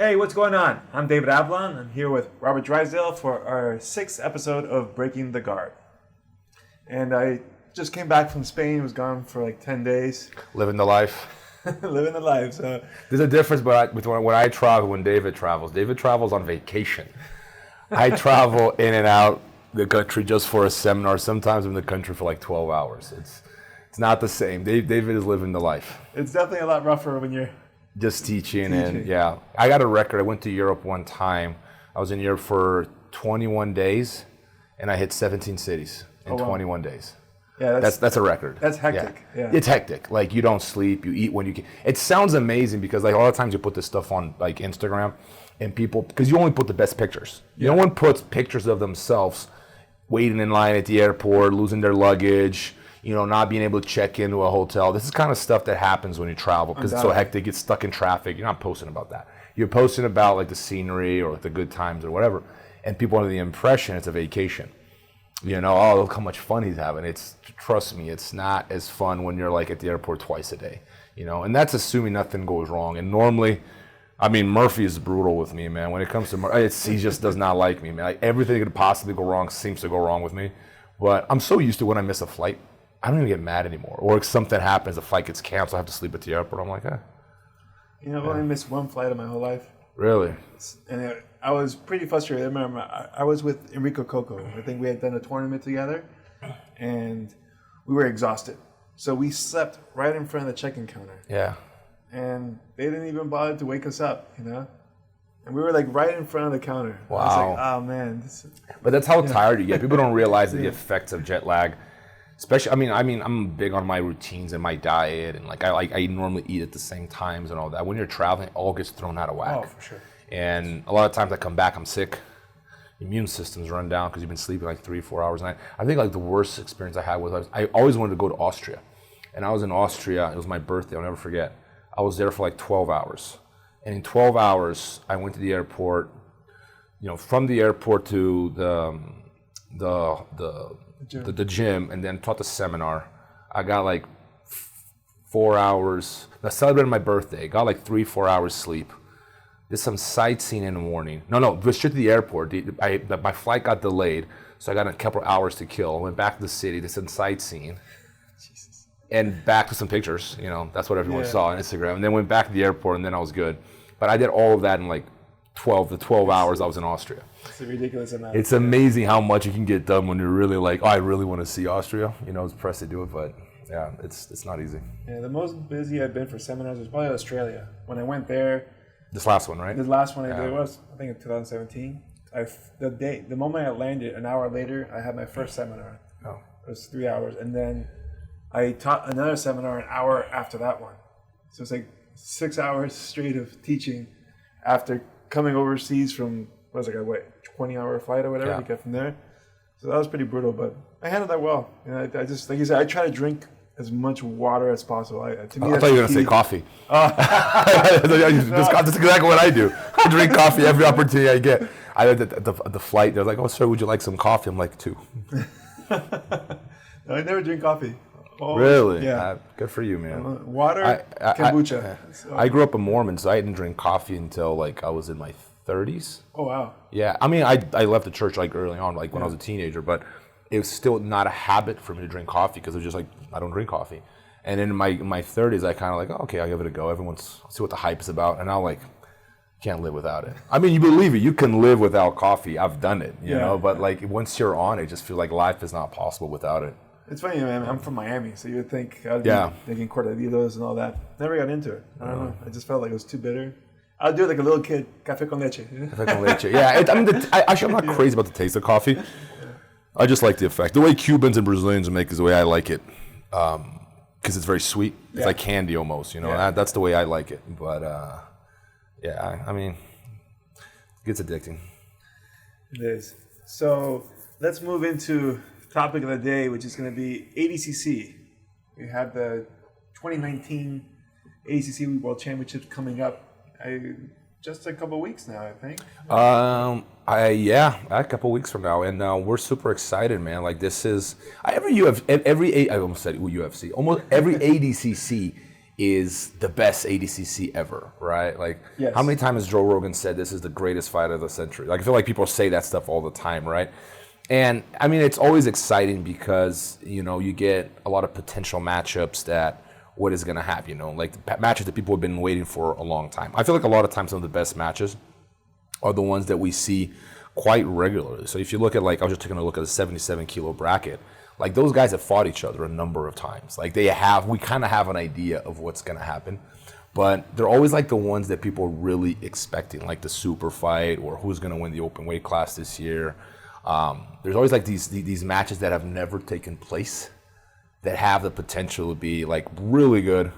Hey, what's going on? I'm David Avalon. I'm here with Robert Drysdale for our 6th episode of Breaking the Guard. And I just came back from Spain. Was gone for like 10 days. Living the life. Living the life. So there's a difference with when I travel, when David travels. David travels on vacation. I travel in and out the country just for a seminar. Sometimes I'm in the country for like 12 hours. It's not the same. David is living the life. It's definitely a lot rougher when you're just teaching. And yeah, I got a record. I went to Europe one time. I was in Europe for 21 days, and I hit 17 cities in 21 days. Yeah, that's a record. That's hectic. Yeah. It's hectic. Like, you don't sleep, you eat when you can. It sounds amazing because like a lot of times you put this stuff on like Instagram, and people, because you only put the best pictures. Yeah. No one puts pictures of themselves waiting in line at the airport, losing their luggage, not being able to check into a hotel. This is kind of stuff that happens when you travel because it's so hectic, get stuck in traffic. You're not posting about that. You're posting about like the scenery or like the good times or whatever. And people under the impression it's a vacation. Oh, look how much fun he's having. Trust me, it's not as fun when you're like at the airport twice a day, and that's assuming nothing goes wrong. And normally, I mean, Murphy is brutal with me, man. When it comes to he just does not like me, man. Like, everything that could possibly go wrong seems to go wrong with me. But I'm so used to when I miss a flight, I don't even get mad anymore. Or if something happens, the flight gets canceled, I have to sleep at the airport. I'm like, I've only missed one flight in my whole life. Really? And I was pretty frustrated. I remember I was with Enrico Coco. I think we had done a tournament together, and we were exhausted. So we slept right in front of the check-in counter. Yeah. And they didn't even bother to wake us up, And we were like right in front of the counter. Wow. I was like, oh man. But that's how tired you get. People don't realize the effects of jet lag. Especially, I mean, I'm big on my routines and my diet, and like I normally eat at the same times and all that. When you're traveling, it all gets thrown out of whack. Oh, for sure. And a lot of times I come back, I'm sick. Immune system's run down because you've been sleeping like 3-4 hours a night. I think like the worst experience I had was I always wanted to go to Austria, and I was in Austria. It was my birthday. I'll never forget. I was there for like 12 hours, and in 12 hours I went to the airport. From the airport to the gym, and then taught the seminar. I got like 4 hours. I celebrated my birthday. Got like 3-4 hours sleep. Did some sightseeing in the morning. No, straight to the airport. My flight got delayed, so I got a couple hours to kill. I went back to the city, did some sightseeing. Jesus. And back to some pictures. That's what everyone saw on Instagram. And then went back to the airport, and then I was good. But I did all of that in like 12 hours I was in Austria. It's a ridiculous amount. It's amazing how much you can get done when you're really like, I really want to see Austria. It's pressed to do it, but yeah, it's not easy. Yeah, the most busy I've been for seminars was probably Australia. When I went there. This last one, right? The last one I did was, I think, in 2017. The moment I landed, an hour later, I had my first seminar. Oh. It was 3 hours. And then I taught another seminar an hour after that one. So it's like 6 hours straight of teaching after coming overseas from, 20-hour flight or whatever to get from there. So that was pretty brutal, but I handled that well. I just, like you said, I try to drink as much water as possible. To me, I thought you were going to say coffee. That's exactly what I do. I drink coffee every opportunity I get. I had the flight, they're like, oh, sir, would you like some coffee? I'm like, 2. No, I never drink coffee. Oh, really? Yeah. Good for you, man. Water, kombucha. I grew up a Mormon, so I didn't drink coffee until like I was in my 30s. Oh, wow. Yeah. I mean, I left the church like early on, like when I was a teenager, but it was still not a habit for me to drink coffee because it was just like, I don't drink coffee. And in my 30s, I kind of like, okay, I'll give it a go. Everyone's see what the hype is about. And I can't live without it. I mean, you believe it. You can live without coffee. I've done it, you know, but like once you're on it, just feel like life is not possible without it. It's funny, man. I'm from Miami, so you would think I'd be making cortaditos and all that. Never got into it. I don't know. I just felt like it was too bitter. I'll do it like a little kid, café con leche. Café con leche. Yeah, actually, I'm not crazy about the taste of coffee. I just like the effect. The way Cubans and Brazilians make is the way I like it, because it's very sweet. It's like candy almost, That's the way I like it. But I mean, it gets addicting. It is. So let's move into the topic of the day, which is going to be ADCC. We have the 2019 ADCC World Championships coming up. Just a couple of weeks now, I think. A couple of weeks from now, and we're super excited, man. Like I almost said UFC. Almost every ADCC is the best ADCC ever, right? Like, Yes. how many times has Joe Rogan said this is the greatest fight of the century? Like, I feel like people say that stuff all the time, right? And I mean, it's always exciting because, you know, you get a lot of potential matchups that what is going to happen, you know, like matches that people have been waiting for a long time. I feel like a lot of times some of the best matches are the ones that we see quite regularly. So if you look at, like, I was just taking a look at the 77 kilo bracket, like those guys have fought each other a number of times. Like we kind of have an idea of what's going to happen, but they're always like the ones that people are really expecting, like the Superfight or who's going to win the open weight class this year. There's always like these matches that have never taken place that have the potential to be like really good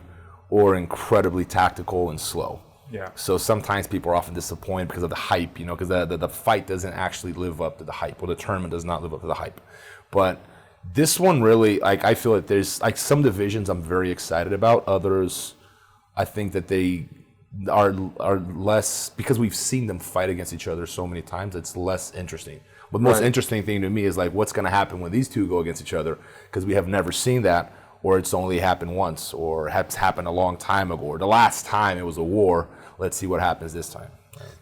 or incredibly tactical and slow. Yeah. So sometimes people are often disappointed because of the hype, you know, because the fight doesn't actually live up to the hype, or the tournament does not live up to the hype. But this one really, like, I feel that there's like some divisions I'm very excited about. Others, I think that they are less, because we've seen them fight against each other so many times, it's less interesting. But the most interesting thing to me is like what's going to happen when these two go against each other, because we have never seen that, or it's only happened once, or has happened a long time ago, or the last time it was a war. Let's see what happens this time.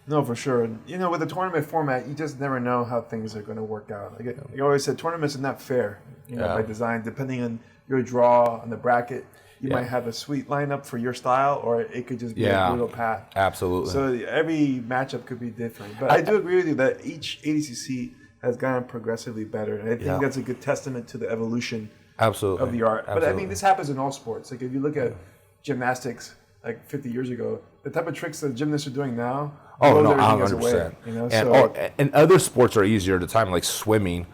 No, for sure. And, you know, with the tournament format, you just never know how things are going to work out. Like you always said, tournaments are not fair, you know, by design. Depending on your draw on the bracket, you might have a sweet lineup for your style, or it could just be a brutal path. Absolutely. So every matchup could be different. But I do agree with you that each ADCC has gotten progressively better. And I think that's a good testament to the evolution of the art. But I mean, this happens in all sports. Like if you look at gymnastics, like 50 years ago, the type of tricks that gymnasts are doing now, Oh no, 100%. Away, you know? And other sports are easier to time, like swimming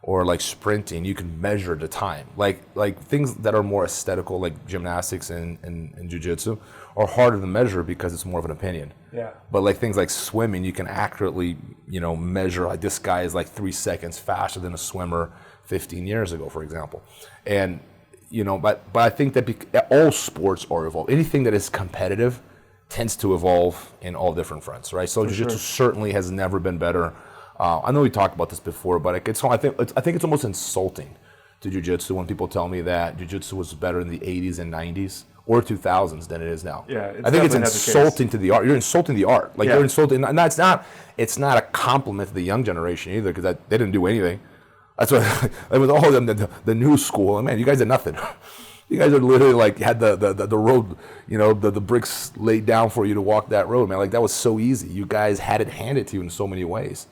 or like sprinting. You can measure the time. Like things that are more aesthetical, like gymnastics and jiu-jitsu, are harder to measure because it's more of an opinion. Yeah. But like things like swimming, you can accurately, you know, measure like this guy is like 3 seconds faster than a swimmer 15 years ago, for example. And you know, but I think that all sports are evolving. Anything that is competitive tends to evolve in all different fronts, right? So jiu-jitsu certainly has never been better. I know we talked about this before, but I think it's almost insulting to jiu-jitsu when people tell me that jiu-jitsu was better in the 80s and 90s or 2000s than it is now. Yeah, I think it's insulting to the art. You're insulting the art. Like you're insulting, and it's not a compliment to the young generation either, because they didn't do anything. That's what it was all the new school. And man, you guys did nothing. You guys are literally like had the road, you know, the bricks laid down for you to walk that road, man. Like that was so easy. You guys had it handed to you in so many ways,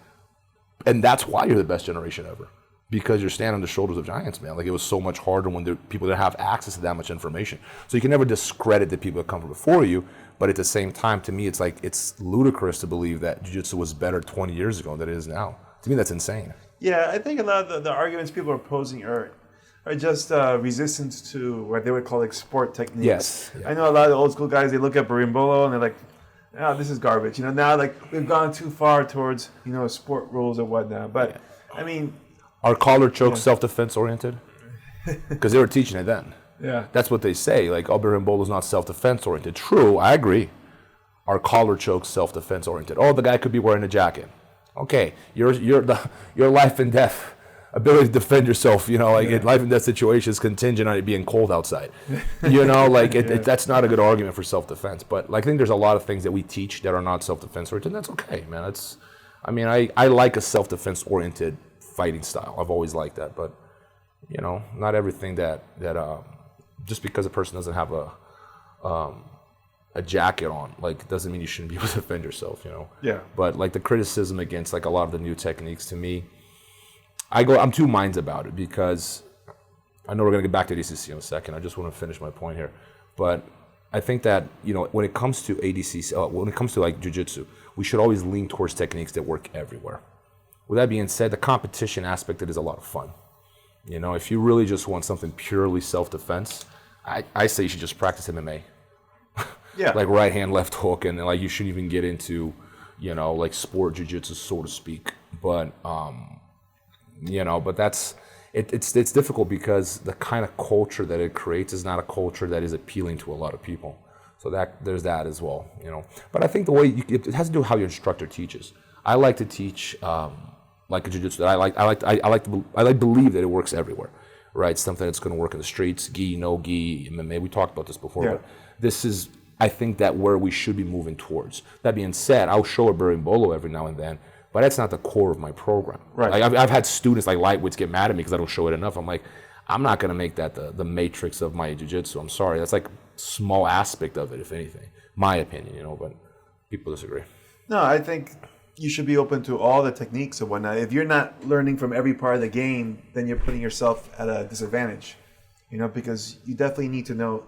and that's why you're the best generation ever, because you're standing on the shoulders of giants, man. Like it was so much harder when people didn't have access to that much information. So you can never discredit the people that come before you, but at the same time, to me, it's like it's ludicrous to believe that jiu-jitsu was better 20 years ago than it is now. To me, that's insane. Yeah, I think a lot of the arguments people are posing are just resistance to what they would call like sport techniques. Yes. Yeah. I know a lot of the old school guys, they look at Berimbolo and they're like, oh, this is garbage. You know, now like we've gone too far towards, you know, sport rules and whatnot. But I mean, are collar chokes self-defense oriented? Because they were teaching it then. Yeah. That's what they say. Like, Berimbolo is not self-defense oriented. True, I agree. Are collar chokes self-defense oriented? Oh, the guy could be wearing a jacket. Okay, your life and death ability to defend yourself, you know, like in life and death situations contingent on it being cold outside. You know, like that's not a good argument for self-defense. But like, I think there's a lot of things that we teach that are not self-defense oriented. And that's okay, man. I like a self-defense oriented fighting style. I've always liked that. But you know, not everything that just because a person doesn't have a jacket on, like, doesn't mean you shouldn't be able to defend yourself, you know? Yeah. But, like, the criticism against, like, a lot of the new techniques, to me, I'm two minds about it, because I know we're going to get back to ADCC in a second. I just want to finish my point here. But I think that, you know, when it comes to ADCC, when it comes to, like, jiu-jitsu, we should always lean towards techniques that work everywhere. With that being said, the competition aspect, it is a lot of fun. You know, if you really just want something purely self-defense, I say you should just practice MMA. Yeah. Like right hand, left hook, and like you shouldn't even get into, you know, like sport jiu-jitsu, so to speak. But you know, but it's difficult because the kind of culture that it creates is not a culture that is appealing to a lot of people. So there's that as well, you know. But I think the way it has to do with how your instructor teaches. I like to teach like a jiu-jitsu that I like to believe that it works everywhere. Right, something that's going to work in the streets, gi, no gi, MMA. We talked about this before, this is, I think, that where we should be moving towards. That being said, I'll show a berimbolo every now and then, but that's not the core of my program. Right. Like I've had students like lightweights get mad at me because I don't show it enough. I'm like, I'm not going to make that the matrix of my jiu-jitsu. I'm sorry. That's like a small aspect of it, if anything. My opinion, but people disagree. No, I think you should be open to all the techniques and whatnot. If you're not learning from every part of the game, then you're putting yourself at a disadvantage, because you definitely need to know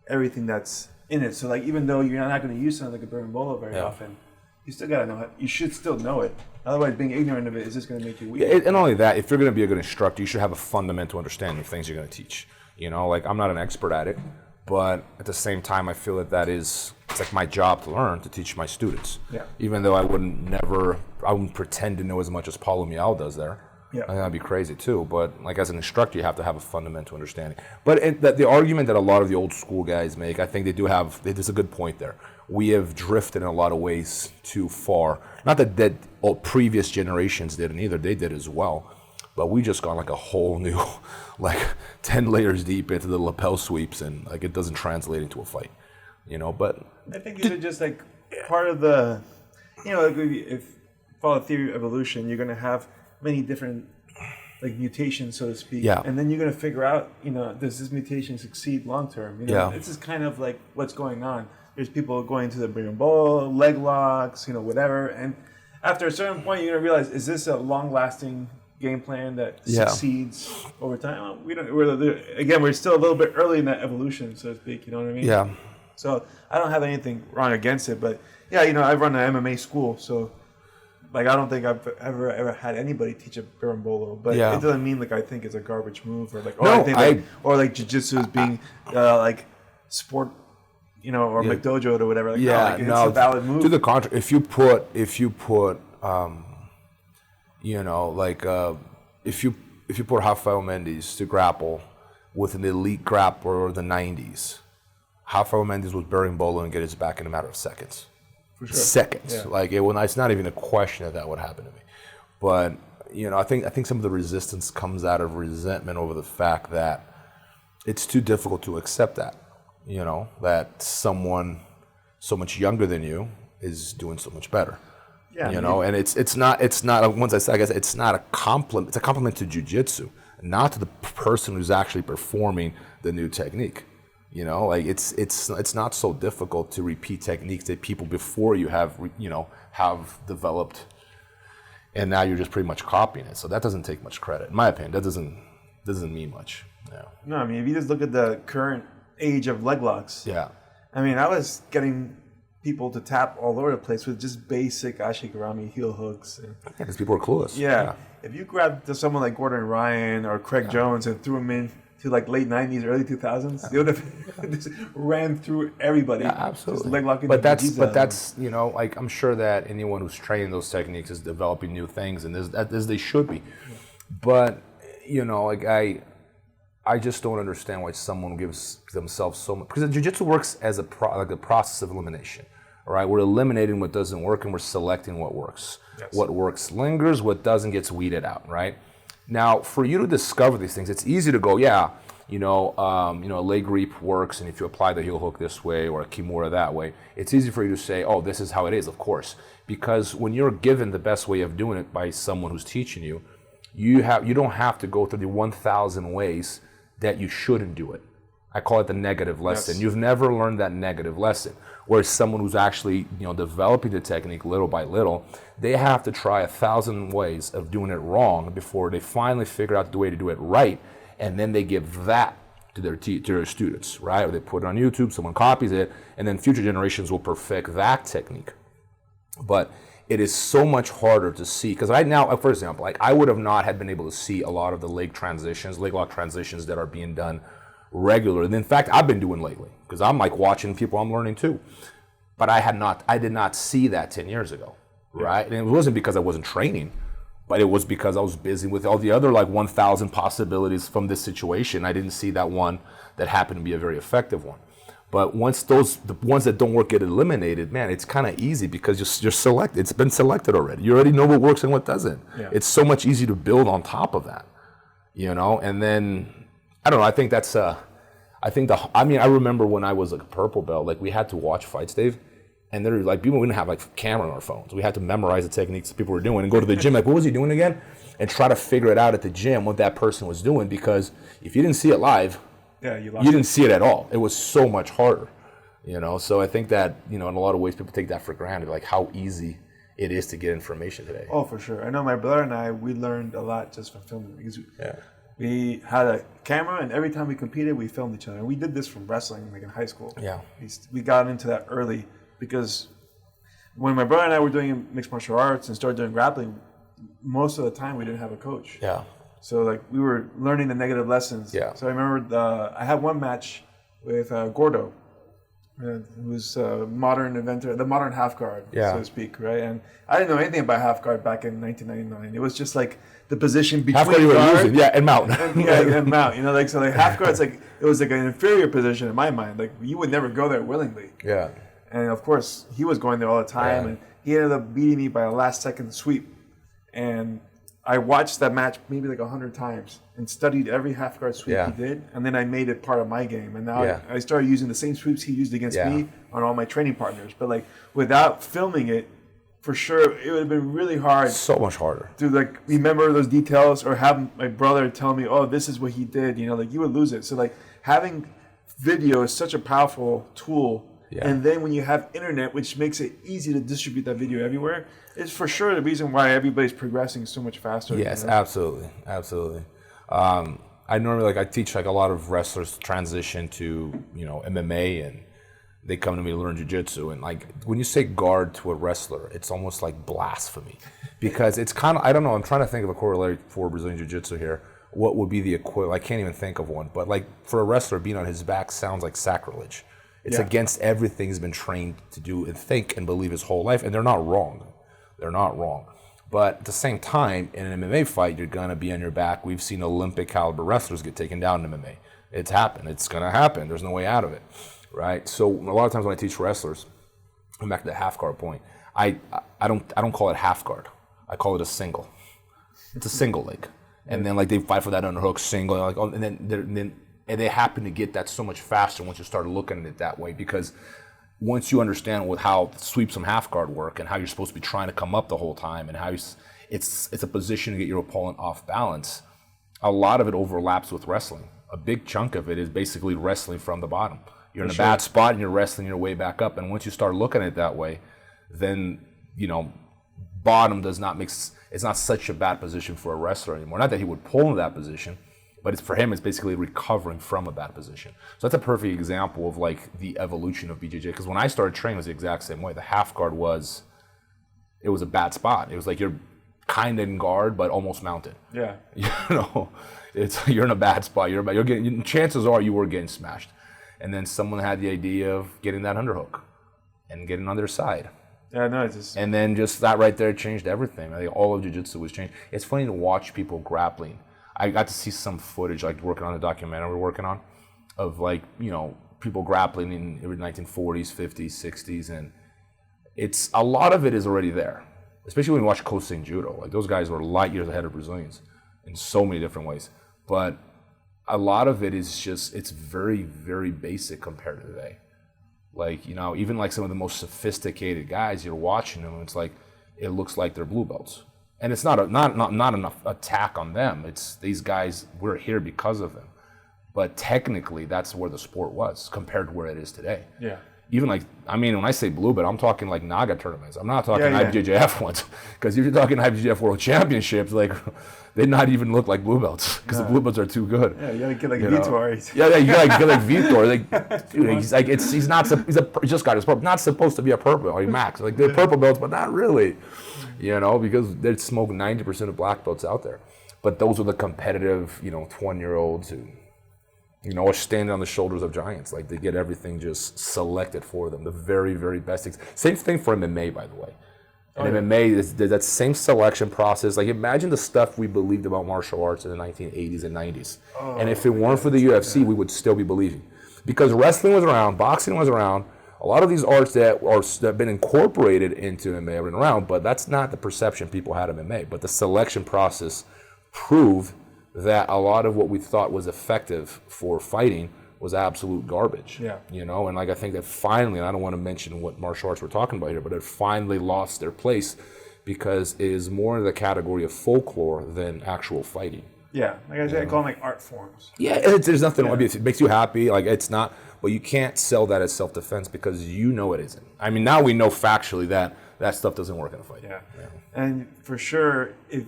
everything that's in it. So like, even though you're not going to use something like a berimbolo very often, you still got to know it. You should still know it. Otherwise, being ignorant of it is just going to make you weak. And not only that, if you're going to be a good instructor, you should have a fundamental understanding of things you're going to teach. Like I'm not an expert at it, but at the same time, I feel that it's like my job to learn, to teach my students. Yeah. Even though I wouldn't pretend to know as much as Paulo Mial does there. Yeah. I think that'd be crazy too. But like as an instructor, you have to have a fundamental understanding. But the argument that a lot of the old school guys make, I think there's a good point there. We have drifted in a lot of ways too far. Not that previous generations didn't either; they did as well. But we just gone like a whole new, 10 layers deep into the lapel sweeps, and like it doesn't translate into a fight, But I think these are just like part of the, like if follow the theory of evolution, you're gonna have many different like mutations, so to speak. Yeah. And then you're gonna figure out, does this mutation succeed long term? This is kind of like what's going on. There's people going to the berimbolo, Leglocks, whatever. And after a certain point, you're gonna realize, is this a long-lasting game plan that succeeds over time? We're still a little bit early in that evolution, so to speak. You know what I mean? Yeah. So I don't have anything wrong against it, but I run an MMA school, so like I don't think I've ever had anybody teach a berimbolo, but it doesn't mean like I think it's a garbage move or like or like jiu-jitsu is being like sport. Or McDojo or whatever. It's a valid move. To the contrary, if you put, if you put Rafael Mendes to grapple with an elite grappler of the 90s, Rafael Mendes would berimbolo and get his back in a matter of seconds. For sure. Seconds. Yeah. It's not even a question that would happen to me. But I think some of the resistance comes out of resentment over the fact that it's too difficult to accept that. That someone so much younger than you is doing so much better. Yeah. And it's not once I guess it's not a compliment. It's a compliment to jiu-jitsu, not to the person who's actually performing the new technique. It's not so difficult to repeat techniques that people before you have developed, and now you're just pretty much copying it. So that doesn't take much credit, in my opinion. That doesn't mean much. Yeah. No, I mean if you just look at the current age of Leglocks. Yeah. I mean, I was getting people to tap all over the place with just basic ashigarami heel hooks. Because people are clueless. Yeah. If you grabbed someone like Gordon Ryan or Craig Jones and threw them in to like late 90s, early 2000s, they would have just ran through everybody. Yeah, absolutely. But that's like I'm sure that anyone who's training those techniques is developing new things, and as they should be. Yeah. But I just don't understand why someone gives themselves so much, because jiu-jitsu works as a process of elimination. All right, we're eliminating what doesn't work and we're selecting what works. Yes. What works lingers, what doesn't gets weeded out. Right. Now, for you to discover these things, it's easy to go, a leg reap works, and if you apply the heel hook this way or a kimura that way, it's easy for you to say, oh, this is how it is. Of course, because when you're given the best way of doing it by someone who's teaching you, you don't have to go through the 1,000 ways that you shouldn't do it. I call it the negative lesson. Yes. You've never learned that negative lesson. Whereas someone who's actually, developing the technique little by little, they have to try 1,000 ways of doing it wrong before they finally figure out the way to do it right, and then they give that to their students, right? Or they put it on YouTube, someone copies it, and then future generations will perfect that technique. But it is so much harder to see, because right now, for example, like I would have not had been able to see a lot of the leg lock transitions that are being done regularly. And in fact, I've been doing lately, because I'm like watching people I'm learning too. But I did not see that 10 years ago, right? And it wasn't because I wasn't training, but it was because I was busy with all the other like 1,000 possibilities from this situation. I didn't see that one that happened to be a very effective one. But once the ones that don't work get eliminated, man, it's kind of easy because you're selected. It's been selected already. You already know what works and what doesn't. Yeah. It's so much easier to build on top of that, And then I don't know. I think that's I think I remember when I was like a purple belt, like we had to watch fights, Dave, and there like people didn't have like camera on our phones. We had to memorize the techniques people were doing and go to the gym like, what was he doing again? And try to figure it out at the gym what that person was doing, because if you didn't see it live, you didn't see it at all. It was so much harder, you know. So I think that, you know, in a lot of ways people take that for granted, like how easy it is to get information today. Oh, for sure. I know my brother and I, we learned a lot just from filming, because we had a camera, and every time we competed, we filmed each other. And we did this from wrestling, like in high school. Yeah. We got into that early, because when my brother and I were doing mixed martial arts and started doing grappling, most of the time we didn't have a coach. Yeah. So like we were learning the negative lessons. Yeah. So I remember I had one match with Gordo, who was a modern inventor, the modern half guard, so to speak, right? And I didn't know anything about half guard back in 1999. It was just like the position between half guard you were using, and mount. and mount, you know, like, so like half guard's like, it was like an inferior position in my mind. Like you would never go there willingly. Yeah. And of course he was going there all the time, and he ended up beating me by a last second sweep. And I watched that match maybe like 100 times and studied every half guard sweep he did, and then I made it part of my game. And now I started using the same sweeps he used against me on all my training partners. But like without filming it, for sure, it would have been really hard. So much harder to like remember those details, or have my brother tell me, "Oh, this is what he did." You know, like you would lose it. So like having video is such a powerful tool. Yeah. And then when you have internet, which makes it easy to distribute that video everywhere, is for sure the reason why everybody's progressing so much faster. Yes, absolutely. I normally I teach like a lot of wrestlers transition to, you know, MMA, and they come to me to learn jiu-jitsu, and like when you say guard to a wrestler, it's almost like blasphemy, because it's kind of, I don't know, I'm trying to think of a corollary for Brazilian jiu-jitsu here. What would be the equivalent? I can't even think of one, but like for a wrestler, being on his back sounds like sacrilege. It's against everything he's been trained to do and think and believe his whole life, and they're not wrong. They're not wrong. But at the same time, in an MMA fight, you're going to be on your back. We've seen Olympic caliber wrestlers get taken down in MMA. It's happened. It's going to happen. There's no way out of it, right? So a lot of times when I teach wrestlers, I'm back to the half guard point. I don't call it half guard. I call it a single. It's a single leg, and then like they fight for that underhook single, like, and they happen to get that so much faster once you start looking at it that way, because once you understand how sweeps from half guard work and how you're supposed to be trying to come up the whole time, and how it's a position to get your opponent off balance, a lot of it overlaps with wrestling. A big chunk of it is basically wrestling from the bottom. You're in a bad spot and you're wrestling your way back up, and once you start looking at it that way, then, you know, bottom it's not such a bad position for a wrestler anymore. Not that he would pull into that position, but for him, it's basically recovering from a bad position. So that's a perfect example of like the evolution of BJJ. Because when I started training, it was the exact same way. The half guard was a bad spot. It was like you're kind of in guard, but almost mounted. Yeah. You know, you're in a bad spot. Chances are you were getting smashed. And then someone had the idea of getting that underhook and getting on their side. Yeah, no, and then just that right there changed everything. I think all of jiu-jitsu was changed. It's funny to watch people grappling. I got to see some footage, like working on a documentary we're working on, of like, you know, people grappling in the 1940s, 50s, 60s, and it's a lot of it is already there. Especially when you watch Kosen Judo, like those guys were light years ahead of Brazilians in so many different ways. But a lot of it is just, it's very, very basic compared to today. Like, you know, even like some of the most sophisticated guys, you're watching them, it's like, it looks like they're blue belts. And it's not enough attack on them. It's these guys, we're here because of them. But technically, that's where the sport was compared to where it is today. Yeah. Even like, I mean, when I say blue belt, I'm talking like Naga tournaments. I'm not talking IBJJF ones. Because if you're talking IBJJF World Championships, like, they not even look like blue belts because the blue belts are too good. Yeah, you gotta get like Vitor. Yeah, you gotta get like Vitor. Like, dude, he's like, he just got his purple. Not supposed to be a purple belt. Or max. Like they're purple belts, but not really. You know, because they smoke 90% of black belts out there. But those are the competitive, you know, 20-year-olds who, you know, are standing on the shoulders of giants. Like they get everything just selected for them. The very, very best things. Same thing for MMA, by the way. And MMA is that same selection process. Like imagine the stuff we believed about martial arts in the 1980s and 90s. And if it weren't for the UFC, we would still be believing. Because wrestling was around, boxing was around. A lot of these arts that have been incorporated into MMA have been around, but that's not the perception people had of MMA. But the selection process proved that a lot of what we thought was effective for fighting was absolute garbage. Yeah. You know, and like I think that finally, and I don't want to mention what martial arts we're talking about here, but it finally lost their place because it is more in the category of folklore than actual fighting. Yeah, like I said, I call them like art forms. Yeah, there's nothing wrong. It makes you happy. Like it's not, but you can't sell that as self-defense because you know it isn't. I mean, now we know factually that that stuff doesn't work in a fight. Yeah. And for sure, if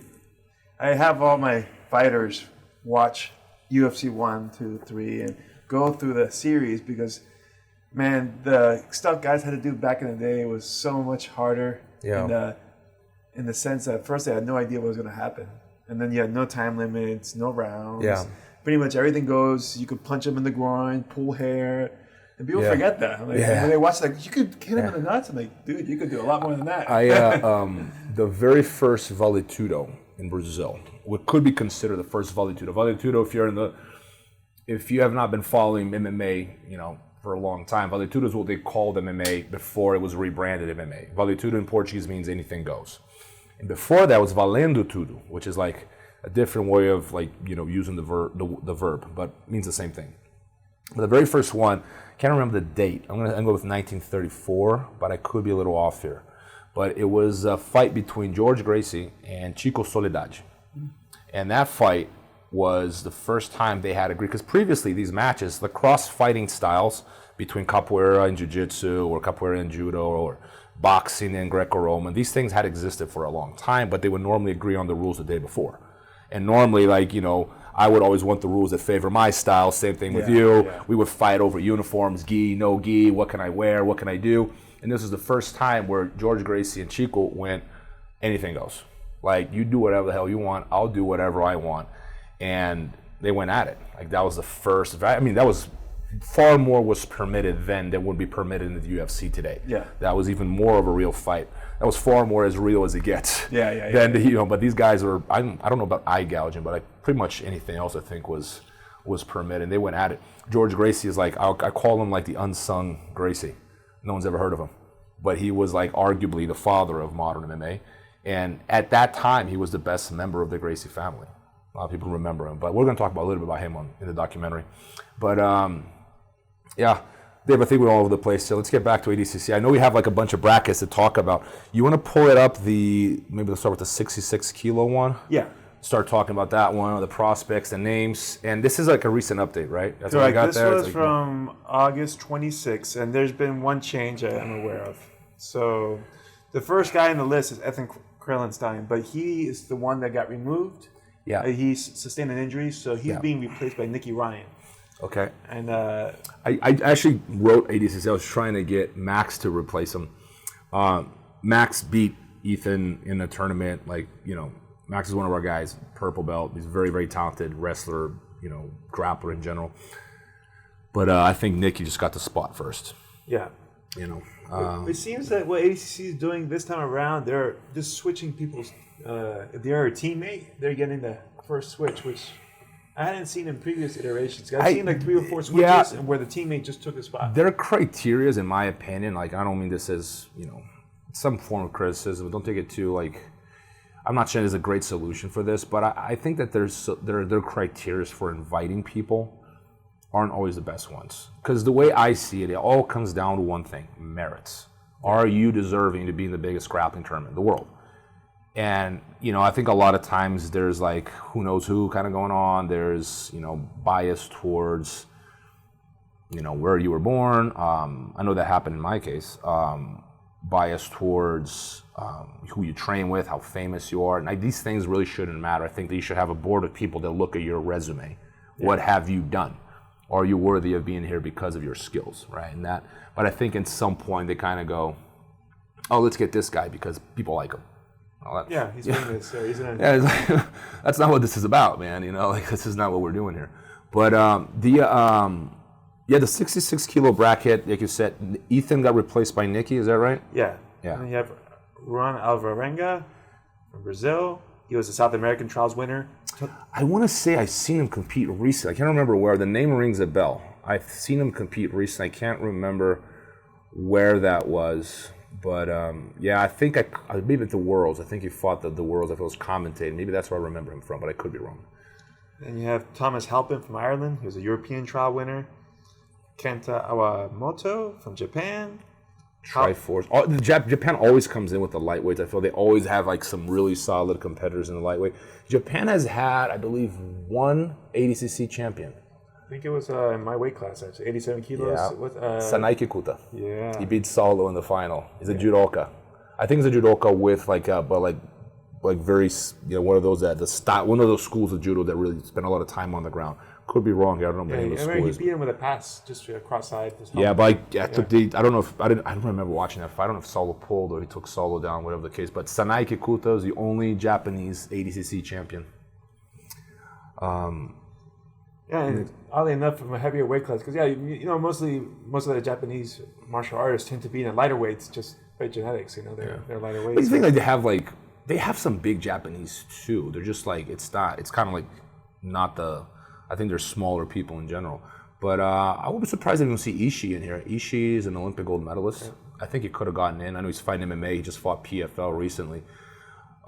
I have all my fighters watch UFC 1, 2, 3, and go through the series because, man, the stuff guys had to do back in the day was so much harder. Yeah. In the sense that first they had no idea what was going to happen. And then you had no time limits, no rounds. Yeah. Pretty much everything goes. You could punch them in the groin, pull hair. And people forget that. Like, when they watch, like, you could hit him in the nuts. I'm like, dude, you could do a lot more than that. The very first Vale Tudo in Brazil, what could be considered the first Vale Tudo. Vale Tudo, if you have not been following MMA, you know, for a long time, Vale Tudo is what they called MMA before it was rebranded MMA. Vale Tudo in Portuguese means anything goes. And before that was valendo tudo, which is like a different way of like, you know, using the verb, but means the same thing. But the very first one, can't remember the date. I'm gonna go with 1934, but I could be a little off here. But it was a fight between George Gracie and Chico Soledade. And that fight was the first time they had agreed, because previously these matches, the cross-fighting styles between capoeira and jiu-jitsu or capoeira and judo or boxing and Greco-Roman, these things had existed for a long time, but they would normally agree on the rules the day before. And normally, like, you know, I would always want the rules that favor my style, same thing with you. Yeah. We would fight over uniforms, gi, no gi, what can I wear, what can I do? And this is the first time where George Gracie and Chico went, anything goes. Like, you do whatever the hell you want, I'll do whatever I want. And they went at it. Like, that was the first, I mean, that was far more was permitted then than would be permitted in the UFC today. Yeah, that was even more of a real fight. That was far more as real as it gets. You know, but these guys were. I don't know about eye gouging, but pretty much anything else I think was permitted. And they went at it. George Gracie is like I call him like the unsung Gracie. No one's ever heard of him, but he was like arguably the father of modern MMA. And at that time, he was the best member of the Gracie family. A lot of people remember him, but we're going to talk about a little bit about him in the documentary. But yeah, Dave, I think we're all over the place. So let's get back to ADCC. I know we have like a bunch of brackets to talk about. You want to pull it up? Maybe let's start with the 66 kilo one. Yeah. Start talking about that one, the prospects, the names, and this is like a recent update, right? That's what I got there. This was from August 26th, and there's been one change I'm aware of. So the first guy on the list is Ethan Krelenstein, but he is the one that got removed. Yeah. He sustained an injury, so he's being replaced by Nicky Ryan. Okay. And I actually wrote ADCC. I was trying to get Max to replace him. Max beat Ethan in a tournament. Like, you know, Max is one of our guys, purple belt. He's a very, very talented wrestler, you know, grappler in general. But I think Nicky just got the spot first. Yeah. You know. It seems that what ADCC is doing this time around, they're just switching people's. If they're a teammate, they're getting the first switch, which I hadn't seen in previous iterations. I've seen like 3 or 4 switches and where the teammate just took a spot. There are criteria, in my opinion. Like, I don't mean this as, you know, some form of criticism. Don't take it too, like, I'm not saying there's a great solution for this, but I think that there are criteria for inviting people aren't always the best ones. Because the way I see it, it all comes down to one thing, merits. Are you deserving to be in the biggest grappling tournament in the world? And, you know, I think a lot of times there's like who knows who kind of going on. There's, you know, bias towards, you know, where you were born. I know that happened in my case. Bias towards who you train with, how famous you are. And these things really shouldn't matter. I think that you should have a board of people that look at your resume. Yeah. What have you done? Are you worthy of being here because of your skills, right? And that, but I think at some point they kind of go, oh, let's get this guy because people like him. Yeah, he's famous. So he's that's not what this is about, man. You know, like this is not what we're doing here. But the 66 kilo bracket, like you said, Ethan got replaced by Nicky. Is that right? Yeah. Yeah. And then you have Juan Alvarenga from Brazil. He was a South American trials winner. I want to say I've seen him compete recently. I can't remember where. The name rings a bell. I've seen him compete recently. I can't remember where that was. But yeah, I think maybe at the Worlds. I think he fought the Worlds. If it was commentating, maybe that's where I remember him from. But I could be wrong. And you have Thomas Halpin from Ireland. He was a European trial winner. Kenta Awamoto from Japan. Triforce. Japan always comes in with the lightweights. I feel they always have like some really solid competitors in the lightweight. Japan has had, I believe, one ADCC champion. I think it was in my weight class, actually, 87 kilos. Yeah. With, Sanae Kikuta. Yeah. He beat Solo in the final. He's a judoka. I think he's a judoka with like very, one of those one of those schools of judo that really spend a lot of time on the ground. Could be wrong here. I don't know what the name of the school is. He beat him with a pass, just cross-side. Yeah, but I don't remember watching that fight. I don't know if Solo pulled or he took Solo down, whatever the case. But Sanae Kikuta is the only Japanese ADCC champion. And oddly enough, from a heavier weight class, because most of the Japanese martial artists tend to be in the lighter weights just by genetics. They're lighter weights. But you think they have some big Japanese too. They're just like it's kind of like not the. I think they're smaller people in general. But I would be surprised if you don't see Ishii in here. Ishii is an Olympic gold medalist. Yeah. I think he could have gotten in. I know he's fighting MMA. He just fought PFL recently.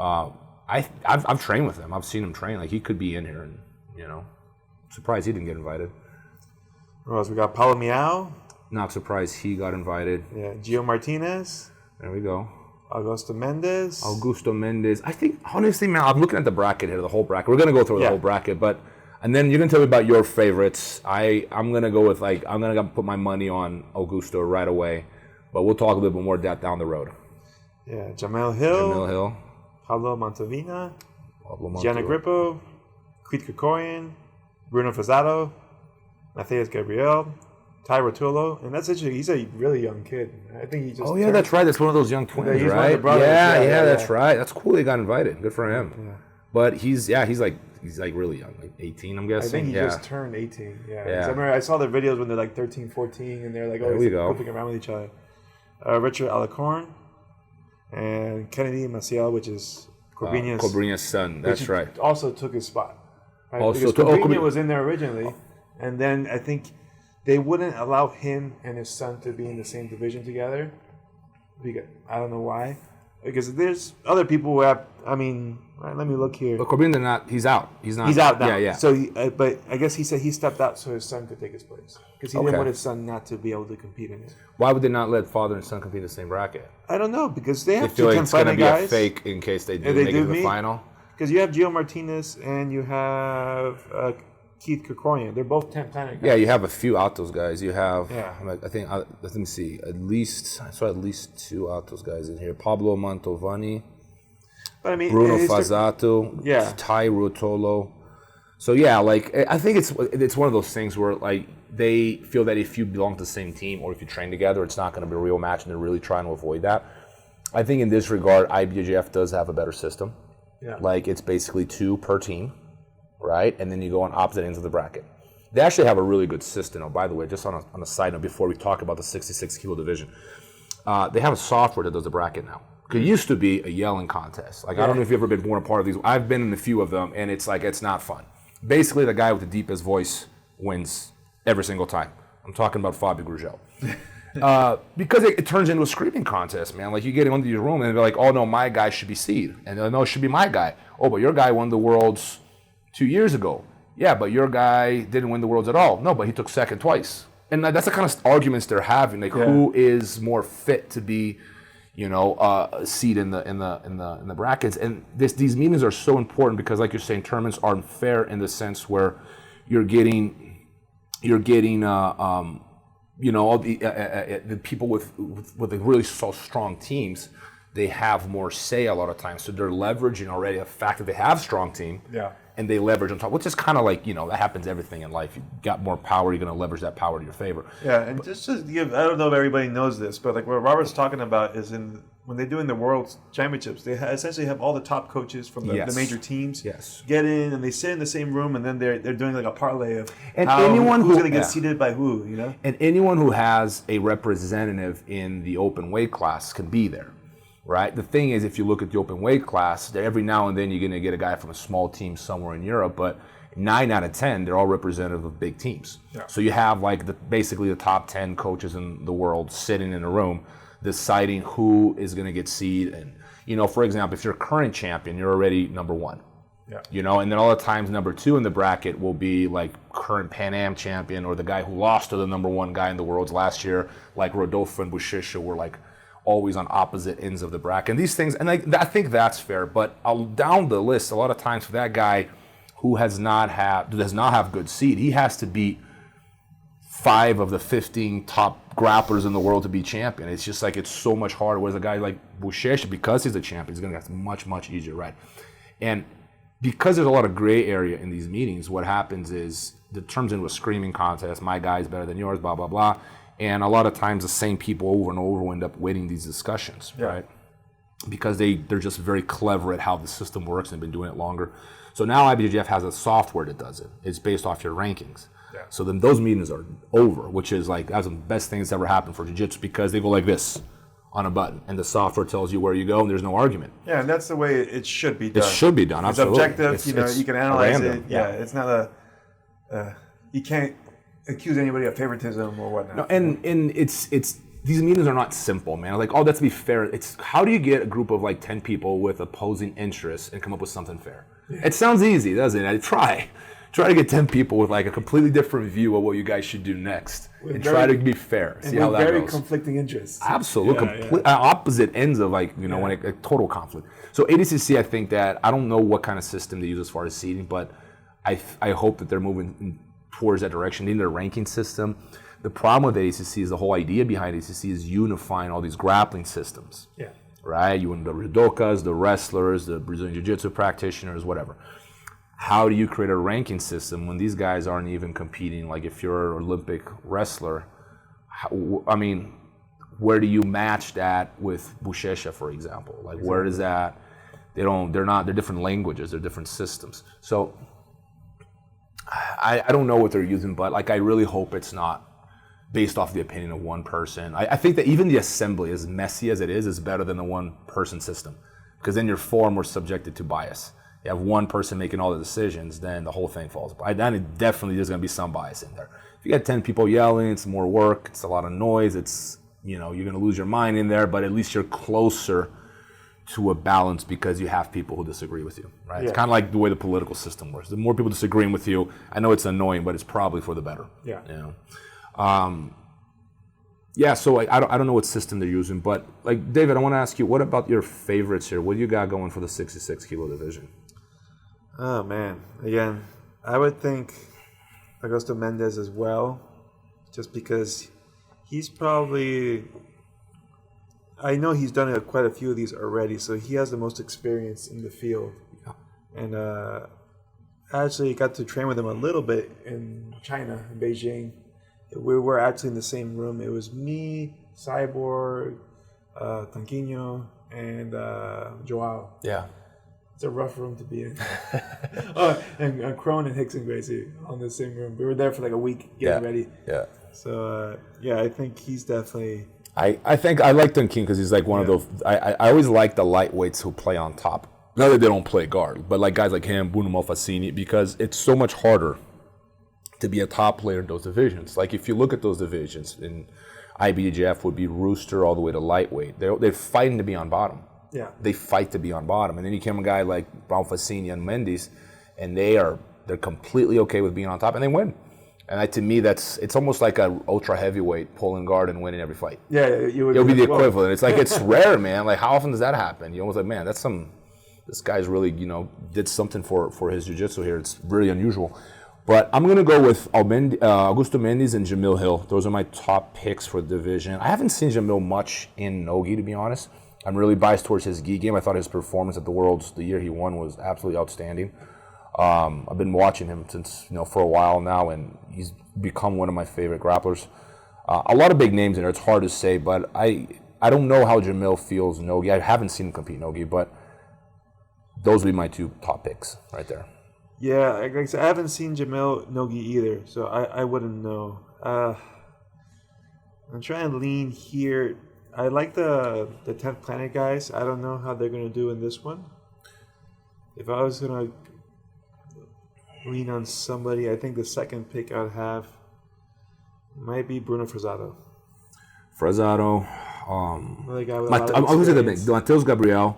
I've trained with him. I've seen him train. Like he could be in here, and surprised he didn't get invited. What else? We got Paulo Miao. Not surprised he got invited. Yeah, Gio Martinez. There we go. Augusto Mendes. I think honestly, man, I'm looking at the bracket here, the whole bracket. We're gonna go through the whole bracket, and then you're gonna tell me about your favorites. I'm gonna go with I'm gonna put my money on Augusto right away, but we'll talk a little bit more that down the road. Yeah, Jamel Hill. Pablo Montevina. Gianna Grippo. Keith Krikorian. Bruno Frazetta. Matheus Gabriel. Ty Rotullo. And that's interesting. He's a really young kid. I think he just. Oh yeah, that's right. That's one of those young twins, he's right? One of the brothers. Yeah, that's right. That's cool. He got invited. Good for him. Yeah. But he's like really young, like 18, I'm guessing. I think he just turned 18. Yeah. I remember I saw the videos when they're like 13, 14, and they're like always goofing around with each other. Richard Alacorn and Kennedy Maciel, which is Cobrinha's son. That's right. Also took his spot. Right? Also, because Cobrinha was in there originally, and then I think they wouldn't allow him and his son to be in the same division together. Because I don't know why. Because there's other people who have. I mean, right, let me look here. But Cobrinha He's out. He's out now. Yeah. So, but I guess he said he stepped out so his son could take his place because he didn't want his son not to be able to compete in it. Why would they not let father and son compete in the same bracket? I don't know because they have feel like it's going to be guys. a fake in case they do make it to the final. Because you have Gio Martinez and you have Keith Krikorian. They're both 10 planet guys. Yeah, you have a few Altos guys. You have, I think, let me see, I saw at least two Altos guys in here. Pablo Mantovani, but I mean, Bruno Fazzato, Ty Rotolo. So yeah, like I think it's one of those things where like they feel that if you belong to the same team or if you train together, it's not going to be a real match, and they're really trying to avoid that. I think in this regard, IBE Jeffs does have a better system. Yeah. Like it's basically 2 per team, right? And then you go on opposite ends of the bracket. They actually have a really good system. Oh, by the way, just on a side note, before we talk about the 66 kilo division, they have a software that does the bracket now. It used to be a yelling contest. Like I don't know if you've ever been born a part of these. I've been in a few of them, and it's not fun. Basically, the guy with the deepest voice wins every single time. I'm talking about Fabio Grugel. Because it turns into a screaming contest, man. Like you get into your room and they're like, "Oh no, my guy should be seed," and they're like, "No, it should be my guy." "Oh, but your guy won the Worlds 2 years ago." "Yeah, but your guy didn't win the Worlds at all." "No, but he took second twice." And that's the kind of arguments they're having. Like, who is more fit to be, a seed in the brackets? And these meetings are so important because, like you're saying, tournaments aren't fair in the sense where you're getting all the people with the really so strong teams, they have more say a lot of times. So they're leveraging already the fact that they have a strong team. Yeah. And they leverage on top, which is kind of like, that happens everything in life. You got more power, you're going to leverage that power to your favor. Yeah, and just to give, I don't know if everybody knows this, but like what Robert's talking about is when they're doing the World Championships, they essentially have all the top coaches from the major teams get in, and they sit in the same room, and then they're doing like a parlay of who's going to get seated by who, And anyone who has a representative in the open weight class can be there. Right. The thing is, if you look at the open weight class, every now and then you're going to get a guy from a small team somewhere in Europe, but 9 out of 10, they're all representative of big teams. Yeah. So you have like basically the top 10 coaches in the world sitting in a room deciding who is going to get seed. And, for example, if you're a current champion, you're already number 1. Yeah. You know, and then all the times number 2 in the bracket will be like current Pan Am champion or the guy who lost to the number 1 guy in the world last year, like Rodolfo and Buchecha were like always on opposite ends of the bracket. And these things, and I think that's fair, but down the list, a lot of times for that guy who does not have good seed, he has to beat 5 of the 15 top grapplers in the world to be champion. It's just like, it's so much harder. Whereas a guy like Buchecha, because he's a champion, he's going to get much, much easier, right? And because there's a lot of gray area in these meetings, what happens is it turns into a screaming contest. My guy's better than yours, blah, blah, blah. And a lot of times the same people over and over end up winning these discussions, right? Because they're just very clever at how the system works and been doing it longer. So now IBE Jeff has a software that does it. It's based off your rankings. Yeah. So then those meetings are over, which is like, that's the best thing that's ever happened for jiu-jitsu, because they go like this on a button, and the software tells you where you go, and there's no argument. Yeah, and that's the way it should be done. It should be done, absolutely. It's objective, you can analyze it. Yeah, it's not you can't accuse anybody of favoritism or whatnot. No, and it's these meetings are not simple, man. Like, let's be fair. It's how do you get a group of like 10 people with opposing interests and come up with something fair? Yeah. It sounds easy, doesn't it? Try to get 10 people with like a completely different view of what you guys should do next, and try to be fair. See how that goes. Very conflicting interests. Absolutely, opposite ends of like when a total conflict. So ADCC, I think that I don't know what kind of system they use as far as seeding, but I hope that they're moving towards that direction. They need a ranking system. The problem with ADCC is the whole idea behind ADCC is unifying all these grappling systems. Yeah. Right. You want the judokas, the wrestlers, the Brazilian Jiu-Jitsu practitioners, whatever. How do you create a ranking system when these guys aren't even competing? Like if you're an Olympic wrestler, where do you match that with Buchecha, for example? Like exactly. Where does that? They're different languages, they're different systems. So I don't know what they're using, but like I really hope it's not based off the opinion of one person. I think that even the assembly, as messy as it is better than the one person system, because then you're far more subjected to bias. You have one person making all the decisions, then the whole thing falls apart. Then it definitely there's going to be some bias in there. If you got 10 people yelling, it's more work, it's a lot of noise, it's, you're going to lose your mind in there, but at least you're closer to a balance because you have people who disagree with you, right? Yeah. It's kind of like the way the political system works. The more people disagreeing with you, I know it's annoying, but it's probably for the better. Yeah. So I don't know what system they're using, but like David, I want to ask you, what about your favorites here? What do you got going for the 66 kilo division? Oh man, again, I would think IBE Mendes as well, just because he's probably, I know he's done quite a few of these already, so he has the most experience in the field. Yeah. And I actually got to train with him a little bit in China, in Beijing. We were actually in the same room. It was me, Cyborg, Tanquinho, and Joao. Yeah. It's a rough room to be in. And Crone and Hicks and Gracie on the same room. We were there for like a week getting ready. Yeah. So, I think he's definitely... I think I like Tanquinho because he's like one of those... I always like the lightweights who play on top. Not that they don't play guard, but like guys like him, Bruno Frazetta, because it's so much harder to be a top player in those divisions. Like if you look at those divisions, in IBE Jeff would be rooster all the way to lightweight. They're fighting to be on bottom. Yeah, they fight to be on bottom, and then you came a guy like Bruno Frazetta and Mendes, and they're completely okay with being on top, and they win. And to me, it's almost like a ultra heavyweight pulling guard and winning every fight. Yeah, it'll be the equivalent. It's like it's rare, man. Like how often does that happen? You almost like, man, this guy's really did something for his jiu-jitsu here. It's really unusual. But I'm gonna go with Augusto Mendes and Jamil Hill. Those are my top picks for the division. I haven't seen Jamil much in no-gi, to be honest. I'm really biased towards his gi game. I thought his performance at the Worlds the year he won was absolutely outstanding. I've been watching him since for a while now, and he's become one of my favorite grapplers. A lot of big names in there. It's hard to say, but I don't know how Jamil feels no-gi. I haven't seen him compete no-gi, but those would be my two top picks right there. Yeah, like I said, I haven't seen Jamil no-gi either, so I wouldn't know. I'm trying to lean here. I like the 10th Planet guys. I don't know how they're going to do in this one. If I was going to lean on somebody, I think the second pick I'd have might be Bruno Frazetta. I was going to say Mateus Gabriel.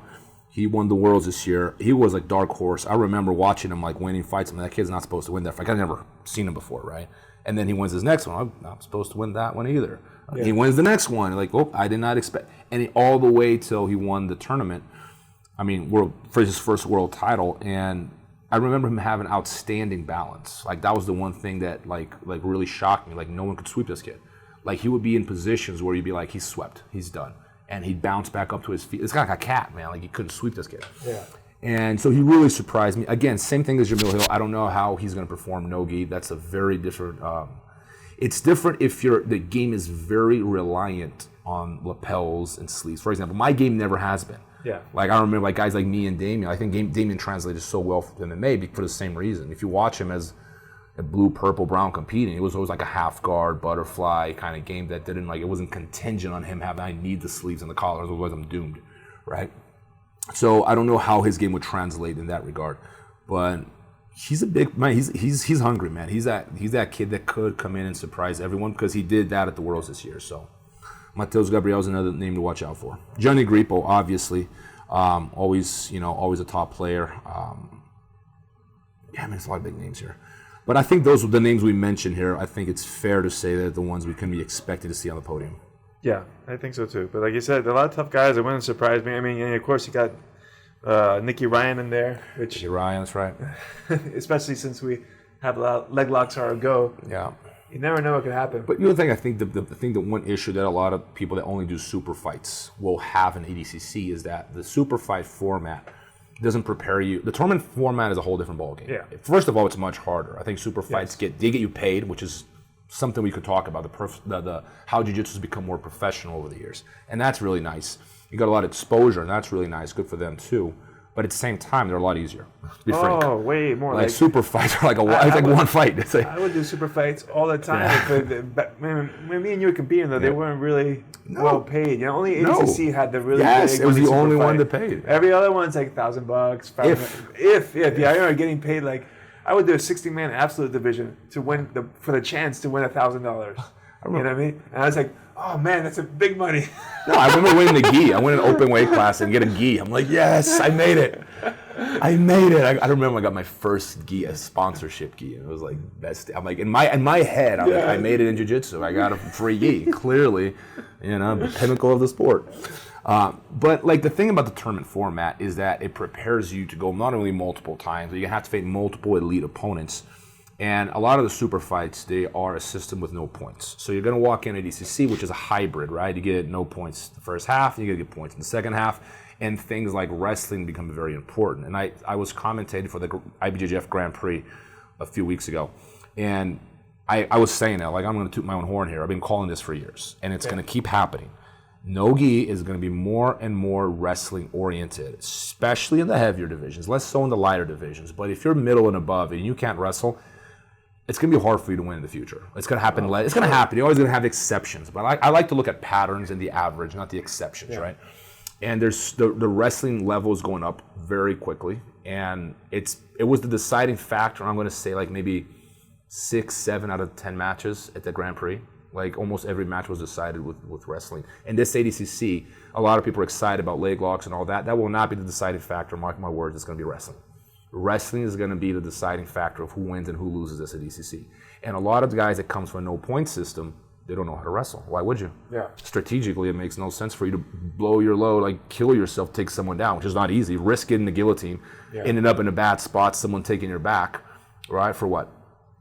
He won the Worlds this year. He was like dark horse. I remember watching him like winning fights. I mean, that kid's not supposed to win that fight. I've never seen him before, right? And then he wins his next one. I'm not supposed to win that one either. Yeah. He wins the next one. Like, oh, I did not expect. And all the way till he won the tournament. I mean, for his first world title. And I remember him having outstanding balance. Like, that was the one thing that like really shocked me. Like, no one could sweep this kid. Like, he would be in positions where you'd be like, he's swept. He's done. And he'd bounce back up to his feet. It's kind of like a cat, man. Like, he couldn't sweep this kid. Yeah. And so he really surprised me. Again, same thing as Jamil Hill. I don't know how he's going to perform no-gi. That's a very different... it's different if the game is very reliant on lapels and sleeves. For example, my game never has been. Yeah. Like, I remember like guys like me and Damien. I think Damien translated so well for MMA for the same reason. If you watch him as a blue, purple, brown competing, it was always like a half guard, butterfly kind of game that didn't like, it wasn't contingent on him having, I need the sleeves and the collars, otherwise I'm doomed, right? So I don't know how his game would translate in that regard, but he's a big man. He's hungry, man. He's that kid that could come in and surprise everyone because he did that at the Worlds this year. So Mateus Gabriel's another name to watch out for. Johnny Grippo, obviously, always a top player. Yeah, I mean, it's a lot of big names here. But I think those are the names we mentioned here. I think it's fair to say that the ones we can be expected to see on the podium. Yeah, I think so too. But like you said, a lot of tough guys that wouldn't surprise me. I mean, and of course you got Nicky Ryan in there. Nicky Ryan, that's right. Especially since we have a lot of Leglocks are a go. Yeah. You never know what could happen. But you know the thing, I think the one issue that a lot of people that only do super fights will have in ADCC is that the super fight format doesn't prepare you. The tournament format is a whole different ballgame. Yeah. First of all, it's much harder. I think super fights get you paid, which is something we could talk about. The how jiu-jitsu has become more professional over the years, and that's really nice. You got a lot of exposure, and that's really nice. Good for them too. But at the same time, they're a lot easier. To be frank. Way more. Like super fights are like one fight. It's like, I would do super fights all the time. Yeah. But when me and you were competing, though, they weren't really well paid. You know, only ADCC had the really big. It was the only one that paid. Every other one's like $1,000, if yeah, I remember getting paid like I would do a 60-man absolute division to win for the chance to win $1,000. You know what I mean? And I was like, oh man, that's a big money. No, I remember winning the gi. I went in an open weight class and get a gi. I'm like, yes, I made it. I remember I got my first gi, a sponsorship gi. And it was like best. I'm like in my head, I'm like, I made it in jiu-jitsu. I got a free gi. Clearly, the pinnacle of the sport. But like the thing about the tournament format is that it prepares you to go not only multiple times, but you have to face multiple elite opponents. And a lot of the super fights, they are a system with no points. So you're going to walk in ADCC, which is a hybrid, right? You get no points the first half, you get points in the second half, and things like wrestling become very important. And I was commentating for the IBE Jeffs Grand Prix a few weeks ago, and I was saying that, like, I'm going to toot my own horn here. I've been calling this for years, and it's going to keep happening. No-gi is going to be more and more wrestling-oriented, especially in the heavier divisions, less so in the lighter divisions. But if you're middle and above and you can't wrestle, it's going to be hard for you to win in the future. It's going to happen. It's going to happen. You're always going to have exceptions. But I like to look at patterns and the average, not the exceptions, right? And there's the wrestling level is going up very quickly. And it was the deciding factor, I'm going to say like maybe 6, 7 out of 10 matches at the Grand Prix. Like almost every match was decided with wrestling. And this ADCC, a lot of people are excited about Leglocks and all that. That will not be the deciding factor. Mark my words, it's going to be wrestling. Wrestling is going to be the deciding factor of who wins and who loses this at ADCC. And a lot of the guys that comes from a no-point system, they don't know how to wrestle. Why would you? Yeah. Strategically, it makes no sense for you to blow your load, like kill yourself, take someone down, which is not easy. Risk getting the guillotine, ending up in a bad spot, someone taking your back, right? For what?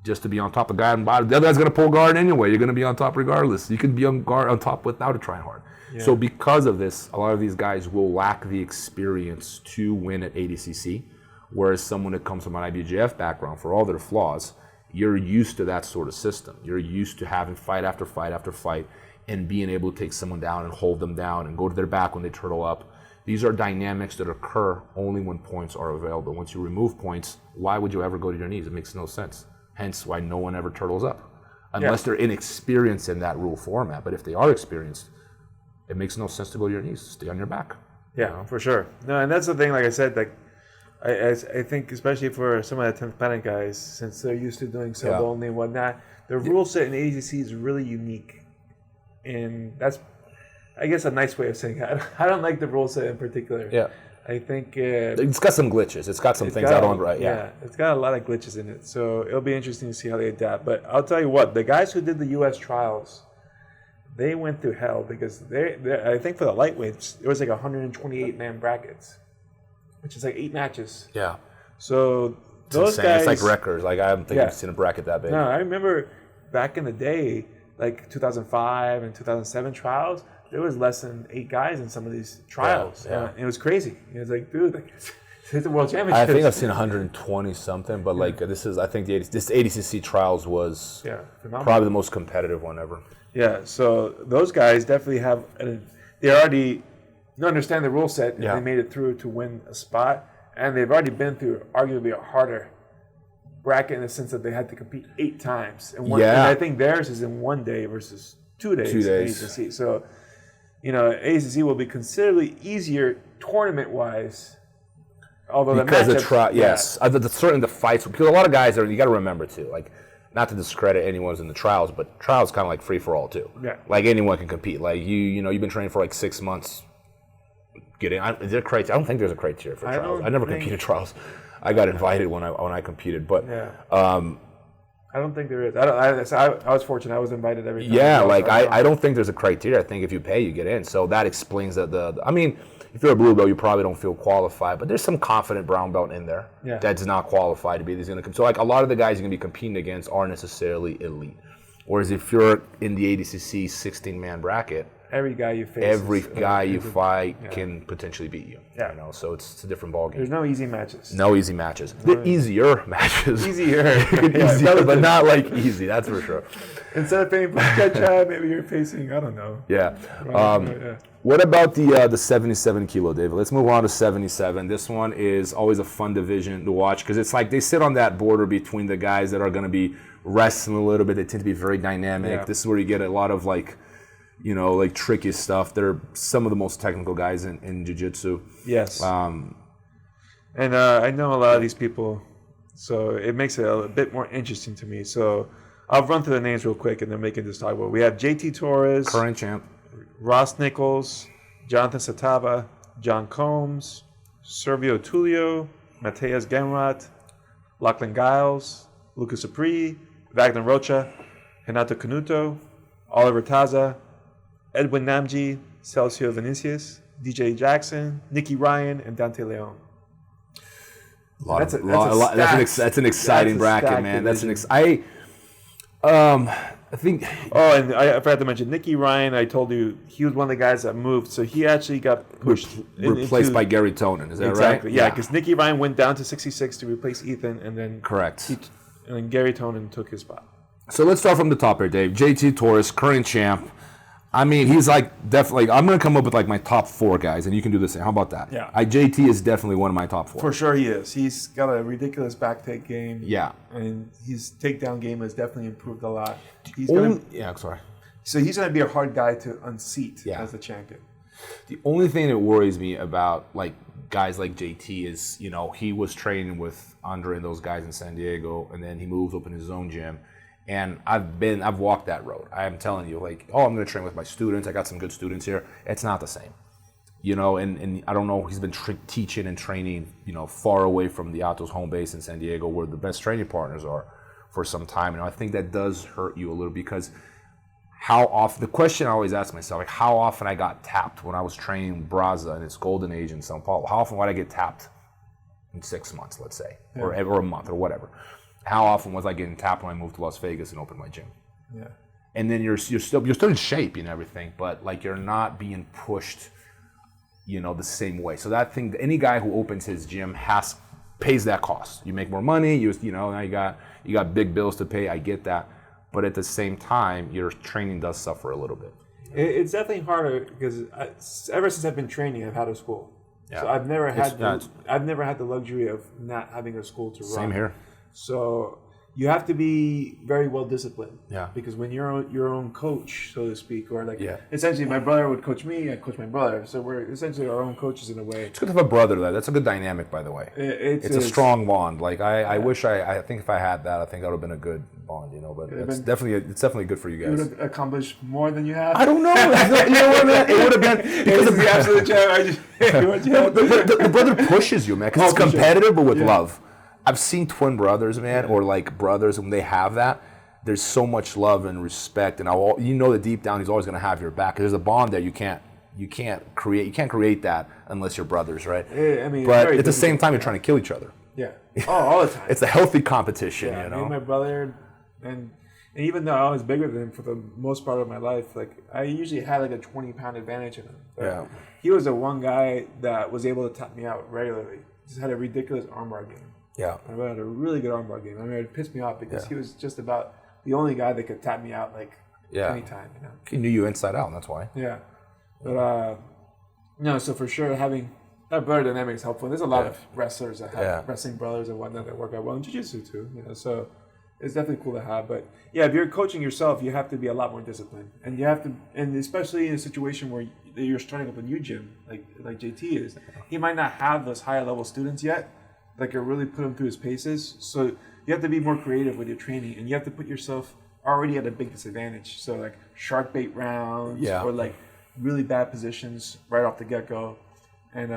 Just to be on top of the guy on the bottom. The other guy's going to pull guard anyway. You're going to be on top regardless. You can be on top without it trying hard. Yeah. So because of this, a lot of these guys will lack the experience to win at ADCC. Whereas someone that comes from an IBJJF background, for all their flaws, you're used to that sort of system. You're used to having fight after fight after fight and being able to take someone down and hold them down and go to their back when they turtle up. These are dynamics that occur only when points are available. Once you remove points, why would you ever go to your knees? It makes no sense. Hence why no one ever turtles up. Unless they're inexperienced in that rule format. But if they are experienced, it makes no sense to go to your knees. Stay on your back. Yeah, for sure. No, and that's the thing, like I said, like I think especially for some of the 10th planet guys, since they're used to doing sub only and whatnot, the rule set in ADCC is really unique. And that's, I guess, a nice way of saying it. I don't like the rule set in particular. Yeah. I think it's got some glitches. It's got some things I don't right. Yeah, it's got a lot of glitches in it. So it'll be interesting to see how they adapt. But I'll tell you what, the guys who did the U.S. trials, they went through hell because I think for the lightweights, it was like 128-man brackets, which is like 8 matches. Yeah. So those guys, it's like records. Like I haven't think I've seen a bracket that big. No, I remember back in the day, like 2005 and 2007 trials. There was less than 8 guys in some of these trials. Yeah. It was crazy. It was like, dude, it's a world championship. I think I've seen 120 something, but like this ADCC trials was probably the most competitive one ever. Yeah, so those guys definitely have, they already understand the rule set, and they made it through to win a spot, and they've already been through arguably a harder bracket in the sense that they had to compete 8 times. And I think theirs is in 1 day versus 2 days. 2 days. ADCC. So, ADCC will be considerably easier tournament-wise. Although because the matchup, certainly the fights, because a lot of guys you got to remember too, like, not to discredit anyone who's in the trials, but trials kind of like free for all too. Yeah. Like anyone can compete. Like you've been training for like 6 months. Is there criteria? I don't think there's a criteria for trials. I never competed trials. I got invited when I competed, but I don't think there is. I was fortunate. I was invited every time. Yeah, I don't think there's a criteria. I think if you pay, you get in. So that explains I mean, if you're a blue belt, you probably don't feel qualified, but there's some confident brown belt in there that's not qualified to be. So like a lot of the guys you're going to be competing against aren't necessarily elite. Whereas if you're in the ADCC 16-man bracket, every guy you face, fight can potentially beat you. Yeah. So it's a different ballgame. There's no easy matches. No easy matches. The easier matches. Easier, but not like easy. That's for sure. Instead of paying for Ketchup, maybe you're facing, I don't know. Yeah. What about the 77 kilo, David? Let's move on to 77. This one is always a fun division to watch because it's like they sit on that border between the guys that are going to be wrestling a little bit. They tend to be very dynamic. Yeah. This is where you get a lot of like tricky stuff. They're some of the most technical guys in jiu-jitsu. Yes. And I know a lot of these people, so it makes it a bit more interesting to me. So I'll run through the names real quick and then we can just talk about it. We have JT Torres. Current champ. Ross Nichols, Jonathan Satava, John Combs, Servio Tullio, Mateus Genrat, Lachlan Giles, Lucas Apri, Wagner Rocha, Renato Canuto, Oliver Taza, Edwin Namji, Celso Vinicius, DJ Jackson, Nicky Ryan, and Dante Leon. That's an exciting bracket, man. I think. Oh, and I forgot to mention Nicky Ryan. I told you he was one of the guys that moved, so he actually got pushed, replaced by Gary Tonin. Is that right? Exactly. Yeah, because Nicky Ryan went down to 66 to replace Ethan, and then correct. And then Gary Tonin took his spot. So let's start from the top here, Dave. JT Torres, current champ. I mean, he's like definitely. I'm gonna come up with like my top 4 guys, and you can do the same. How about that? Yeah. JT is definitely one of my top 4. For sure, he is. He's got a ridiculous back take game. Yeah. And his takedown game has definitely improved a lot. Sorry. So he's gonna be a hard guy to unseat as the champion. The only thing that worries me about like guys like JT is he was training with Andre and those guys in San Diego, and then he moved up in his own gym. And I've walked that road. I am telling you, like, I'm going to train with my students. I got some good students here. It's not the same, and I don't know. He's been teaching and training, far away from the Atos home base in San Diego, where the best training partners are, for some time. And I think that does hurt you a little because how often? The question I always ask myself, like, how often I got tapped when I was training Braza in its golden age in São Paulo? How often would I get tapped in 6 months, let's say, or a month or whatever? How often was I getting tapped when I moved to Las Vegas and opened my gym? Yeah. And then you're still in shape and everything, but like you're not being pushed, the same way. So that thing, any guy who opens his gym pays that cost. You make more money. Now you got big bills to pay. I get that, but at the same time, your training does suffer a little bit. It's definitely harder because ever since I've been training, I've had a school. Yeah. So I've never had the luxury of not having a school to run. Same here. So you have to be very well disciplined. Yeah. Because when you're your own coach, so to speak, or essentially my brother would coach me, I coach my brother. So we're essentially our own coaches in a way. It's good to have a brother though. That's a good dynamic, by the way. It's a strong bond. Like I wish I think if I had that, I think that would have been a good bond, you know. But it's definitely good for you guys. You would have accomplished more than you have. I don't know. You know what, man? It would have been because of the absolute the brother pushes you, man, because it's competitive, but with love. I've seen twin brothers, man, or like brothers when they have that. There's so much love and respect, and you know that deep down he's always going to have your back. There's a bond there you can't create that unless you're brothers, right? I mean, but at the same time, you're trying to kill each other. Yeah. Oh, all the time. It's a healthy competition, you know. Me and my brother, and even though I was bigger than him for the most part of my life, like I usually had like a 20-pound advantage in him. But he was the one guy that was able to tap me out regularly. Just had a ridiculous armbar game. Yeah. I had a really good armbar game. I mean, it pissed me off because he was just about the only guy that could tap me out like anytime, you know. He knew you inside out, and that's why. Yeah. But so for sure having that brother dynamic is helpful. There's a lot of wrestlers that have wrestling brothers and whatnot that work out well in jiu-jitsu too, you know. So it's definitely cool to have. But yeah, if you're coaching yourself, you have to be a lot more disciplined. And you have to, and especially in a situation where you're starting up a new gym, like JT is, he might not have those higher level students yet. Like you really put him through his paces. So you have to be more creative with your training, and you have to put yourself already at a big disadvantage. So like shark bait rounds or like really bad positions right off the get-go. And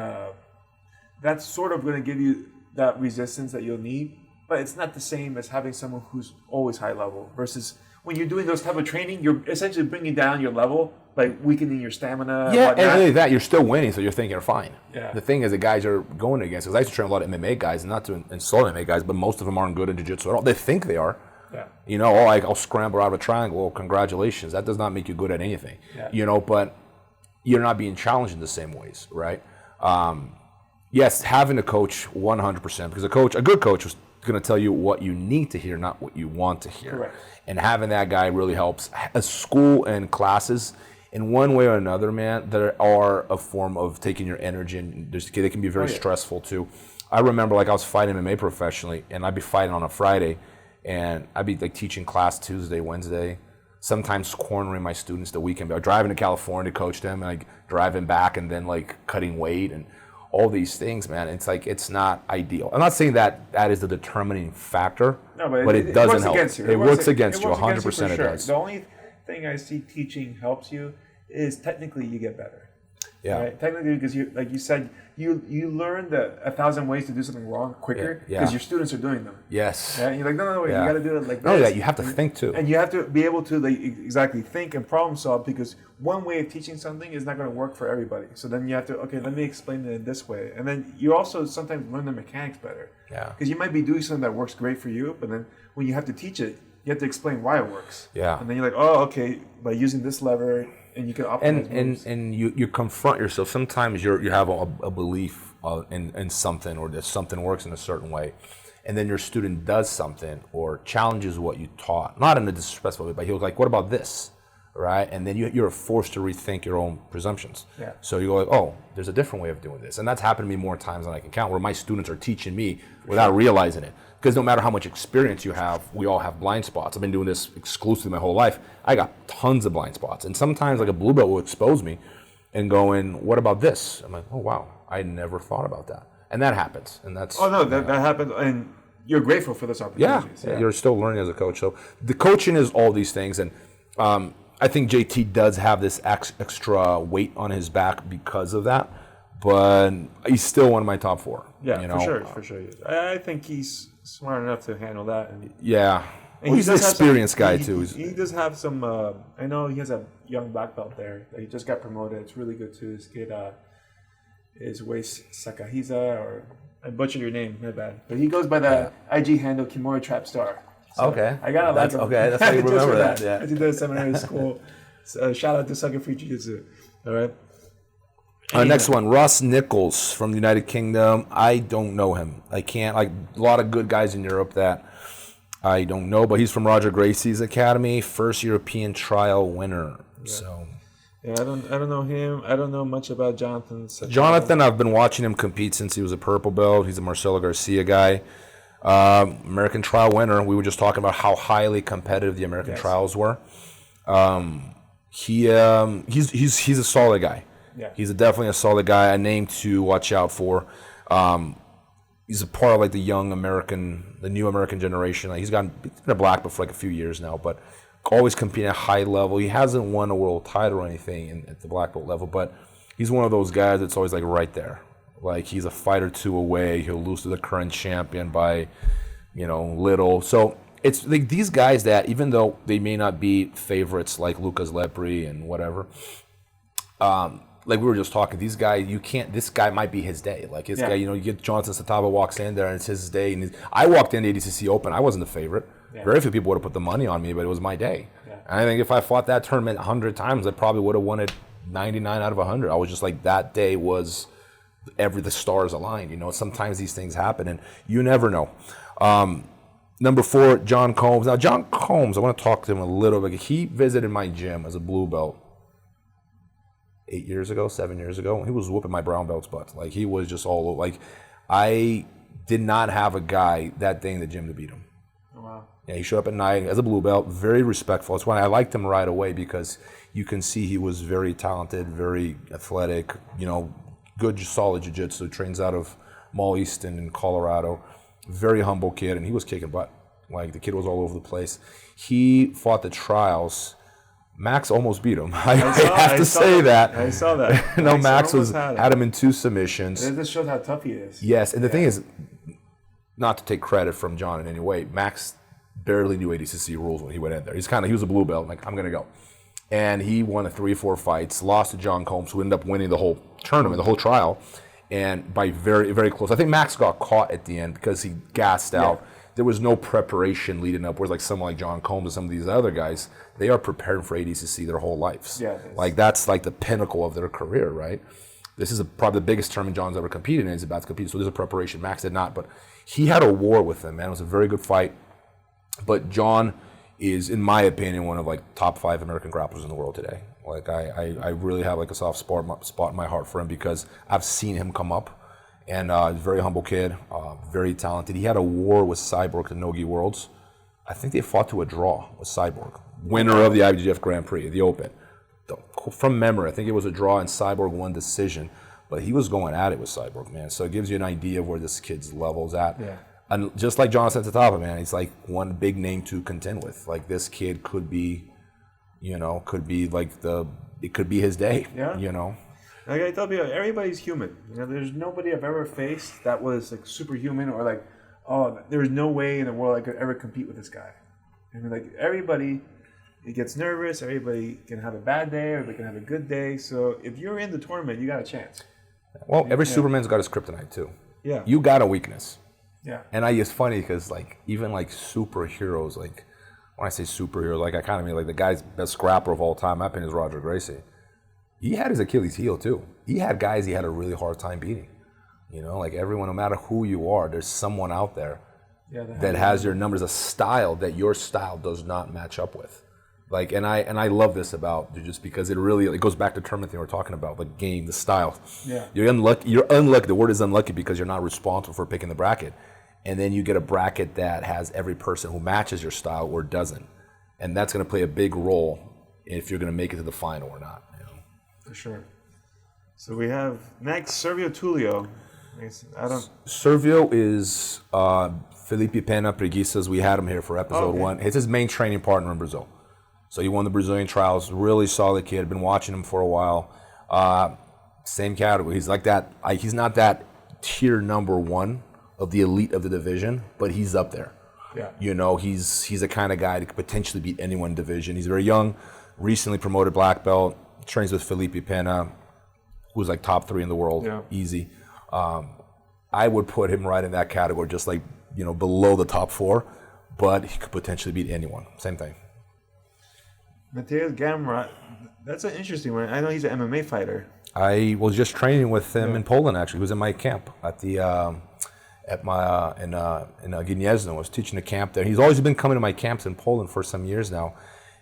that's sort of going to give you that resistance that you'll need. But it's not the same as having someone who's always high level versus when you're doing those type of training, you're essentially bringing down your level, like weakening your stamina. Yeah, and really that, you're still winning, so you're thinking you're fine. Yeah. The thing is, the guys you're going against, because I used to train a lot of MMA guys, and not to insult MMA guys, but most of them aren't good in jiu-jitsu at all. They think they are. Yeah. You know, I'll scramble out of a triangle. Well, congratulations. That does not make you good at anything. Yeah. You know, but you're not being challenged in the same ways, right? Yes, having a coach 100%, because a good coach was going to tell you what you need to hear, not what you want to hear. Correct. And having that guy really helps. A school and classes, in one way or another, man, that are a form of taking your energy, and they can be very stressful too. I remember, like, I was fighting MMA professionally, and I'd be fighting on a Friday, and I'd be like teaching class Tuesday, Wednesday, sometimes cornering my students the weekend. I'd driving to California to coach them, and like driving back, and then like cutting weight and all these things, man. It's like, it's not ideal. I'm not saying that is the determining factor, but it doesn't help. It works against you 100%. It does. The only thing I see teaching helps you is technically you get better. Yeah. Right? Technically, because you, like you said, you learn the 1,000 ways to do something wrong quicker because your students are doing them. Yes. Yeah? And you're like, no, wait, you got to do it like this. No, you have to think too. And you have to be able to exactly think and problem solve, because one way of teaching something is not going to work for everybody. So then you have to, let me explain it this way. And then you also sometimes learn the mechanics better. Yeah. Because you might be doing something that works great for you, but then when you have to teach it, you have to explain why it works. Yeah. And then you're like, by using this lever, and you can optimize and you confront yourself. Sometimes you have a belief in something, or that something works in a certain way, and then your student does something or challenges what you taught, not in a disrespectful way, but he was like, what about this? Right? And then you're forced to rethink your own presumptions. Yeah. So you go like, oh, there's a different way of doing this. And that's happened to me more times than I can count, where my students are teaching me without realizing it. Because no matter how much experience you have, we all have blind spots. I've been doing this exclusively my whole life. I got tons of blind spots. And sometimes like a blue belt will expose me and going, what about this? I'm like, oh, wow, I never thought about that. And that happens. And that's... Oh, no, that happens. And you're grateful for this opportunity. Yeah, you're still learning as a coach. So the coaching is all these things. And I think JT does have this extra weight on his back because of that. But he's still one of my top four. Yeah, you know? for sure. I think he's smart enough to handle that. And he's an experienced guy too. He does have some. I know he has a young black belt there that he just got promoted. It's really good too. This kid is Weiss Sakahiza, or I butchered your name, my bad. But he goes by the IG handle Kimura Trap Star. So okay, I gotta like him. Okay, that's how you remember that. Yeah, I did that seminar in school. So shout out to Sucker Free Jiu-Jitsu. All right. Next one, Ross Nichols from the United Kingdom. I don't know him. I can't, like a lot of good guys in Europe that I don't know, but he's from Roger Gracie's academy, first European trial winner. Yeah. So yeah, I don't know him. I don't know much about Jonathan. Jonathan, I've been watching him compete since he was a purple belt. He's a Marcelo Garcia guy. American trial winner. We were just talking about how highly competitive the American trials were. He's a solid guy. Yeah. He's definitely a solid guy. A name to watch out for. He's a part of like the young American, the new American generation. Like he's been a black belt for like a few years now, but always competing at a high level. He hasn't won a world title or anything at the black belt level, but he's one of those guys that's always like right there. Like he's a fight or two away. He'll lose to the current champion by, little. So it's like these guys that even though they may not be favorites like Lucas Lepri and whatever, like we were just talking, these guys, this guy might be his day. Like his guy, you get Johnson Satava walks in there and it's his day. And I walked in the ADCC Open. I wasn't the favorite. Yeah. Very few people would have put the money on me, but it was my day. Yeah. And I think if I fought that tournament 100 times, I probably would have won it 99 out of 100. I was just like, that day was the stars aligned. Sometimes these things happen and you never know. Number 4, John Combs. Now, John Combs, I want to talk to him a little bit. He visited my gym as a blue belt 7 years ago. He was whooping my brown belt's butt. Like, he was just all over. Like, I did not have a guy that day in the gym to beat him. Oh, wow. Yeah, he showed up at night as a blue belt, very respectful. That's why I liked him right away because you can see he was very talented, very athletic, good, solid jiu-jitsu, trains out of Mall Easton in Colorado. Very humble kid, and he was kicking butt. Like, the kid was all over the place. He fought the trials. Max almost beat him. I have to say that. I saw that. Max had him in 2 submissions. This shows how tough he is. Yes, and the thing is, not to take credit from John in any way, Max barely knew ADCC rules when he went in there. He was a blue belt, like, I'm going to go. And he won 3 or 4 fights, lost to John Combs, who ended up winning the whole tournament, the whole trial, and by very, very close. I think Max got caught at the end because he gassed out. Yeah. There was no preparation leading up, whereas like someone like John Combs and some of these other guys, they are preparing for ADCC their whole lives. Yeah, like that's like the pinnacle of their career, right? This is probably the biggest tournament John's ever competed in. He's about to compete, so there's a preparation. Max did not, but he had a war with him, man. It was a very good fight. But John is, in my opinion, one of like top 5 American grapplers in the world today. Like I really have like a soft spot in my heart for him because I've seen him come up, and he's a very humble kid, very talented. He had a war with Cyborg at Nogi Worlds. I think they fought to a draw with Cyborg, winner of the IBE Jeffs Grand Prix, the Open. From memory, I think it was a draw and Cyborg won decision, but he was going at it with Cyborg, man. So it gives you an idea of where this kid's level's at. Yeah. And just like Jonathan Tatapa, man, he's like one big name to contend with. Like this kid could be, it could be his day. Yeah. Like I tell people, everybody's human. There's nobody I've ever faced that was like superhuman or like, oh, there's no way in the world I could ever compete with this guy. I mean, like everybody, it gets nervous. Everybody can have a bad day or they can have a good day. So if you're in the tournament, you got a chance. Well, every Superman's got his kryptonite too. Yeah. You got a weakness. Yeah. And it's funny because like even like superheroes, like when I say superhero, like I kind of mean like the guy's best grappler of all time, my opinion is Roger Gracie. He had his Achilles heel too. He had guys he had a really hard time beating. Like everyone, no matter who you are, there's someone out there that has your numbers, a style that your style does not match up with. Like, and I love this about just because it goes back to the tournament thing we're talking about, the game, the style. Yeah. You're unlucky. The word is unlucky because you're not responsible for picking the bracket. And then you get a bracket that has every person who matches your style or doesn't. And that's going to play a big role if you're going to make it to the final or not. For sure. So we have next Servio Tullio. Servio is Felipe Pena Preguiças. We had him here for episode 1. He's his main training partner in Brazil. So he won the Brazilian trials. Really solid kid. Been watching him for a while. Same category. He's like that. He's not that tier number 1 of the elite of the division, but he's up there. Yeah. He's the kind of guy that could potentially beat anyone in division. He's very young. Recently promoted black belt. Trains with Felipe Pena, who's like top 3 in the world, easy. I would put him right in that category, just like, below the top 4, but he could potentially beat anyone. Same thing. Mateus Gamrot, that's an interesting one. I know he's an MMA fighter. I was just training with him in Poland, actually. He was in my camp at the in Gniezno. I was teaching a camp there. He's always been coming to my camps in Poland for some years now.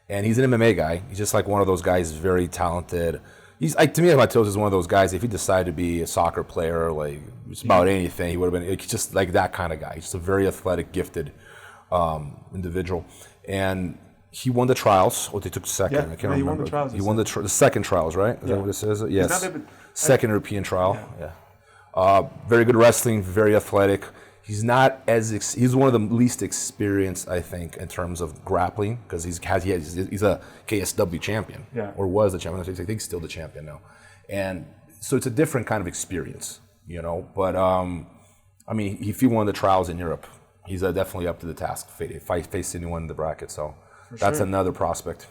And he's an MMA guy. He's just like one of those guys, very talented, He's like, to me, Matheus is one of those guys. If he decided to be a soccer player, like it's about anything, he would have been just like that kind of guy. He's just a very athletic, gifted individual, and he won the trials. Or they took second. Yeah, I can't remember. He won the trials. He won the second trials, right? Is that what it says? Yes. Second European trial. Yeah. Very good wrestling. Very athletic. He's not as he's one of the least experienced, I think, in terms of grappling because he's a KSW champion, or was the champion. I think he's still the champion now, and so it's a different kind of experience, you know. But I mean, if he won the trials in Europe, he's definitely up to the task. If I face anyone in the bracket, so that's another prospect.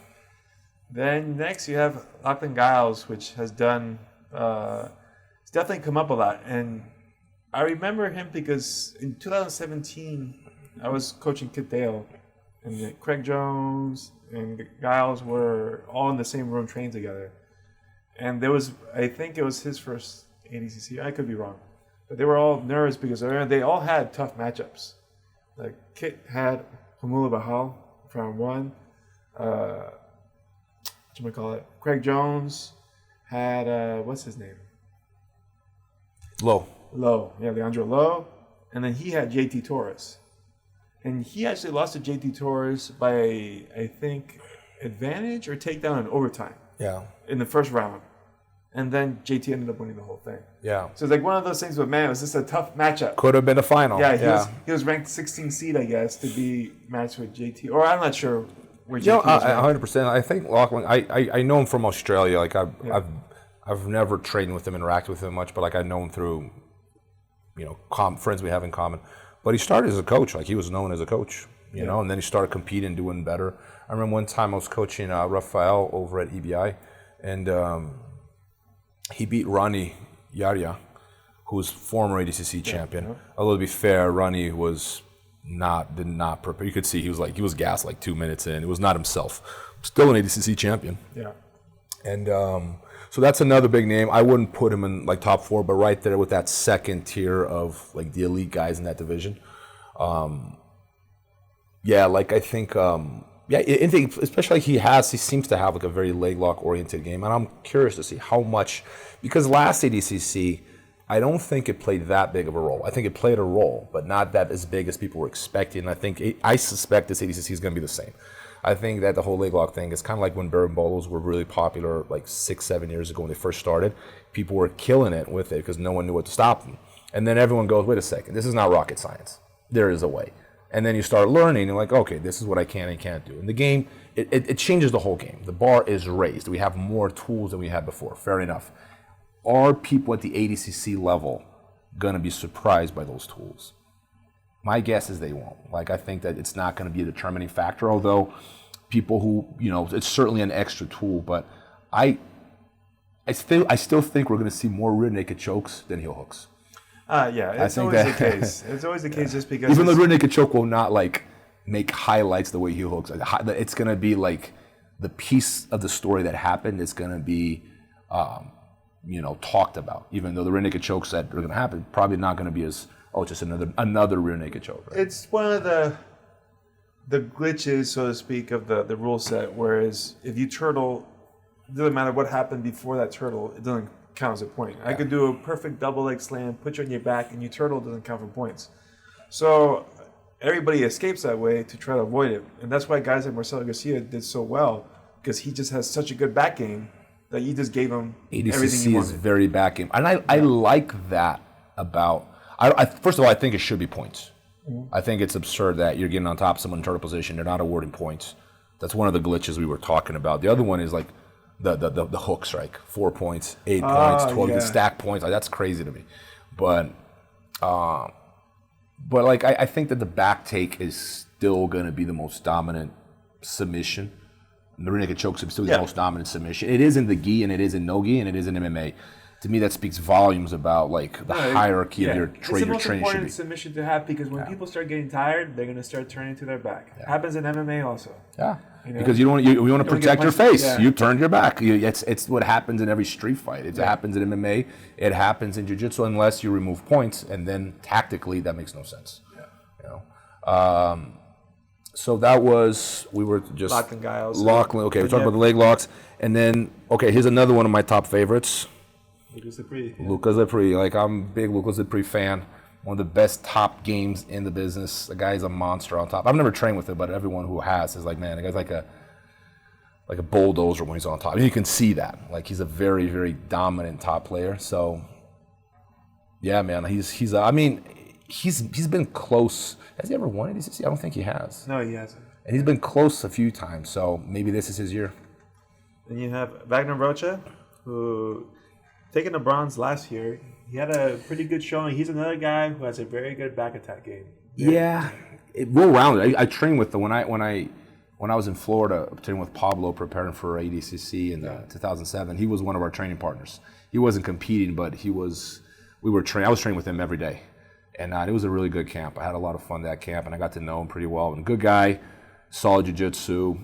Then next you have UpandGals, which has done. It's definitely come up a lot, and I remember him because in 2017, I was coaching Kit Dale, and Craig Jones and Giles were all in the same room training together. And there was, I think it was his first ADCC, I could be wrong, but they were all nervous because they all had tough matchups. Like Kit had Hamula Bahal for round one, Craig Jones had, what's his name? Lowe, Leandro Lowe, and then he had JT Torres, and he actually lost to JT Torres by I think advantage or takedown in overtime. Yeah. In the first round, and then JT ended up winning the whole thing. Yeah. So it's like one of those things. But man, it was just a tough matchup. Could have been a final. Yeah. He was ranked 16th seed, I guess, to be matched with JT, or I'm not sure where JT was. 100%. I think Lachlan. I know him from Australia. Like I've never trained with him, interacted with him much, but like I know him through, you know, friends we have in common. But he started as a coach, like he was known as a coach, you know, and then he started competing, doing better. I remember one time I was coaching Rafael over at EBI, and he beat Ronnie Yaria, who was former ADCC champion. Although to be fair, Ronnie did not prepare. You could see he was gassed like 2 minutes in. It was not himself. Still an ADCC champion. Yeah. And so that's another big name. I wouldn't put him in like top 4, but right there with that second tier of like the elite guys in that division. Like I think, especially he seems to have like a very leg lock oriented game, and I'm curious to see how much, because last ADCC, I don't think it played that big of a role. I think it played a role, but not that as big as people were expecting. And I suspect this ADCC is going to be the same. I think that the whole leg lock thing is kind of like when Berimbolos were really popular like 6-7 years ago when they first started. People were killing it with it because no one knew what to stop them. And then everyone goes, wait a second, this is not rocket science. There is a way. And then you start learning and like, okay, this is what I can and can't do. And the game, it changes the whole game. The bar is raised. We have more tools than we had before. Fair enough. Are people at the ADCC level going to be surprised by those tools? My guess is they won't. Like, I think that it's not going to be a determining factor, although people who, you know, it's certainly an extra tool, but I still think we're going to see more rear naked chokes than heel hooks. It's always the case. It's always the case just because... Even though rear naked choke will not, like, make highlights the way heel hooks. It's going to be, like, the piece of the story that happened is going to be, talked about. Even though the rear naked chokes that are going to happen probably not going to be as... just another rear naked choke. Right? It's one of the glitches, so to speak, of the rule set. Whereas if you turtle, it doesn't matter what happened before that turtle, it doesn't count as a point. Yeah. I could do a perfect double leg slam, put you on your back, and you turtle, doesn't count for points. So everybody escapes that way to try to avoid it, and that's why guys like Marcelo Garcia did so well, because he just has such a good back game that you just gave him everything he wanted. ADCC is very back game, and I like that about. First of all, I think it should be points. Mm-hmm. I think it's absurd that you're getting on top of someone in turtle position. They're not awarding points. That's one of the glitches we were talking about. The other one is like the hook strike. 4 points, 8 points, 12. You can stack points. Like, that's crazy to me. But like I think that the back take is still going to be the most dominant submission. The rear naked choke is still the most dominant submission. It is in the gi, and it is in no gi, and it is in MMA. To me, that speaks volumes about like the hierarchy of your training should be. It's the most important submission to have, because when people start getting tired, they're going to start turning to their back. Yeah. Happens in MMA also. Yeah, because you want to protect your face. Yeah. You turn your back. It's what happens in every street fight. It happens in MMA. It happens in jiu-jitsu unless you remove points, and then tactically that makes no sense. Yeah. So that was, we were just... UpandGals. Okay, we're talking about the leg locks. And then, okay, here's another one of my top favorites. Lucas Lepre. Yeah. Lucas Lepre. Like, I'm a big Lucas Lepre fan. One of the best top games in the business. The guy's a monster on top. I've never trained with him, but everyone who has is like, man, the guy's like a bulldozer when he's on top. And you can see that. Like, he's a very, very dominant top player. So, yeah, man, he's been close. Has he ever won ADCC? I don't think he has. No, he hasn't. And he's been close a few times, so maybe this is his year. Then you have Wagner Rocha, who taking the bronze last year. He had a pretty good showing. He's another guy who has a very good back attack game. Yeah, well-rounded. I trained with when I was in Florida, training with Pablo, preparing for ADCC in 2007. He was one of our training partners. He wasn't competing, but I was training with him every day. And it was a really good camp. I had a lot of fun that camp, and I got to know him pretty well. And good guy, solid jiu-jitsu.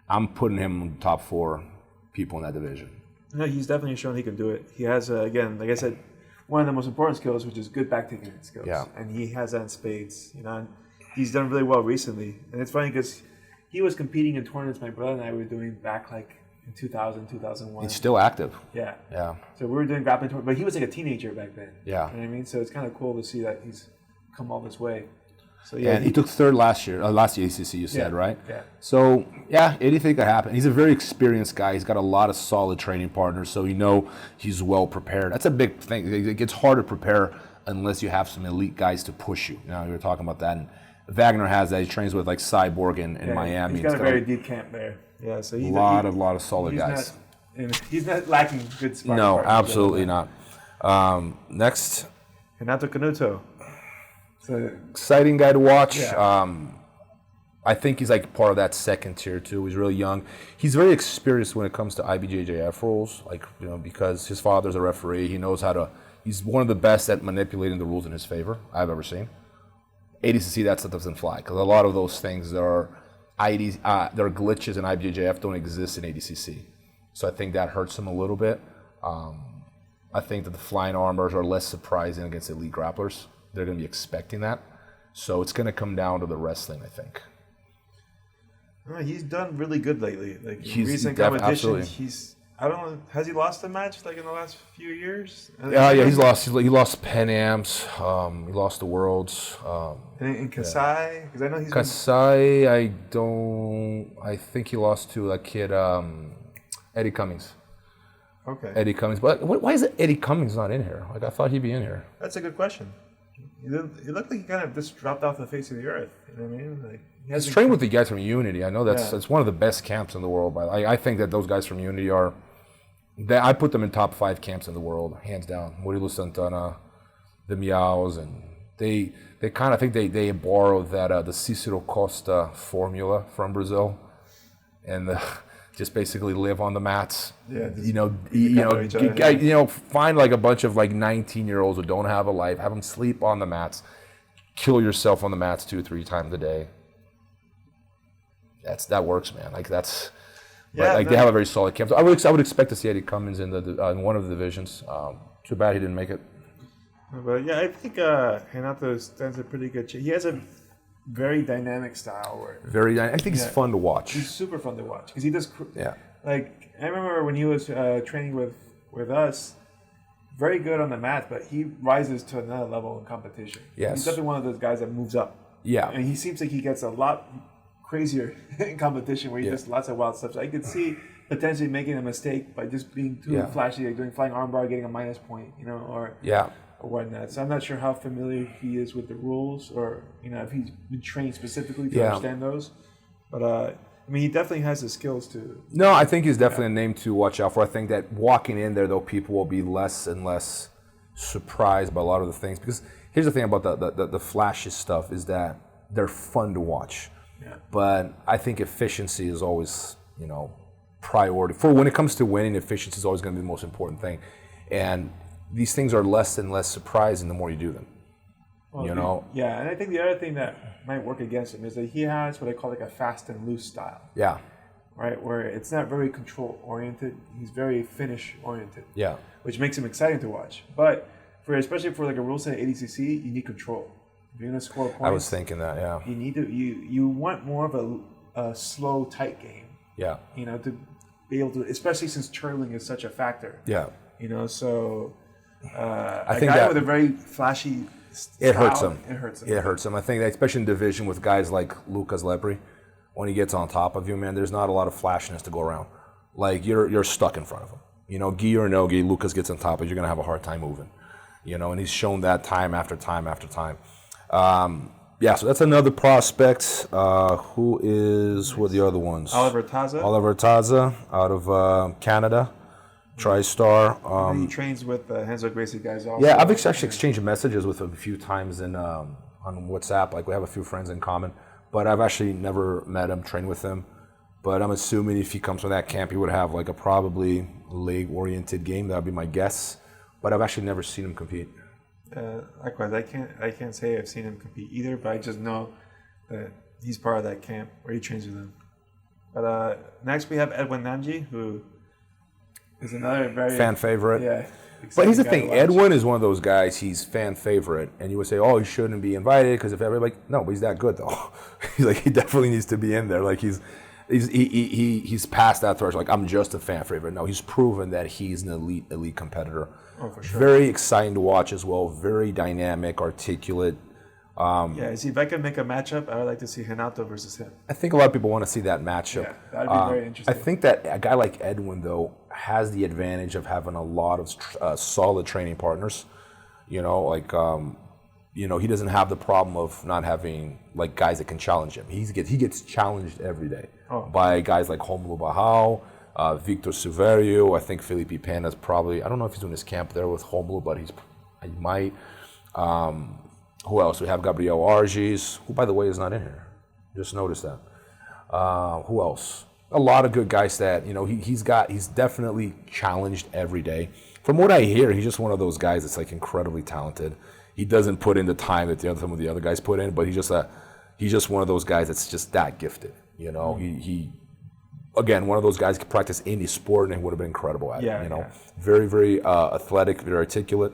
I'm putting him in the top 4 people in that division. No, he's definitely shown he can do it. He has, again, like I said, one of the most important skills, which is good back-taking skills. Yeah. And he has that in spades. You know, and he's done really well recently. And it's funny because he was competing in tournaments my brother and I were doing back like in 2000, 2001. He's still active. Yeah. Yeah. So we were doing grappling tournaments, but he was like a teenager back then. Yeah. You know what I mean? So it's kind of cool to see that he's come all this way. So yeah. And he took 3rd last year ACC, you said, right? Yeah. So, yeah, anything could happen. He's a very experienced guy. He's got a lot of solid training partners, so he's well prepared. That's a big thing. It gets hard to prepare unless you have some elite guys to push you. You know, we were talking about that. And Wagner has that. He trains with like Cyborg in Miami. He's got a very deep camp there. Yeah, so he's a lot of solid guys. He's not lacking good sparring. No, absolutely not. Next, Renato Canuto. Exciting guy to watch. Yeah. I think he's like part of that second tier too. He's really young. He's very experienced when it comes to IBJJF rules, because his father's a referee. He knows how to. He's one of the best at manipulating the rules in his favor I've ever seen. ADCC, that stuff doesn't fly because a lot of those things there are glitches in IBJJF don't exist in ADCC. So I think that hurts him a little bit. I think that the flying armors are less surprising against elite grapplers. They're going to be expecting that. So it's going to come down to the wrestling, I think. He's done really good lately. Like in recent competitions, I don't know. Has he lost a match like in the last few years? Yeah, he's lost. He lost Pan Ams. He lost the Worlds. In Kasai, because I know he's Kasai. I think he lost to that kid, Eddie Cummings. Okay. Eddie Cummings, but why is Eddie Cummings not in here? Like I thought he'd be in here. That's a good question. He looked like he kind of just dropped off the face of the earth. You know what I mean? Like, he's trained with the guys from Unity. I know that's one of the best camps in the world. I think that those guys from Unity are. I put them in top 5 camps in the world, hands down. Murilo Santana, the Meows, and they kind of think they borrowed that the Cicero Costa formula from Brazil, and just basically live on the mats. Yeah, find like a bunch of like 19-year-olds who don't have a life, have them sleep on the mats, kill yourself on the mats 2-3 times a day. That works, man. Like that's. They have a very solid camp. So I would expect to see Eddie Cummings in one of the divisions. Too bad he didn't make it. But yeah, I think Renato stands a pretty good chance. He has a very dynamic style. I think he's fun to watch. He's super fun to watch because he does. Yeah. Like I remember when he was training with us, very good on the mat, but he rises to another level in competition. Yes. He's definitely one of those guys that moves up. Yeah. And he seems like he gets a lot crazier in competition where he does lots of wild stuff. So I could see potentially making a mistake by just being too flashy, like doing flying armbar, getting a minus point, or whatnot. So I'm not sure how familiar he is with the rules, or if he's been trained specifically to understand those. But he definitely has the skills to. No, I think he's definitely a name to watch out for. I think that walking in there, though, people will be less and less surprised by a lot of the things. Because here's the thing about the flashy stuff is that they're fun to watch. Yeah. But I think efficiency is always, priority. For when it comes to winning, efficiency is always going to be the most important thing. And these things are less and less surprising the more you do them. Well, Yeah, and I think the other thing that might work against him is that he has what I call like a fast and loose style. Yeah. Right, where it's not very control-oriented. He's very finish-oriented. Yeah. Which makes him exciting to watch. But especially for like a rule set ADCC, you need control. If you're gonna score points, I was thinking that. Yeah. You need to you want more of a slow, tight game. Yeah. You know, to be able to, especially since churling is such a factor. Yeah. You know, so I a think guy that with a very flashy style, it hurts him. It hurts him. It hurts him. I think that especially in division with guys like Lucas Lepri, when he gets on top of you, man, there's not a lot of flashiness to go around. Like you're stuck in front of him. You know, gi or no gi, Lucas gets on top of you, you're gonna have a hard time moving. You know, and he's shown that time after time after time. Yeah, so that's another prospect. Who are the other ones? Oliver Taza. Oliver Taza out of Canada, TriStar. He trains with Renzo Gracie guys also. Yeah, I've actually exchanged messages with him a few times on WhatsApp. Like we have a few friends in common, but I've actually never met him, trained with him. But I'm assuming if he comes from that camp, he would have like a probably leg-oriented game. That would be my guess. But I've actually never seen him compete. Likewise, I can't say I've seen him compete either, but I just know that he's part of that camp where he trains with them. But next we have Edwin Nanji, who is another very fan favorite. Yeah. But here's the thing, Edwin is one of those guys, he's fan favorite, and you would say, oh, he shouldn't be invited, because if everybody, no, but he's that good, though. He's like, he definitely needs to be in there. Like, he's past that threshold. Like, I'm just a fan favorite. No, he's proven that he's an elite competitor. Oh, for sure. Very exciting to watch as well, very dynamic, articulate. See, if I could make a matchup, I would like to see Renato versus him. I think a lot of people want to see that matchup. Yeah, that'd be very interesting. I think that a guy like Edwin, though, has the advantage of having a lot of solid training partners. You know, like, he doesn't have the problem of not having like guys that can challenge him. He gets challenged every day by guys like Romulo Barral, Victor Silverio. I think Felipe Pena's probably, I don't know if he's doing his camp there with Romulo, but he might. Who else? We have Gabriel Arges, who, by the way, is not in here. Just noticed that. Who else? A lot of good guys that, he's definitely challenged every day. From what I hear, he's just one of those guys that's like incredibly talented. He doesn't put in the time that some of the other guys put in, but he's just one of those guys that's just that gifted. He again, one of those guys could practice any sport and would have been incredible at it. Very, very athletic, very articulate.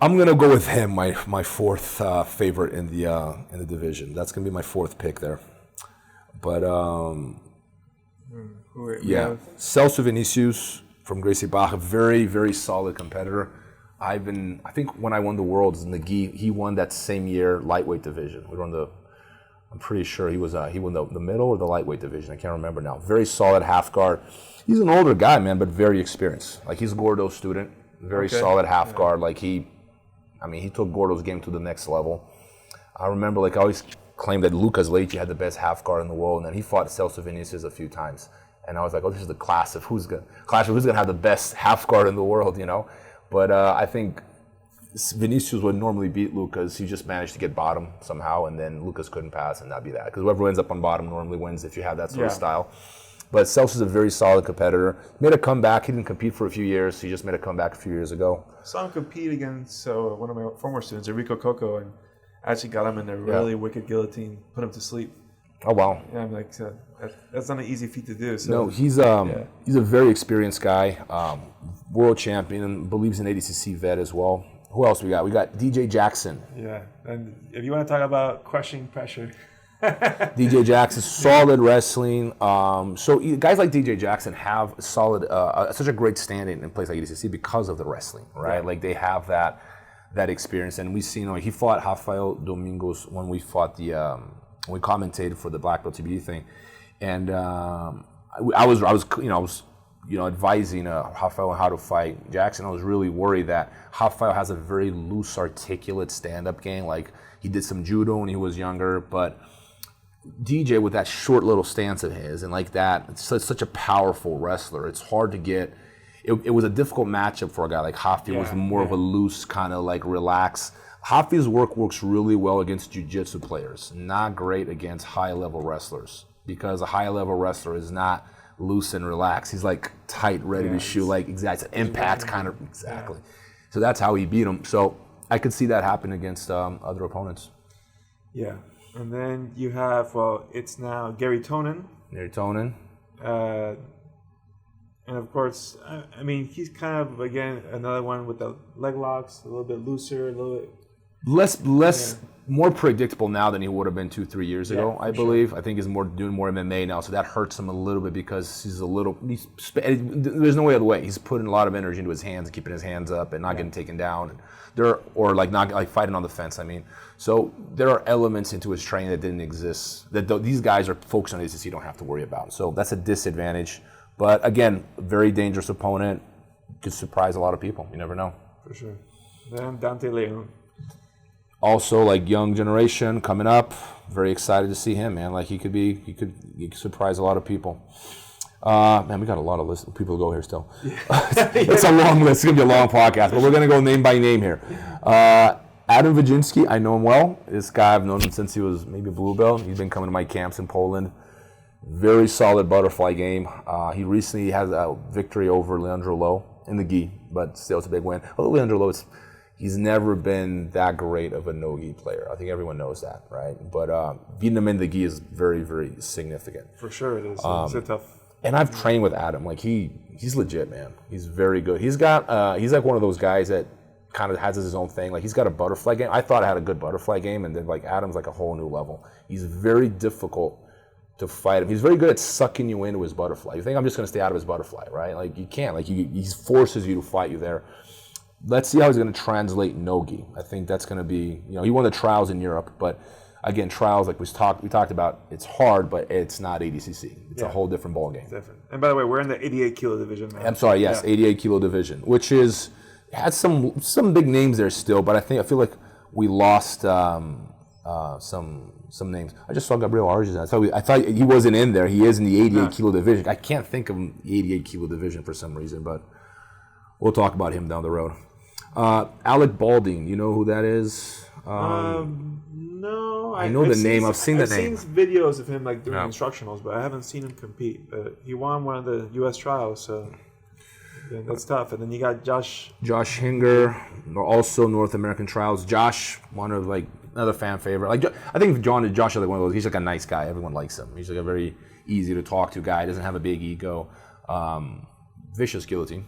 I'm gonna go with him, my fourth favorite in the division. That's gonna be my fourth pick there. But Celso Vinicius from Gracie Barra, very, very solid competitor. I think when I won the Worlds in the gi, he won that same year lightweight division. I'm pretty sure he won the middle or the lightweight division. I can't remember now. Very solid half guard. He's an older guy, man, but very experienced. Like, he's a Gordo student. Very solid half guard. Like, he took Gordo's game to the next level. I remember, like, I always claimed that Lucas Leite had the best half guard in the world, and then he fought Celso Vinicius a few times. And I was like, oh, this is the clash of who's gonna have the best half guard in the world, But I think Vinicius would normally beat Lucas. He just managed to get bottom somehow, and then Lucas couldn't pass, and that'd be that. Because whoever ends up on bottom normally wins if you have that sort of style. But Celso's a very solid competitor. Made a comeback. He didn't compete for a few years. He just made a comeback a few years ago. Saw him compete against one of my former students, Enrico Coco, and actually got him in a really wicked guillotine, put him to sleep. Oh, wow. Yeah, I'm like, that's not an easy feat to do. So, no, he's a very experienced guy, world champion, and believes in ADCC vet as well. Who else we got? We got DJ Jackson. Yeah, and if you want to talk about crushing pressure. DJ Jackson, solid wrestling. So guys like DJ Jackson have solid, such a great standing in place like ADCC because of the wrestling, right? Yeah. Like, they have that experience, and we've seen, he fought Rafael Domingos when we fought we commentated for the Black Belt TBD thing, and I was advising Rafael on how to fight Jackson. I was really worried that Rafael has a very loose, articulate stand-up game. Like, he did some judo when he was younger, but DJ, with that short little stance of his and like that, it's such a powerful wrestler. It's hard to get. It was a difficult matchup for a guy like Rafi. Was more of a loose kind of like relaxed. Rafi's works really well against jiu-jitsu players. Not great against high-level wrestlers, because a high-level wrestler is not loose and relaxed. He's like tight, ready to shoot, like impact kind of exactly. So that's how he beat him. So I could see that happen against other opponents. Yeah. And then you have, it's now Gary Tonin. And of course, he's kind of, again, another one with the leg locks, a little bit looser, a little bit More predictable now than he would have been 2-3 years ago, I believe. Sure. I think he's doing more MMA now, so that hurts him a little bit because there's no other way. He's putting a lot of energy into his hands and keeping his hands up and not getting taken down, or not fighting on the fence. I mean, so there are elements into his training that didn't exist that these guys are focused on ADCC don't have to worry about. So that's a disadvantage. But again, very dangerous opponent. Could surprise a lot of people. You never know. For sure. Then Dante Leon. Also, like young generation coming up, very excited to see him, man. Like he could surprise a lot of people. Man, we got a lot of people to go here still. It's a long list. It's gonna be a long podcast, but we're gonna go name by name here. Adam Wojcinski, I know him well. This guy, I've known him since he was maybe a blue belt. He's been coming to my camps in Poland. Very solid butterfly game. He recently had a victory over Leandro Lo in the gi, but still it's a big win. Although Leandro Lo he's never been that great of a no-gi player. I think everyone knows that, right? But beating him in the gi is very, very significant. For sure it is. It's a tough. And I've trained with Adam. Like he's legit, man. He's very good. He's like one of those guys that kind of has his own thing. Like he's got a butterfly game. I thought I had a good butterfly game, and then like Adam's like a whole new level. He's very difficult to fight him. He's very good at sucking you into his butterfly. You think I'm just going to stay out of his butterfly, right? Like you can't. Like he forces you to fight you there. Let's see how he's going to translate no-gi. I think that's going to be, he won the trials in Europe, but again, trials, like we talked about, it's hard, but it's not ADCC. It's a whole different ballgame. Different. And by the way, we're in the 88 kilo division now. I'm sorry, yes, 88 kilo division, which has some big names there still, but I feel like we lost some names. I just saw Gabriel Arges. I thought he wasn't in there. He is in the 88 kilo division. I can't think of him in the 88 kilo division for some reason, but we'll talk about him down the road. Alec Balding, you know who that is? No, I know the name. I've seen the name. I've seen videos of him like doing instructionals, but I haven't seen him compete. But he won one of the U.S. trials, so that's tough. And then you got Josh Hinger, also North American trials. Josh, one of like another fan favorite. Like I think Josh is like one of those. He's like a nice guy. Everyone likes him. He's like a very easy to talk to guy. Doesn't have a big ego. Vicious guillotine.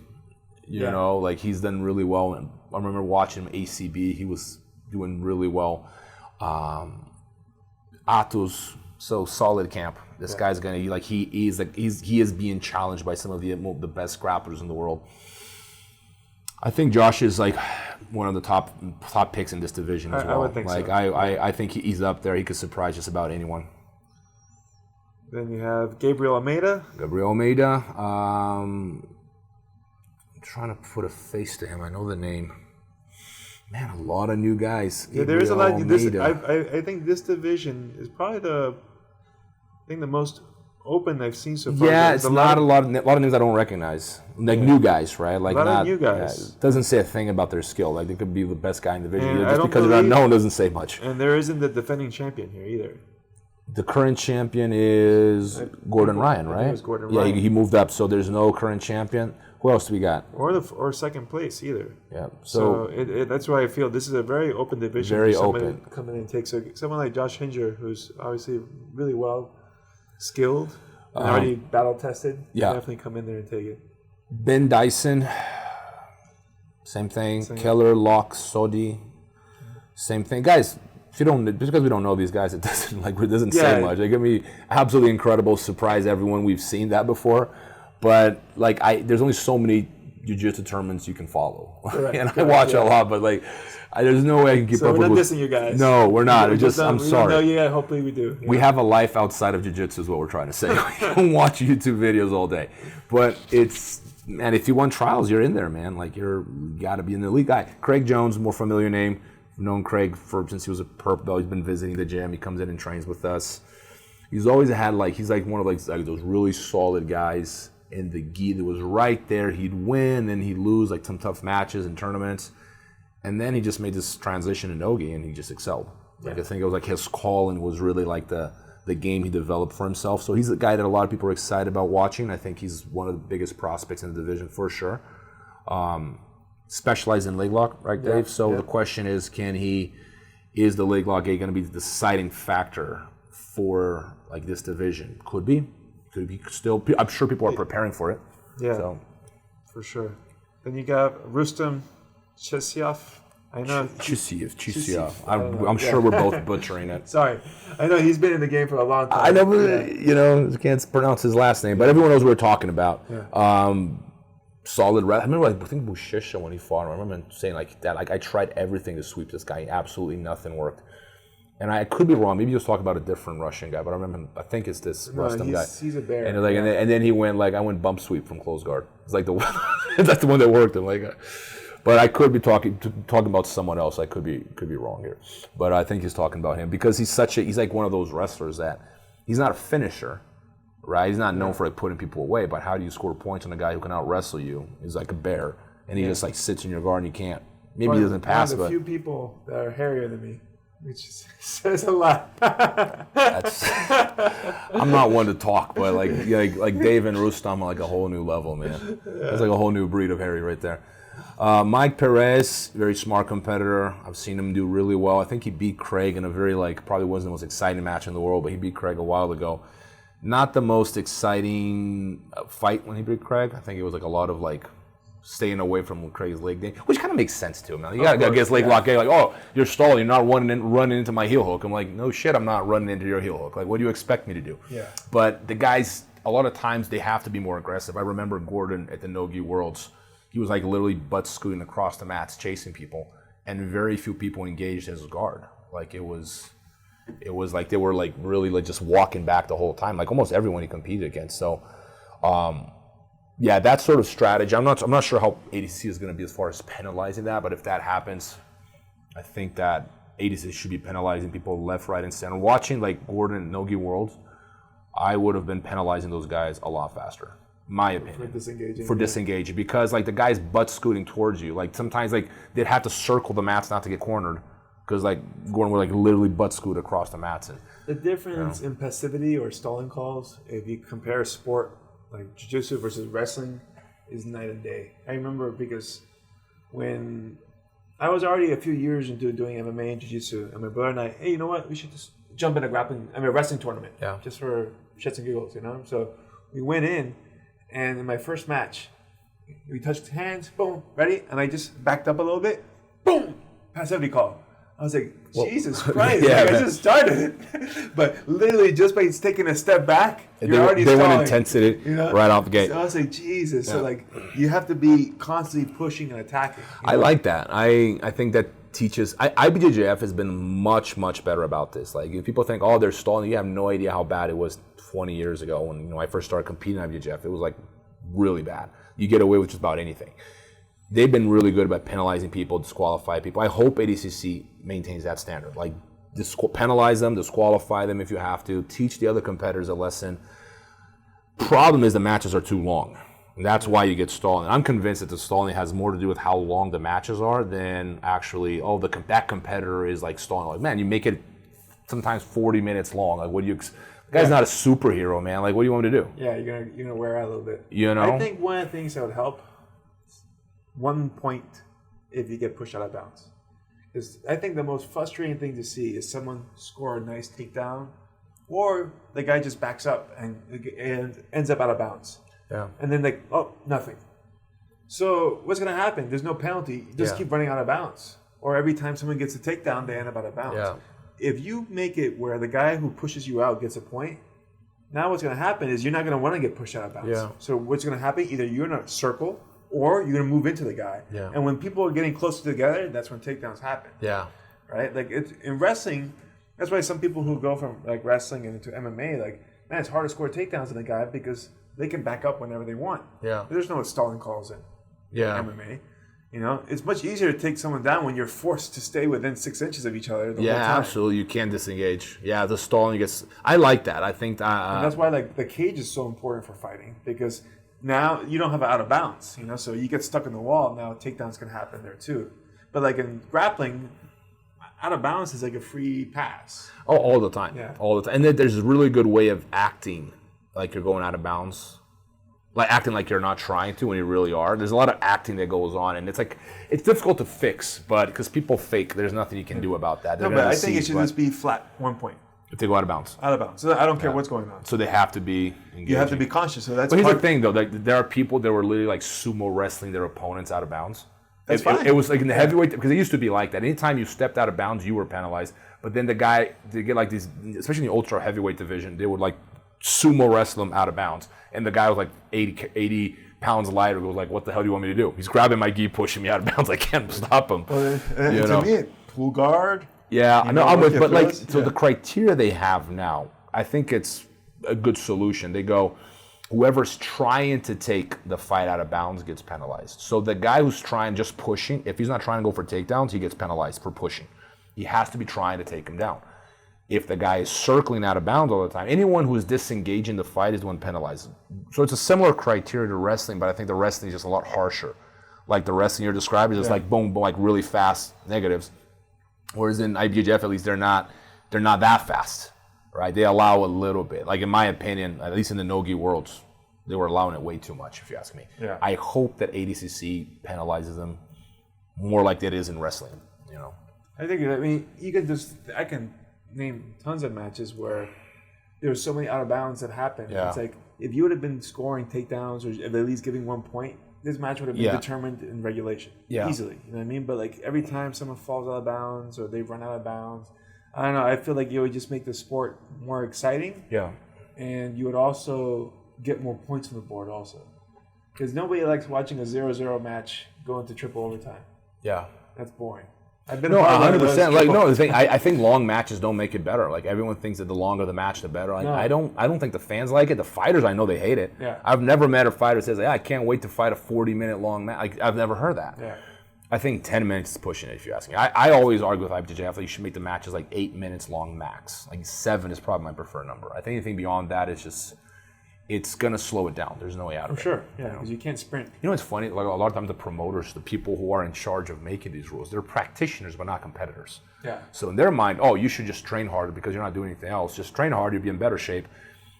You know, like he's done really well. I remember watching him ACB. He was doing really well. Atos, so solid camp. This guy's gonna he is being challenged by some of the best grapplers in the world. I think Josh is like one of the top picks in this division as well. I would think so. I think he's up there. He could surprise just about anyone. Then you have Gabriel Almeida. Trying to put a face to him. I know the name. Man, a lot of new guys. Yeah, there is a lot. I think this division is probably the most open I've seen so far. Yeah, it's not a lot of names I don't recognize. Like new guys, right? Like a lot of new guys. It doesn't say a thing about their skill. Like they could be the best guy in the division. Just because they're unknown doesn't say much. And there isn't the defending champion here either. The current champion is Gordon Ryan, right? Ryan. He moved up, so there's no current champion. Who else do we got? Or second place either. Yeah. So that's why I feel this is a very open division. Very open. Coming in and take someone like Josh Hinger, who's obviously really well skilled and already battle tested. Yeah. Definitely come in there and take it. Ben Dyson, same thing. Keller, Locke, Sodi, same thing. Guys, just because we don't know these guys, it doesn't say much. They give me absolutely incredible, surprise everyone. We've seen that before. But there's only so many jiu-jitsu tournaments you can follow, and I watch a lot. But there's no way I can keep up with. So we're not dissing you guys. No, we're not. I'm sorry. Yeah, hopefully we do. We have a life outside of jiu-jitsu, is what we're trying to say. We don't watch YouTube videos all day, but if you won trials, you're in there, man. Like you got to be an elite guy. Craig Jones, more familiar name. I've known Craig since he was a purple belt. He's been visiting the gym. He comes in and trains with us. He's always had he's like one of those really solid guys. In the gi that was right there, he'd win, then he'd lose some tough matches and tournaments, and then he just made this transition to no-gi and he just excelled. I think it was his call and was really the game he developed for himself. So he's a guy that a lot of people are excited about watching. I think he's one of the biggest prospects in the division for sure. Specialized in leg lock, right, Dave? So the question is, is the leg lock going to be the deciding factor for this division? Could be still. I'm sure people are preparing for it. Yeah, so. For sure. Then you got Rustam Chesyov. I know. Chusiev. I'm sure we're both butchering it. Sorry. I know he's been in the game for a long time. I never, can't pronounce his last name, but everyone knows what we're talking about. Yeah. Solid rep. I remember, I think Bushisha when he fought him, I remember him saying like that, like I tried everything to sweep this guy. Absolutely nothing worked. And I could be wrong. Maybe he was talking about a different Russian guy, but I remember him, I think it's this Rustam guy. He's a bear. And like, and then he went like, I went bump sweep from close guard. It's like that's the one that worked. I'm like, but I could be talking about someone else. I could be wrong here, but I think he's talking about him because he's like one of those wrestlers that he's not a finisher, right? He's not known for like putting people away, but how do you score points on a guy who can out wrestle you? He's like a bear, and he just like sits in your guard and you can't. Maybe he doesn't pass, but a few people that are hairier than me, which says a lot. I'm not one to talk, but like Dave and Rustam are like a whole new level, man. That's like a whole new breed of hairy right there. Mike Perez, very smart competitor. I've seen him do really well. I think he beat Craig in a very probably wasn't the most exciting match in the world, but he beat Craig a while ago. Not the most exciting fight when he beat Craig. I think it was like a lot of staying away from Craig's leg day, which kind of makes sense to him. Now you gotta against Leglocks, like, oh, you're stalling, you're not running into my heel hook. I'm like, no shit, I'm not running into your heel hook. Like, what do you expect me to do? Yeah. But the guys, a lot of times they have to be more aggressive. I remember Gordon at the Nogi Worlds. He was like literally butt scooting across the mats, chasing people, and very few people engaged his guard. Like it was like they were like really like just walking back the whole time. Like almost everyone he competed against. So, yeah, that sort of strategy. I'm not sure how ADCC is going to be as far as penalizing that, but if that happens, I think that ADCC should be penalizing people left, right, and center. Watching like Gordon and Nogi Worlds, I would have been penalizing those guys a lot faster. My opinion. For disengaging. Because like the guy's butt scooting towards you. Like sometimes like they'd have to circle the mats not to get cornered. Because like Gordon would like literally butt scoot across the mats. And the difference in passivity or stalling calls, if you compare sport like jiu-jitsu versus wrestling, is night and day. I remember because when I was already a few years into doing MMA and jiu-jitsu, and my brother and I, hey, you know what? We should just jump in a wrestling tournament. Yeah. Just for shits and giggles, So we went in. And in my first match, we touched hands, boom, ready? And I just backed up a little bit, boom, passivity call. I was like, Jesus Christ, I just started it. But literally just by taking a step back, you're already stalling. They went intensity right off the gate. So I was like, Jesus. Yeah. So like, you have to be constantly pushing and attacking. I like that. I think that teaches, IBE Jeffs has been much, much better about this. Like if people think, oh, they're stalling, you have no idea how bad it was 20 years ago when I first started competing in IBE Jeffs. It was like really bad. You get away with just about anything. They've been really good about penalizing people, disqualify people. I hope ADCC maintains that standard. Like penalize them, disqualify them if you have to, teach the other competitors a lesson. Problem is the matches are too long. And that's why you get stalling. I'm convinced that the stalling has more to do with how long the matches are than actually, that competitor is like stalling. Like, man, you make it sometimes 40 minutes long. Like, what do you? The guy's not a superhero, man. Like, what do you want me to do? Yeah, you're gonna wear out a little bit. I think one of the things that would help, 1 point if you get pushed out of bounds. Because I think the most frustrating thing to see is someone score a nice takedown, or the guy just backs up and ends up out of bounds. Yeah. And then nothing. So what's going to happen? There's no penalty. You just keep running out of bounds. Or every time someone gets a takedown, they end up out of bounds. Yeah. If you make it where the guy who pushes you out gets a point, now what's going to happen is you're not going to want to get pushed out of bounds. Yeah. So what's going to happen? Either you're in a circle or you're going to move into the guy. Yeah. And when people are getting closer together, that's when takedowns happen. Yeah. Right? Like in wrestling, that's why some people who go from like wrestling into MMA, like, man, it's hard to score takedowns in the guy because they can back up whenever they want. Yeah. There's no stalling calls in MMA. It's much easier to take someone down when you're forced to stay within 6 inches of each other the whole time. Absolutely. You can't disengage. Yeah, the stalling gets... I like that. I think that... and that's why like the cage is so important for fighting, because now you don't have an out of bounds, so you get stuck in the wall, now takedowns can happen there too. But like in grappling, out of bounds is like a free pass. Oh, all the time. Yeah. All the time. And then there's a really good way of acting like you're going out of bounds. Like acting like you're not trying to when you really are. There's a lot of acting that goes on, and it's difficult to fix, but because people fake, there's nothing you can do about that. No, but I think it should just be flat 1 point. If they go out of bounds. Out of bounds. So I don't care what's going on. So they have to be engaging. You have to be conscious. So that's. But here's the thing, though. Like, there are people that were literally like sumo wrestling their opponents out of bounds. It was like in the heavyweight, because it used to be like that. Anytime you stepped out of bounds, you were penalized. But then the guy, they get like these, especially in the ultra heavyweight division, they would like sumo wrestle him out of bounds. And the guy was like 80 pounds lighter. He was like, what the hell do you want me to do? He's grabbing my gi, pushing me out of bounds. I can't stop him. Well, to me, pull guard. Yeah, I know. I'm with, but like, so the criteria they have now, I think it's a good solution. They go, whoever's trying to take the fight out of bounds gets penalized. So the guy who's trying, just pushing, if he's not trying to go for takedowns, he gets penalized for pushing. He has to be trying to take him down. If the guy is circling out of bounds all the time, anyone who is disengaging the fight is the one penalized. So it's a similar criteria to wrestling, but I think the wrestling is just a lot harsher. Like the wrestling you're describing is just like boom, boom, like really fast negatives. Whereas in IBE Jeffs, at least they're not that fast, right? They allow a little bit. Like in my opinion, at least in the no-gi worlds, they were allowing it way too much, if you ask me. Yeah. I hope that ADCC penalizes them more like it is in wrestling, you know. I mean, I can name tons of matches where there were so many out of bounds that happened. Yeah. It's like, if you would have been scoring takedowns or at least giving 1 point, this match would have been determined in regulation easily. You know what I mean? But like every time someone falls out of bounds or they run out of bounds, I don't know, I feel like it would just make the sport more exciting. Yeah. And you would also get more points on the board also. Because nobody likes watching a 0-0 match go into triple overtime. Yeah. That's boring. I've been 100%. Like no, the thing I think long matches don't make it better. Like everyone thinks that the longer the match, the better. I don't think the fans like it. The fighters, I know they hate it. Yeah. I've never met a fighter who says, I can't wait to fight a 40-minute long match. Like I've never heard that. Yeah. I think 10 minutes is pushing it, if you ask me. I always argue with IBE Jeffs, like you should make the matches like 8 minutes long max. Like 7 is probably my preferred number. I think anything beyond that is just, it's going to slow it down. There's no way out of it. For sure, yeah, because you can't sprint. You know what's funny? Like a lot of times the promoters, the people who are in charge of making these rules, they're practitioners but not competitors. Yeah. So in their mind, you should just train harder because you're not doing anything else. Just train harder, you'll be in better shape.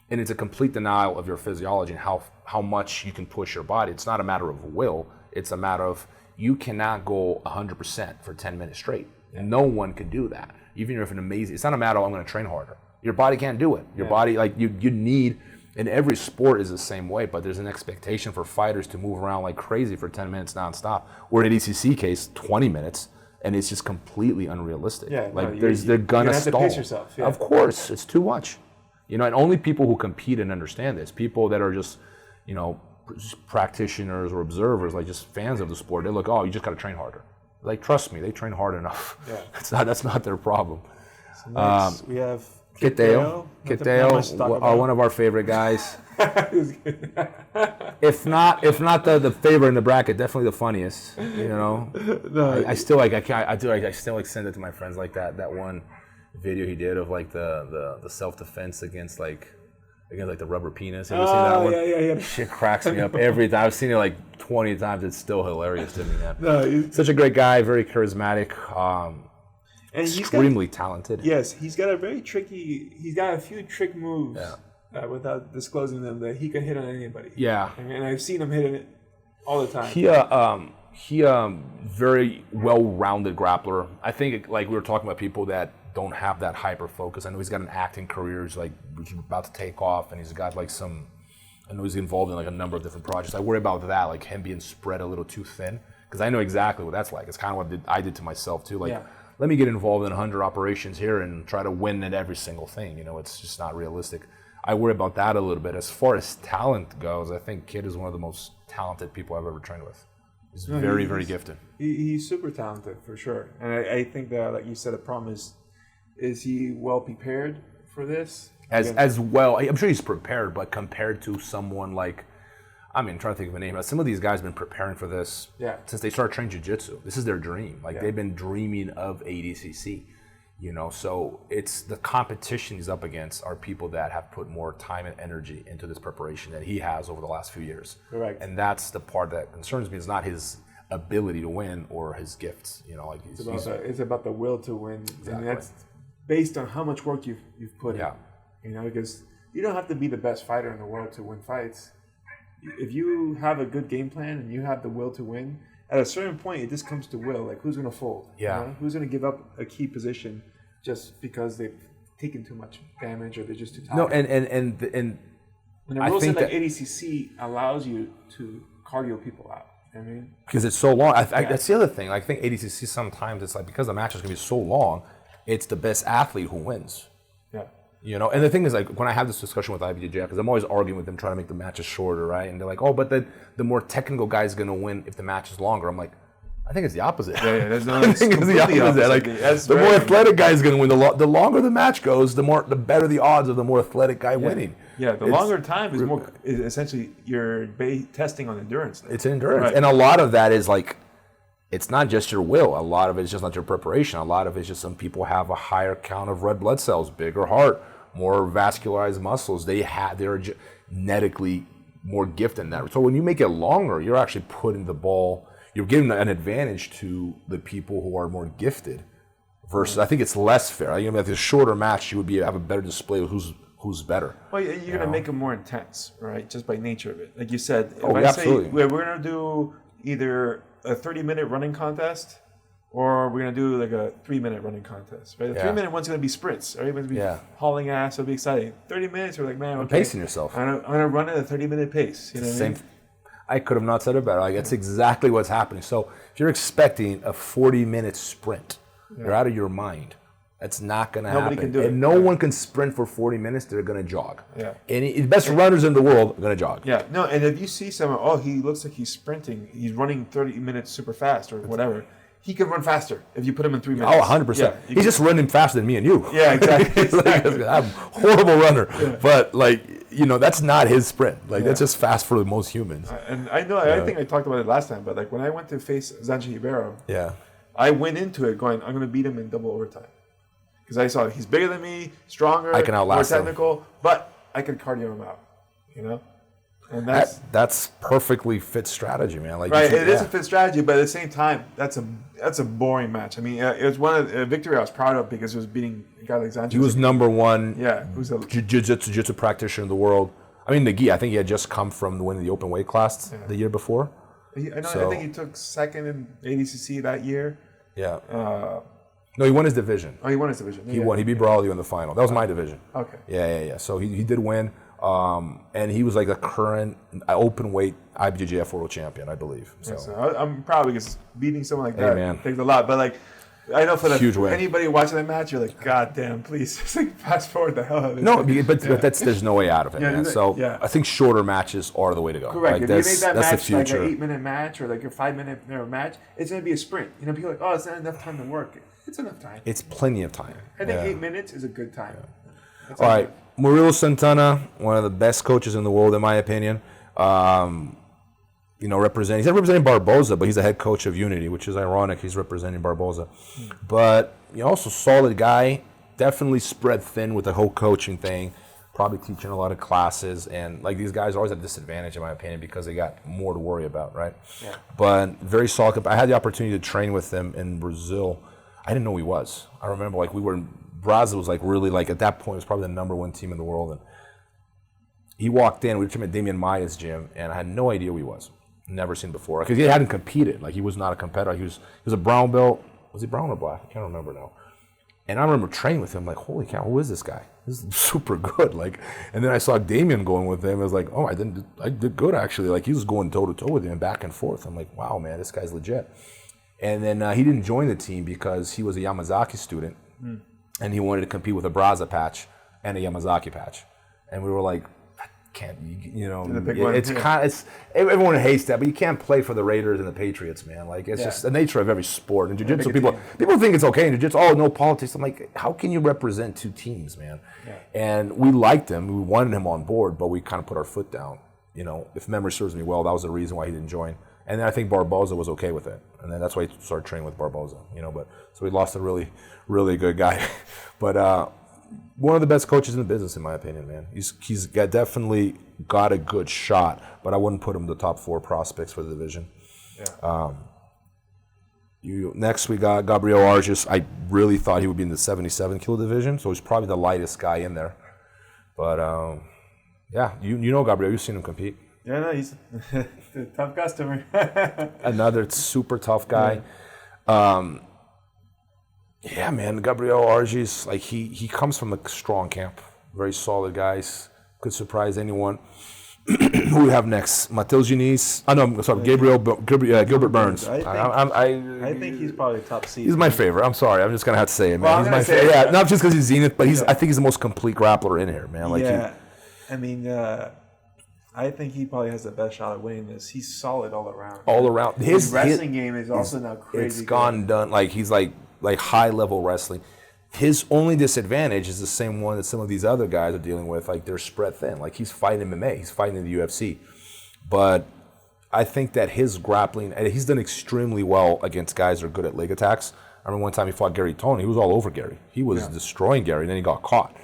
And it's a complete denial of your physiology and how much you can push your body. It's not a matter of will. It's a matter of you cannot go 100% for 10 minutes straight. And no one can do that. Even if it's not a matter of I'm going to train harder. Your body can't do it. Your body, like you need, and every sport is the same way, but there's an expectation for fighters to move around like crazy for 10 minutes nonstop. Or in ADCC case, 20 minutes, and it's just completely unrealistic. Yeah, like they're gonna have stall. to pace yourself. Yeah. Of course, it's too much. You know, and only people who compete and understand this, people that are just, you know, practitioners or observers, like just fans of the sport, they look, you just got to train harder. Like, trust me, they train hard enough. Yeah. That's not their problem. So next, we have Kiteo, one of our favorite guys. if not the favorite in the bracket, definitely the funniest. You know, I still send it to my friends like that one video he did of like the self defense against the rubber penis. Have you seen that one? Yeah. Shit cracks me up every time. I've seen it like 20 times. It's still hilarious to me, man. Such a great guy, very charismatic. And extremely talented. Yes, he's got a few trick moves without disclosing them that he can hit on anybody. Yeah. And I've seen him hitting it all the time. He very well-rounded grappler. I think like we were talking about people that don't have that hyper focus. I know he's got an acting career. He's about to take off, and he's got I know he's involved in like a number of different projects. I worry about that, like him being spread a little too thin, because I know exactly what that's like. It's kind of what I did to myself too. Let me get involved in 100 operations here and try to win at every single thing. You know, it's just not realistic. I worry about that a little bit. As far as talent goes, I think Kid is one of the most talented people I've ever trained with. He's very gifted. He's super talented for sure. And I think that, like you said, the problem is he well prepared for this? As well, I'm sure he's prepared, but compared to someone like, I'm trying to think of a name. Some of these guys have been preparing for this since they started training jiu-jitsu. This is their dream. They've been dreaming of ADCC, you know. So it's the competition he's up against are people that have put more time and energy into this preparation than he has over the last few years. Correct. And that's the part that concerns me. It's not his ability to win or his gifts. You know, it's about the will to win, exactly. And that's based on how much work you've put in. You know, because you don't have to be the best fighter in the world to win fights. If you have a good game plan and you have the will to win, at a certain point, it just comes to will. Like, who's going to fold? Yeah. You know? Who's going to give up a key position just because they've taken too much damage or they're just too tired? No, and the rules in ADCC allows you to cardio people out. I mean, because it's so long. That's the other thing. I think ADCC sometimes it's like because the match is going to be so long, it's the best athlete who wins. Yeah. You know, and the thing is, like, when I have this discussion with IBE Jeffs, because I'm always arguing with them trying to make the matches shorter, right? And they're like, oh, but then the more technical guy is going to win if the match is longer. I'm like, I think it's the opposite. Yeah, there's no. I think it's the opposite. Like, the more athletic guy is going to win. The longer the match goes, the better the odds of the more athletic guy winning. Yeah, the longer time is essentially you're testing on endurance. It's endurance, and a lot of that is like, it's not just your will. A lot of it is just not your preparation. A lot of it is just some people have a higher count of red blood cells, bigger heart, more vascularized muscles. They're genetically more gifted in that. So when you make it longer, you're actually putting the ball. You're giving an advantage to the people who are more gifted. Versus, I think it's less fair. You know, with a shorter match, you would have a better display of who's better. Well, you're going to make it more intense, right? Just by nature of it. Like you said, if absolutely. Say we're going to do either a 30-minute running contest or we're going to do like a 3-minute running contest, right? The 3-minute one's going to be sprints, right? It's going to be hauling ass. It'll be exciting. 30 minutes, we're like, man, okay. Pacing yourself. I'm going to run at a 30-minute pace. You know what I mean? I could have not said it better. Like, that's exactly what's happening. So if you're expecting a 40-minute sprint, you're out of your mind. That's not going to happen. Nobody can do it. And no one can sprint for 40 minutes. They're going to jog. Yeah. The best runners in the world are going to jog. Yeah. No, and if you see someone, he looks like he's sprinting. He's running 30 minutes super fast or whatever. He can run faster if you put him in 3 minutes. Oh, 100%. Yeah, he's just running faster than me and you. Yeah, exactly. I'm a horrible runner. Yeah. But, that's not his sprint. That's just fast for most humans. And I know, I think I talked about it last time, but when I went to face Zanji Ribeiro, I went into it going, I'm going to beat him in double overtime. Because I saw he's bigger than me, stronger, I can outlast more technical, but I can cardio him out, And that's perfectly fit strategy, man. It is a fit strategy, but at the same time, that's a boring match. I mean, it was one of the victory I was proud of because it was beating a guy like Zanji. He was number one. Yeah, who's a jiu-jitsu practitioner in the world. I mean, I think he had just come from winning the open weight class the year before. I think he took second in ADCC that year. Yeah. No, he won his division. Oh, he won his division. He won. He beat Braulio in the final. That was my division. Okay. Yeah. So he did win. And he was like a current open weight IBJJF world champion, I believe. So I'm proud because beating someone like that takes a lot. But I know for anybody watching that match, you're like, God damn, please, just fast forward the hell out of it. No, but there's no way out of it, man. So I think shorter matches are the way to go. Correct. If you made that match like an 8-minute match or like a 5-minute match, it's going to be a sprint. People are like, oh, it's not enough time to work. It's enough time. It's plenty of time. I think 8 minutes is a good time. Yeah. All right. Murilo Santana, one of the best coaches in the world, in my opinion. He's not representing Barboza, but he's a head coach of Unity, which is ironic. He's representing Barboza. But also solid guy, definitely spread thin with the whole coaching thing, probably teaching a lot of classes. And these guys are always at a disadvantage, in my opinion, because they got more to worry about, right? Yeah. But very solid. I had the opportunity to train with him in Brazil. I didn't know who he was. I remember we were in Brazil was really at that point it was probably the number one team in the world, and he walked in. We were at Damian Maia's gym, and I had no idea who he was. Never seen before because he hadn't competed. He was not a competitor. He was a brown belt. Was he brown or black? I can't remember now. And I remember training with him. Holy cow, who is this guy? This is super good. And then I saw Damian going with him. I was like, oh, I did good actually. He was going toe to toe with him, back and forth. I'm like, wow, man, this guy's legit. And then he didn't join the team because he was a Yamazaki student. And he wanted to compete with a Braza patch and a Yamazaki patch. And we were like, everyone hates that, but you can't play for the Raiders and the Patriots, man. It's just the nature of every sport. In jiu-jitsu, people think it's okay in jiu-jitsu. Oh, no politics. I'm like, how can you represent two teams, man? Yeah. And we liked him. We wanted him on board, but we kind of put our foot down. If memory serves me well, that was the reason why he didn't join. And then I think Barboza was okay with it. And then that's why he started training with Barboza, so we lost a really, really good guy. But one of the best coaches in the business, in my opinion, man. He's definitely got a good shot, but I wouldn't put him in the top 4 prospects for the division. Yeah. Next we got Gabriel Arges. I really thought he would be in the 77 kilo division, so he's probably the lightest guy in there. But you know Gabriel, you've seen him compete. Yeah, no, he's a tough customer. Another super tough guy. Yeah, man, Gabriel Arges, he comes from a strong camp. Very solid guys. Could surprise anyone. Who we have next? Mateus Diniz. Oh, no, sorry, Gilbert Burns. I think he's probably top seed. He's my favorite. I'm sorry. I'm just going to have to say it, man. Well, he's my favorite. Yeah, not just because he's Zenith, but I think he's the most complete grappler in here, man. Like I think he probably has the best shot at winning this. He's solid all around. All around. His wrestling game is also now crazy. It's gone done. Like, he's like high-level wrestling. His only disadvantage is the same one that some of these other guys are dealing with. Like, they're spread thin. Like, he's fighting MMA. He's fighting in the UFC. But I think that his grappling, and he's done extremely well against guys that are good at leg attacks. I remember one time he fought Gary Tony. He was all over Gary. He was destroying Gary, and then he got caught.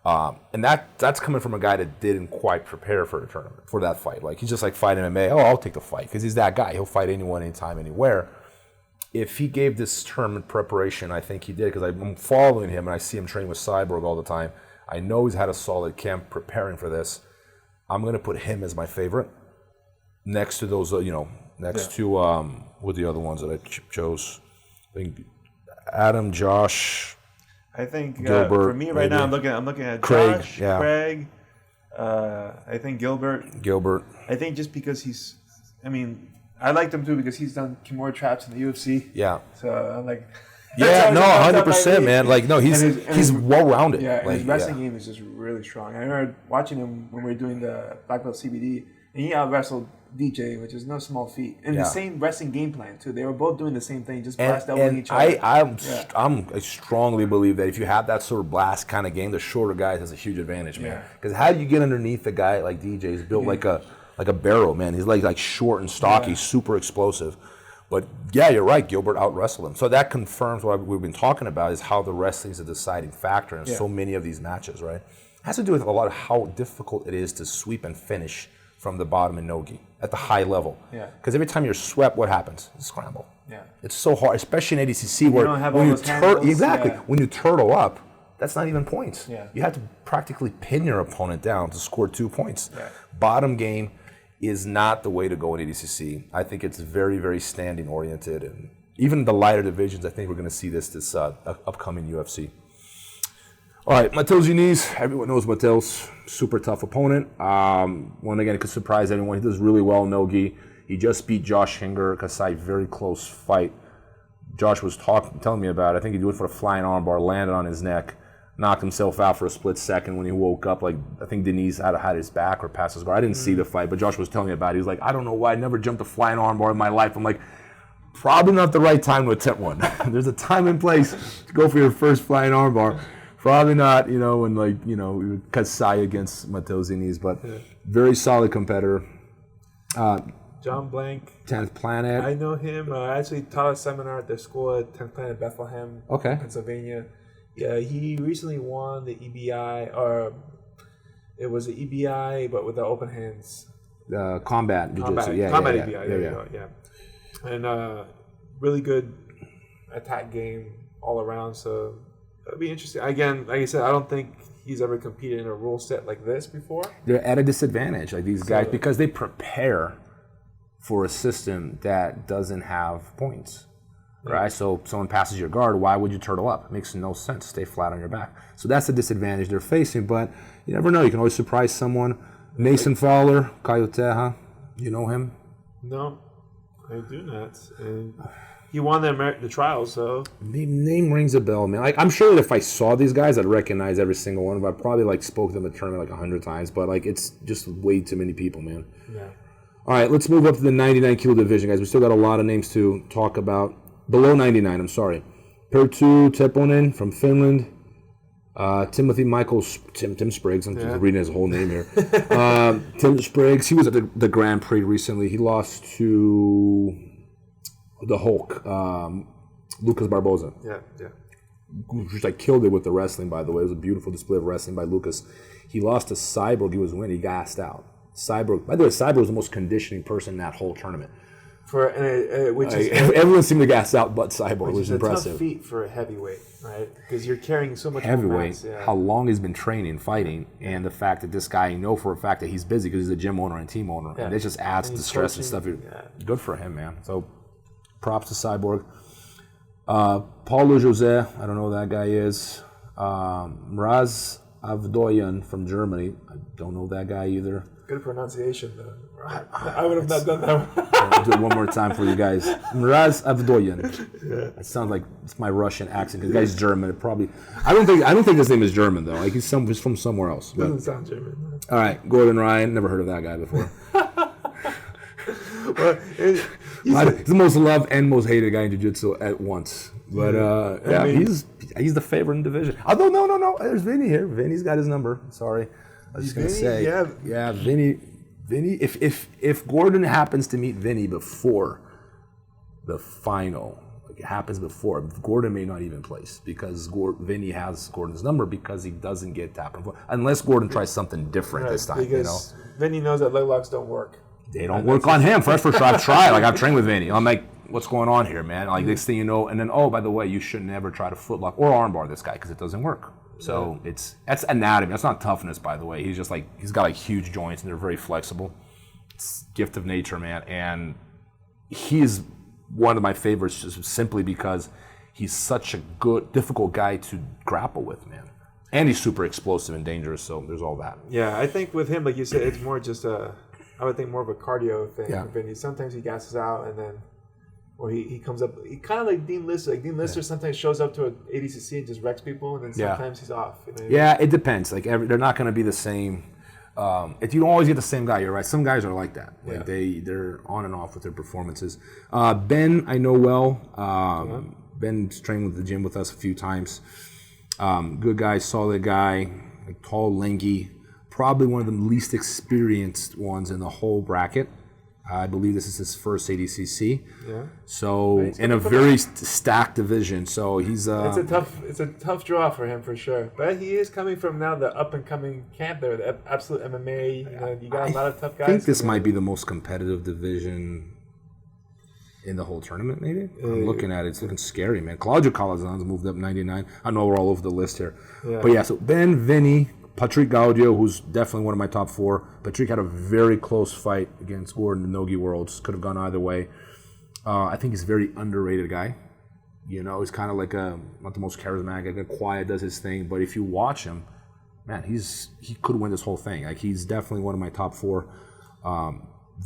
And that's coming from a guy that didn't quite prepare for the tournament, for that fight. Like, he's just like fighting MMA. Oh, I'll take the fight, because he's that guy. He'll fight anyone, anytime, anywhere. If he gave this tournament preparation, I think he did, because I'm following him and I see him training with Cyborg all the time. I know he's had a solid camp preparing for this. I'm going to put him as my favorite. Next to those, next to what the other ones that I chose. I think Adam, Josh. I think Gilbert, for me right now, I'm looking at Craig, Josh, Craig. I think Gilbert. I think just because I liked him too because he's done Kimura traps in the UFC. Yeah. So I'm like. Yeah, no, 100%, man. Like, no, he's well rounded. Yeah, like, his wrestling game is just really strong. I remember watching him when we were doing the Black Belt CBD, and he out wrestled DJ, which is no small feat. And the same wrestling game plan too. They were both doing the same thing, just blast elbowing each other. I strongly believe that if you have that sort of blast kind of game, the shorter guy has a huge advantage, man. Because how do you get underneath a guy like DJ? He's built like a barrel, man. He's like short and stocky, super explosive. But yeah, you're right. Gilbert out-wrestled him. So that confirms what we've been talking about, is how the wrestling is a deciding factor in so many of these matches, right? It has to do with a lot of how difficult it is to sweep and finish from the bottom in no-gi at the high level. Yeah. Because every time you're swept, what happens? You scramble. Yeah. It's so hard, especially in ADCC, where when you turtle up, that's not even points. Yeah. You have to practically pin your opponent down to score 2 points. Yeah. Bottom game is not the way to go in ADCC. I think it's very, very standing oriented, and even the lighter divisions, I think we're going to see this upcoming UFC. All right, Mateus Diniz. Everyone knows Mateus, super tough opponent. One again, it could surprise anyone. He does really well no-gi. He just beat Josh Hinger, Kasai, very close fight. Josh was telling me about it. I think he did it for a flying armbar, landed on his neck, knocked himself out for a split second. When he woke up, like, I think Diniz had his back or passed his guard. I didn't see the fight, but Josh was telling me about it. He was like, I don't know why I never jumped a flying armbar in my life. I'm like, probably not the right time to attempt one. There's a time and place to go for your first flying armbar. Probably not, when Kasai against Mateus Diniz, but very solid competitor. John Blank. 10th Planet. I know him. I actually taught a seminar at their school at 10th Planet Bethlehem, Pennsylvania. Yeah, he recently won the EBI, or it was the EBI, but with the open hands. Combat jiu-jitsu. Combat EBI, there you go, yeah. And really good attack game all around, so it'll be interesting. Again, like I said, I don't think he's ever competed in a rule set like this before. They're at a disadvantage, like these guys, because they prepare for a system that doesn't have points. Right, so if someone passes your guard, why would you turtle up? It makes no sense. Stay flat on your back. So that's the disadvantage they're facing, but you never know. You can always surprise someone. Mason Fowler, Caio Terra, you know him? No, I do not. And he won the trials, so. Name rings a bell, man. Like, I'm sure that if I saw these guys, I'd recognize every single one, but I probably spoke to them at a tournament 100 times, but it's just way too many people, man. Yeah. All right, let's move up to the 99 kilo division, guys. We still got a lot of names to talk about. Below 99, I'm sorry. Perttu Tepponen from Finland. Timothy Michaels, Tim Spriggs. I'm just reading his whole name here. Tim Spriggs. He was at the Grand Prix recently. He lost to the Hulk, Lucas Barboza. Yeah. Just killed it with the wrestling, by the way. It was a beautiful display of wrestling by Lucas. He lost to Cyborg. He was winning. He gassed out. Cyborg. By the way, Cyborg was the most conditioning person in that whole tournament. Everyone seemed to gas out but Cyborg, which is impressive. Tough feat for a heavyweight, right? Because you're carrying so much heavyweight. How long he's been training, fighting, and the fact that this guy, you know for a fact that he's busy because he's a gym owner and team owner, and it just adds to stress and stuff. Good for him, man. So, props to Cyborg. Paulo Jose, I don't know who that guy is. Mraz Avdoyan from Germany, I don't know that guy either. Good pronunciation, though. I would have not done that one. I'll do it one more time for you guys. Mraz Avdoyan. That sounds like it's my Russian accent. The guy's German. It probably. I don't think his name is German though. Like he's from somewhere else. But. Doesn't sound German. No. All right, Gordon Ryan. Never heard of that guy before. Well, he's the most loved and most hated guy in jiu-jitsu at once. But I mean, he's the favorite in the division. Although no, there's Vinny here. Vinny's got his number. Sorry, I was just gonna say, yeah, Vinny. If Gordon happens to meet Vinny before the final, like it happens before, Gordon may not even place because Vinny has Gordon's number because he doesn't get tapped unless Gordon tries something different this time. Because Vinny knows that Leglocks don't work. They don't work on him. For sure, I've tried. Like I've trained with Vinny. I'm like, what's going on here, man? Like next thing you know, and then by the way, you should never try to footlock or armbar this guy because it doesn't work. So that's anatomy. That's not toughness, by the way. He's just like he's got like huge joints and they're very flexible. It's gift of nature, man. And he's one of my favorites just simply because he's such a good, difficult guy to grapple with, man. And he's super explosive and dangerous. So there's all that. Yeah, I think with him, like you said, it's more just I would think more of a cardio thing. Yeah. Vinny. Sometimes he gasses out and then. Or he comes up, he kind of like Dean Lister. Like Dean Lister sometimes shows up to an ADCC and just wrecks people, and then sometimes he's off. You know what I mean? Yeah, it depends. Like they're not going to be the same. If you don't always get the same guy, you're right. Some guys are like that. Like they're on and off with their performances. Ben, I know well. Ben's trained with the gym with us a few times. Good guy, solid guy, like tall, lanky. Probably one of the least experienced ones in the whole bracket. I believe this is his first ADCC. Yeah. So in a very stacked division. So he's it's a tough draw for him for sure. But he is coming from now the up and coming camp there, the absolute MMA. You got a lot of tough guys. I think this might be the most competitive division in the whole tournament. Maybe I'm looking at it. It's looking scary, man. Claudio Calazan's moved up 99. I know we're all over the list here, but yeah. So Ben, Vinny. Patrick Gaudio, who's definitely one of my top 4. Patrick had a very close fight against Gordon in the Nogi Worlds. Could have gone either way. I think he's a very underrated guy. You know, he's kind of like not the most charismatic, like quiet, does his thing. But if you watch him, man, he could win this whole thing. Like he's definitely one of my top 4.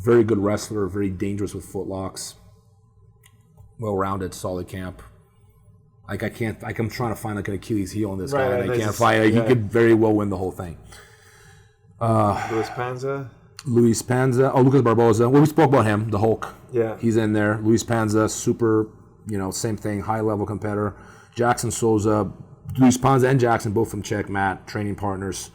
Very good wrestler, very dangerous with footlocks. Well-rounded, solid camp. Like I'm trying to find like an Achilles heel on this guy, and I can't find it. He could very well win the whole thing. Luis Panza. Oh, Lucas Barboza. Well, we spoke about him, the Hulk. Yeah. He's in there. Luis Panza, super, same thing, high-level competitor. Jackson Souza. Luis Panza and Jackson, both from Czech, Matt, training partners.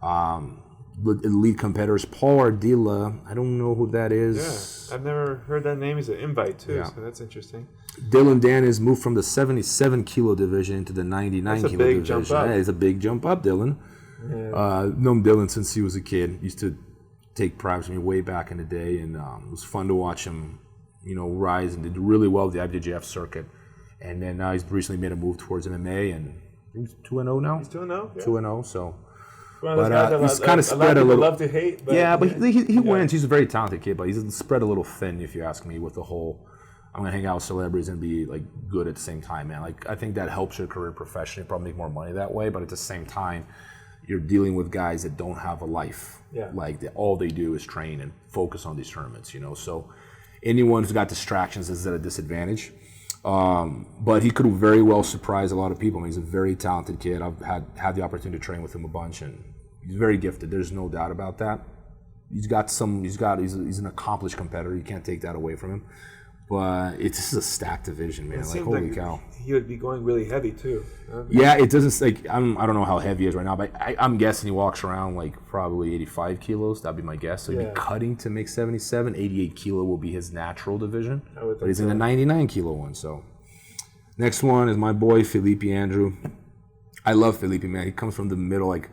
Elite competitors. Paul Ardila, I don't know who that is. Yeah, I've never heard that name. He's an invite, too, so that's interesting. Dylan Dan has moved from the 77 kilo division into the 99 kilo division. Jump up. Yeah, it's a big jump up, Dylan. Yeah. Known Dylan since he was a kid. Used to take practice with me way back in the day, and it was fun to watch him, rise and did really well with the IBE Jeffs circuit. And then now he's recently made a move towards MMA, and he's 2-0 now. He's 2-0. Yeah. 2-0. So. But he's kind of spread a little. Love to hate, but he wins. He's a very talented kid, but he's spread a little thin, if you ask me, with the whole. I'm gonna hang out with celebrities and be like good at the same time, man. Like I think that helps your career professionally. Probably make more money that way, but at the same time, you're dealing with guys that don't have a life. Yeah. Like all they do is train and focus on these tournaments, So anyone who's got distractions is at a disadvantage. But he could very well surprise a lot of people. I mean, he's a very talented kid. I've had the opportunity to train with him a bunch, and he's very gifted. There's no doubt about that. He's an accomplished competitor. You can't take that away from him. But this is a stacked division, man. Like holy cow. He would be going really heavy too. Yeah, it doesn't I don't know how heavy he is right now, but I'm guessing he walks around like probably 85 kilos. That'd be my guess. So he'd be cutting to make 77. 88 kilo will be his natural division. But he's in the 99 kilo one. So next one is my boy Felipe Andrew. I love Felipe, man. He comes from the middle, like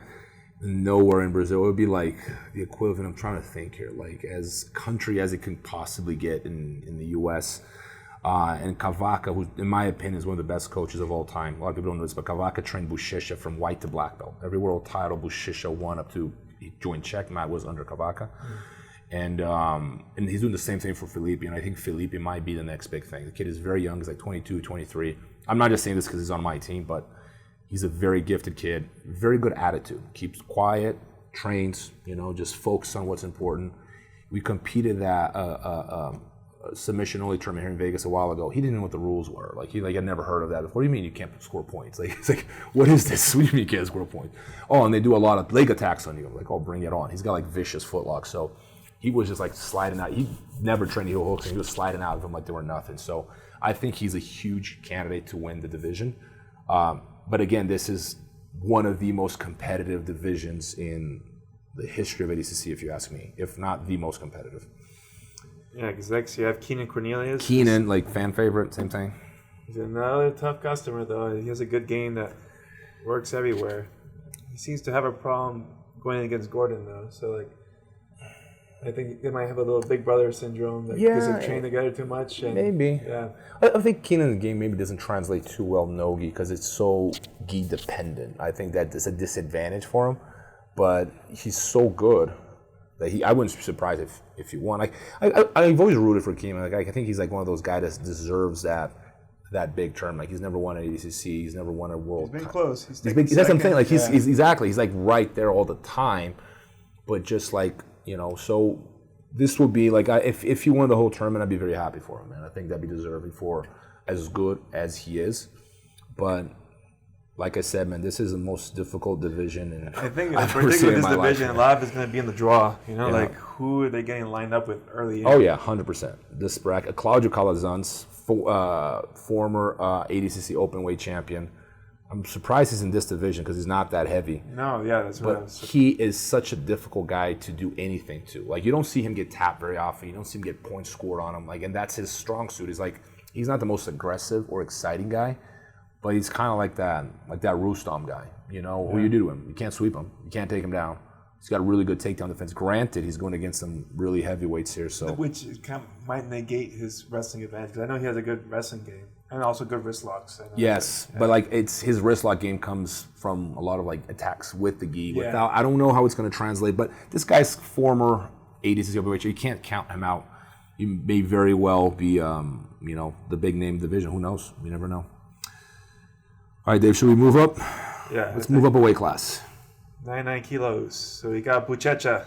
nowhere in Brazil. It would be like the equivalent, I'm trying to think here, like as country as it can possibly get in the U.S. And Cavaca, who in my opinion is one of the best coaches of all time. A lot of people don't know this, but Cavaca trained Buchecha from white to black belt. Every world title Buchecha won up to he joined Czech. Matt was under Cavaca. And he's doing the same thing for Felipe, and I think Felipe might be the next big thing. The kid is very young. He's like 22, 23. I'm not just saying this because he's on my team, but he's a very gifted kid, very good attitude, keeps quiet, trains, just focus on what's important. We competed at a submission only tournament here in Vegas a while ago. He didn't know what the rules were. He had never heard of that. What do you mean you can't score points? It's like, what is this? What do you mean you can't score points? Oh, and they do a lot of leg attacks on you. I'm like, oh, bring it on. He's got vicious footlocks. So he was just sliding out. He never trained heel hooks, and he was sliding out of them like they were nothing. So I think he's a huge candidate to win the division. But again, this is one of the most competitive divisions in the history of ADCC, if you ask me, if not the most competitive. Yeah, because next you have Keenan Cornelius. Keenan, fan favorite, same thing. He's another tough customer, though. He has a good game that works everywhere. He seems to have a problem going against Gordon, though. So, I think they might have a little big brother syndrome because they train together too much. And, maybe. Yeah. I think Keenan's game maybe doesn't translate too well no-gi because it's so gi dependent. I think that is a disadvantage for him. But he's so good that I wouldn't be surprised if he won. I've always rooted for Keenan. I think he's one of those guys that deserves that big term. He's never won an ADCC. He's never won a world. He's been close. That's what I'm saying. He's exactly. He's right there all the time. But just so this would be if he won the whole tournament, I'd be very happy for him, man. I think that'd be deserving for as good as he is. But like I said, man, this is the most difficult division. And I think particularly this division, a lot of it's going to be in the draw. Who are they getting lined up with early? Oh yeah, 100%. This bracket, Claudio Calazans, former ADCC openweight champion. I'm surprised he's in this division because he's not that heavy. No, yeah, that's what I was. But he is such a difficult guy to do anything to. You don't see him get tapped very often. You don't see him get points scored on him. And that's his strong suit. He's not the most aggressive or exciting guy. But he's kind of like that Rustam guy, What do you do to him? You can't sweep him. You can't take him down. He's got a really good takedown defense. Granted, he's going against some really heavyweights here, so which might negate his wrestling advantage because I know he has a good wrestling game and also good wrist locks. Yes, but it's his wrist lock game comes from a lot of attacks with the gi. Without, I don't know how it's going to translate, but this guy's former ADCC heavyweight. You can't count him out. He may very well be, the big name division. Who knows? You never know. All right, Dave, should we move up? Yeah. Let's move up a weight class. 99 kilos. So we got Buchecha.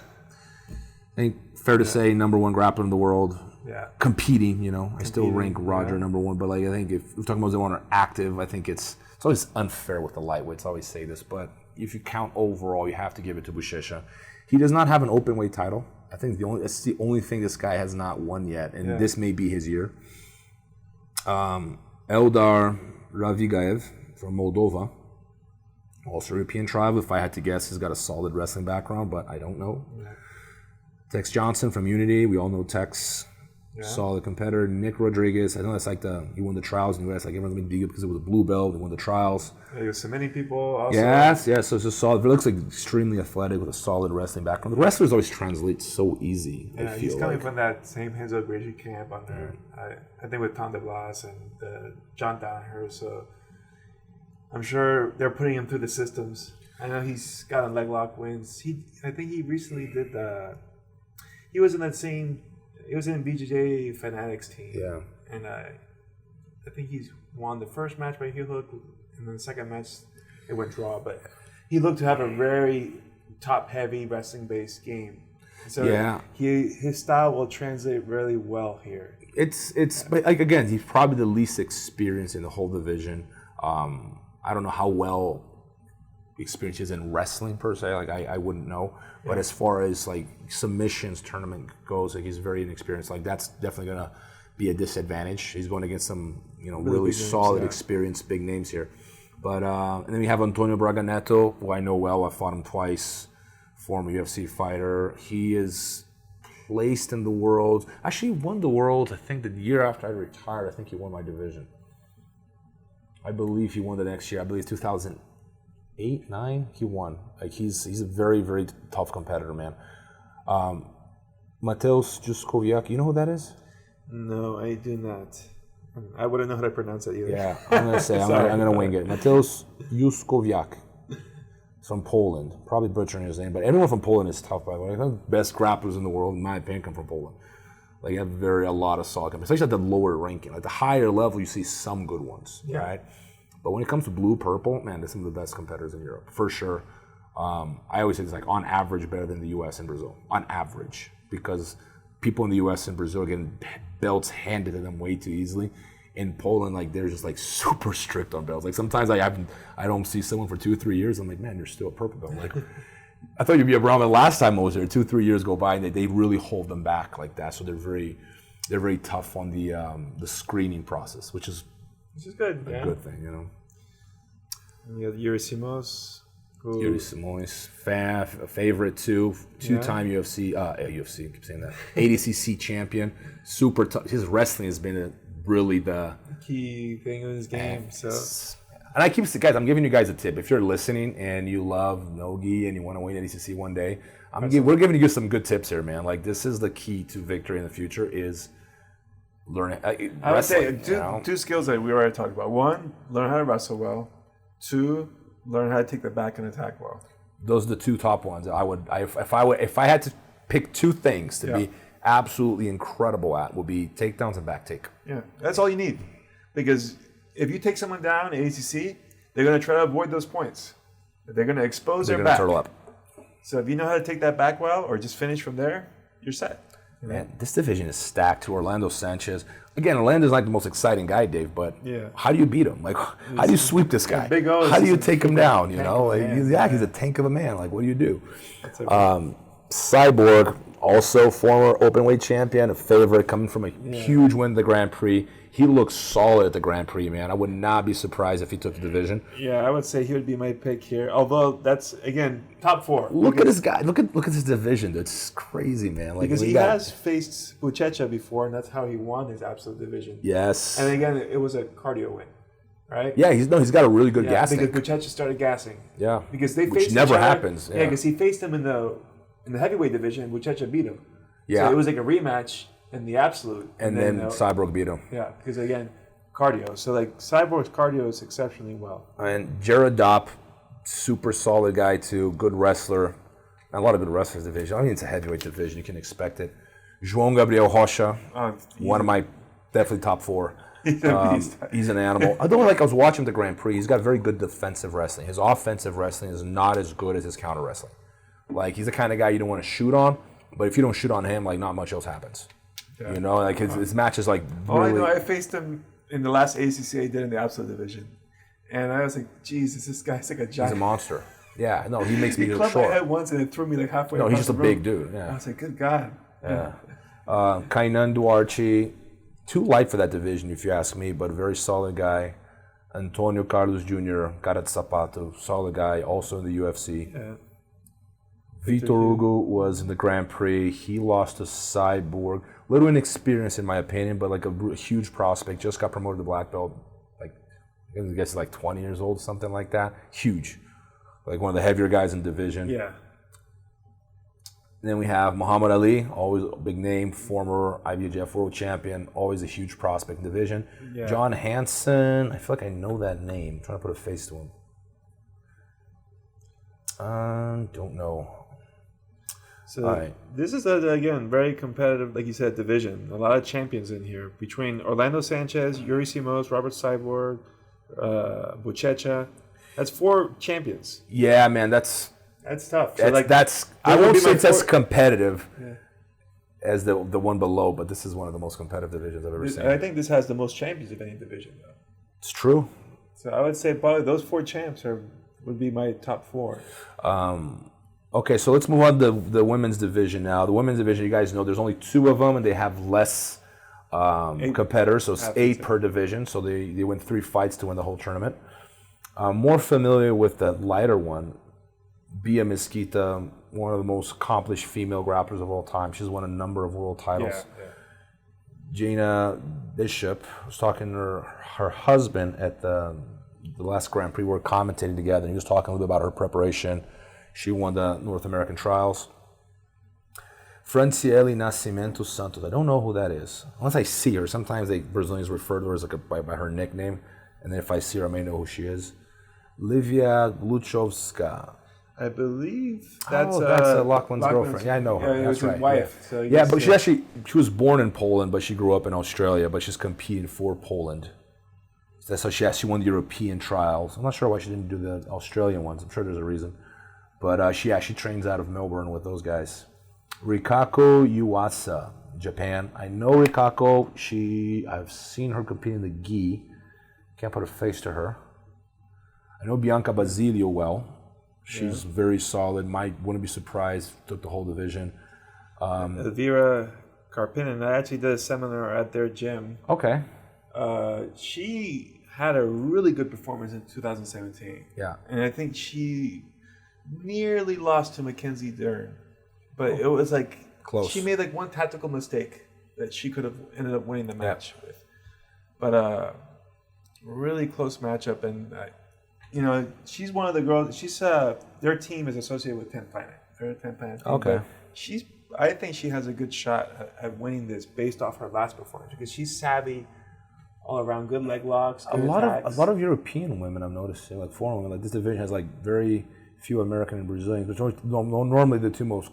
I think fair to say number one grappler in the world. Yeah. Competing, I still rank Roger number one, but I think if we're talking about the one are active, I think it's always unfair with the lightweights. I always say this, but if you count overall, you have to give it to Buchecha. He does not have an open weight title. I think that's the only thing this guy has not won yet, and this may be his year. Eldar Ravigaev from Moldova, also European tribe. If I had to guess, he's got a solid wrestling background, but I don't know. Yeah. Tex Johnson from Unity. We all know Tex. Yeah. Solid competitor. Nick Rodriguez. I know that's he won the trials in the US. Everyone's been big because it was a blue belt. He won the trials. Yeah, he was submitting people also. Yes. So it's a solid. It looks extremely athletic with a solid wrestling background. The wrestlers always translate so easy. Yeah, he's coming from that same Henzo Gracie camp under, I think with Tom DeBlas and John Danaher. So I'm sure they're putting him through the systems. I know he's gotten leg lock wins. I think he recently did he was in that same. It was in BJJ Fanatics team. Yeah. And I think he's won the first match by heel hook, and then the second match it went draw. But he looked to have a very top-heavy wrestling-based game. So his style will translate really well here. But again, he's probably the least experienced in the whole division. I don't know how well experience he is in wrestling per se. I wouldn't know. But as far as submissions tournament goes, he's very inexperienced. That's definitely gonna be a disadvantage. He's going against some really solid, experienced big names here. But and then we have Antonio Braga Neto, who I know well. I fought him twice. Former UFC fighter. He is placed in the world. Actually, won the world. I think the year after I retired. I think he won my division. I believe he won the next year. I believe 2008, 9, he won. He's a very, very tough competitor, man. Mateusz Juskowiak, you know who that is? No, I do not. I wouldn't know how to pronounce it either. Yeah, I'm gonna say I'm gonna wing it. Mateusz Juskowiak. He's from Poland. Probably butchering his name, but everyone from Poland is tough, by the way. The best grapplers in the world, in my opinion, come from Poland. You have a lot of solid companies, especially at the lower ranking. At the higher level, you see some good ones, right? But when it comes to blue, purple, man, they're some of the best competitors in Europe, for sure. I always say it's like on average better than the U.S. and Brazil. On average, because people in the U.S. and Brazil are getting belts handed to them way too easily. In Poland, like they're just like super strict on belts. Like sometimes I don't see someone for 2 or 3 years. I'm like, man, you're still a purple belt. Like I thought you'd be a brown belt last time I was there. 2 or 3 years go by and they really hold them back like that. So they're very tough on the screening process, which is good. A good thing, you know. And you have Yuri Simões. Yuri Simões, favorite too, two-time UFC, keep saying that, ADCC champion, super tough. His wrestling has been really the key thing in his game. And I keep saying, guys, I'm giving you guys a tip. If you're listening and you love Nogi and you want to win ADCC one day, we're giving you some good tips here, man. Like this is the key to victory in the future is learning. I would say two skills that we already talked about. One, learn how to wrestle well. 2, learn how to take the back and attack well. Those are the 2 top ones. If I had to pick 2 things to be absolutely incredible at, would be takedowns and back take. Yeah, that's all you need. Because if you take someone down in ADCC, they're going to try to avoid those points. They're going to expose their back. Turtle up. So if you know how to take that back well, or just finish from there, you're set. Man, this division is stacked to Orlando Sanchez. Again, Orlando's like the most exciting guy, Dave, but how do you beat him? Like, how do you sweep this guy? How do you take him down? You know, like, he's a tank of a man. Like, what do you do? Cyborg, also former openweight champion, a favorite, coming from a huge win at the Grand Prix. He looks solid at the Grand Prix, man. I would not be surprised if he took the division. Yeah, I would say he would be my pick here. Although that's again top 4. Look at this guy. Look at this division. It's crazy, man. Like, because he has faced Buchecha before, and that's how he won his absolute division. Yes. And again, it was a cardio win, right? Yeah, he's got a really good gas tank. Because Buchecha started gassing. Yeah. Because they Which faced never each other. happens. Yeah, because he faced him in the heavyweight division. Buchecha beat him. Yeah. So it was like a rematch in the absolute. And then Cyborg beat him. Yeah, because again, cardio. So like Cyborg's cardio is exceptionally well. And Jared Dopp, super solid guy too, good wrestler. A lot of good wrestlers division. I mean, it's a heavyweight division. You can expect it. João Gabriel Rocha, one of my definitely top 4. He's an animal. I was watching the Grand Prix. He's got very good defensive wrestling. His offensive wrestling is not as good as his counter wrestling. Like he's the kind of guy you don't want to shoot on, but if you don't shoot on him, like not much else happens. Yeah. You know, like his matches like. Really... I know. I faced him in the last ACC I did in the absolute division, and I was like, Jesus, this guy's like a giant. He's a monster. Yeah, no, he makes me look short. He clubbed my head once and it threw me like halfway. No, he's just a big dude. Yeah. I was like, good God. Yeah. Kainan Duarte, too light for that division, if you ask me, but a very solid guy. Antonio Carlos Jr., Karat Sapato, solid guy, also in the UFC. Yeah. Vitor Hugo was in the Grand Prix. He lost to Cyborg. Little inexperienced, in my opinion, but like a huge prospect. Just got promoted to black belt. Like, I guess he's like 20 years old, something like that. Huge. Like one of the heavier guys in division. Yeah. And then we have Muhammad Ali, always a big name, former IBE Jeffs world champion, always a huge prospect in division. Yeah. John Hansen, I feel like I know that name. I'm trying to put a face to him. Don't know. So this is, again, very competitive, like you said, division. A lot of champions in here between Orlando Sanchez, Yuri Simões, Robert Cyborg, Buchecha. That's 4 champions. Yeah, man, that's tough. So I won't say it's as competitive as the one below, but this is one of the most competitive divisions I've ever seen. I think this has the most champions of any division, though. It's true. So I would say probably those 4 champs would be my top 4. Okay, so let's move on to the women's division now. The women's division, you guys know, there's only 2 of them, and they have less competitors, so it's 8 per division. So they win 3 fights to win the whole tournament. More familiar with the lighter one, Bia Mesquita, one of the most accomplished female grapplers of all time. She's won a number of world titles. Yeah. Jana Bishop was talking to her husband at the last Grand Prix. We were commentating together, and he was talking a little bit about her preparation. She won the North American trials. Franciele Nascimento Santos. I don't know who that is. Unless I see her. Sometimes Brazilians refer to her as by her nickname. And then if I see her, I may know who she is. Livia Gluchowska. I believe that's Lachlan's girlfriend. Yeah, I know her. That's right. Wife. Yeah, so but she was born in Poland, but she grew up in Australia, but she's competing for Poland. So she won the European trials. I'm not sure why she didn't do the Australian ones. I'm sure there's a reason. But she trains out of Melbourne with those guys. Rikako Yuasa, Japan. I know Rikako. I've seen her compete in the gi. Can't put a face to her. I know Bianca Basilio well. She's very solid. Wouldn't be surprised. Took the whole division. Elvira Karpinen. I actually did a seminar at their gym. Okay. She had a really good performance in 2017. Yeah. And I think she nearly lost to Mackenzie Dern. But it was like close. She made like one tactical mistake that she could have ended up winning the match with. But really close matchup, and she's one of the girls. She's their team is associated with 10 Planet. They're a 10 Planet team. Okay. I think she has a good shot at winning this based off her last performance because she's savvy all around, good leg locks. A lot of European women I'm noticing, like foreign women, like this division has like very few American and Brazilians, which are normally the two most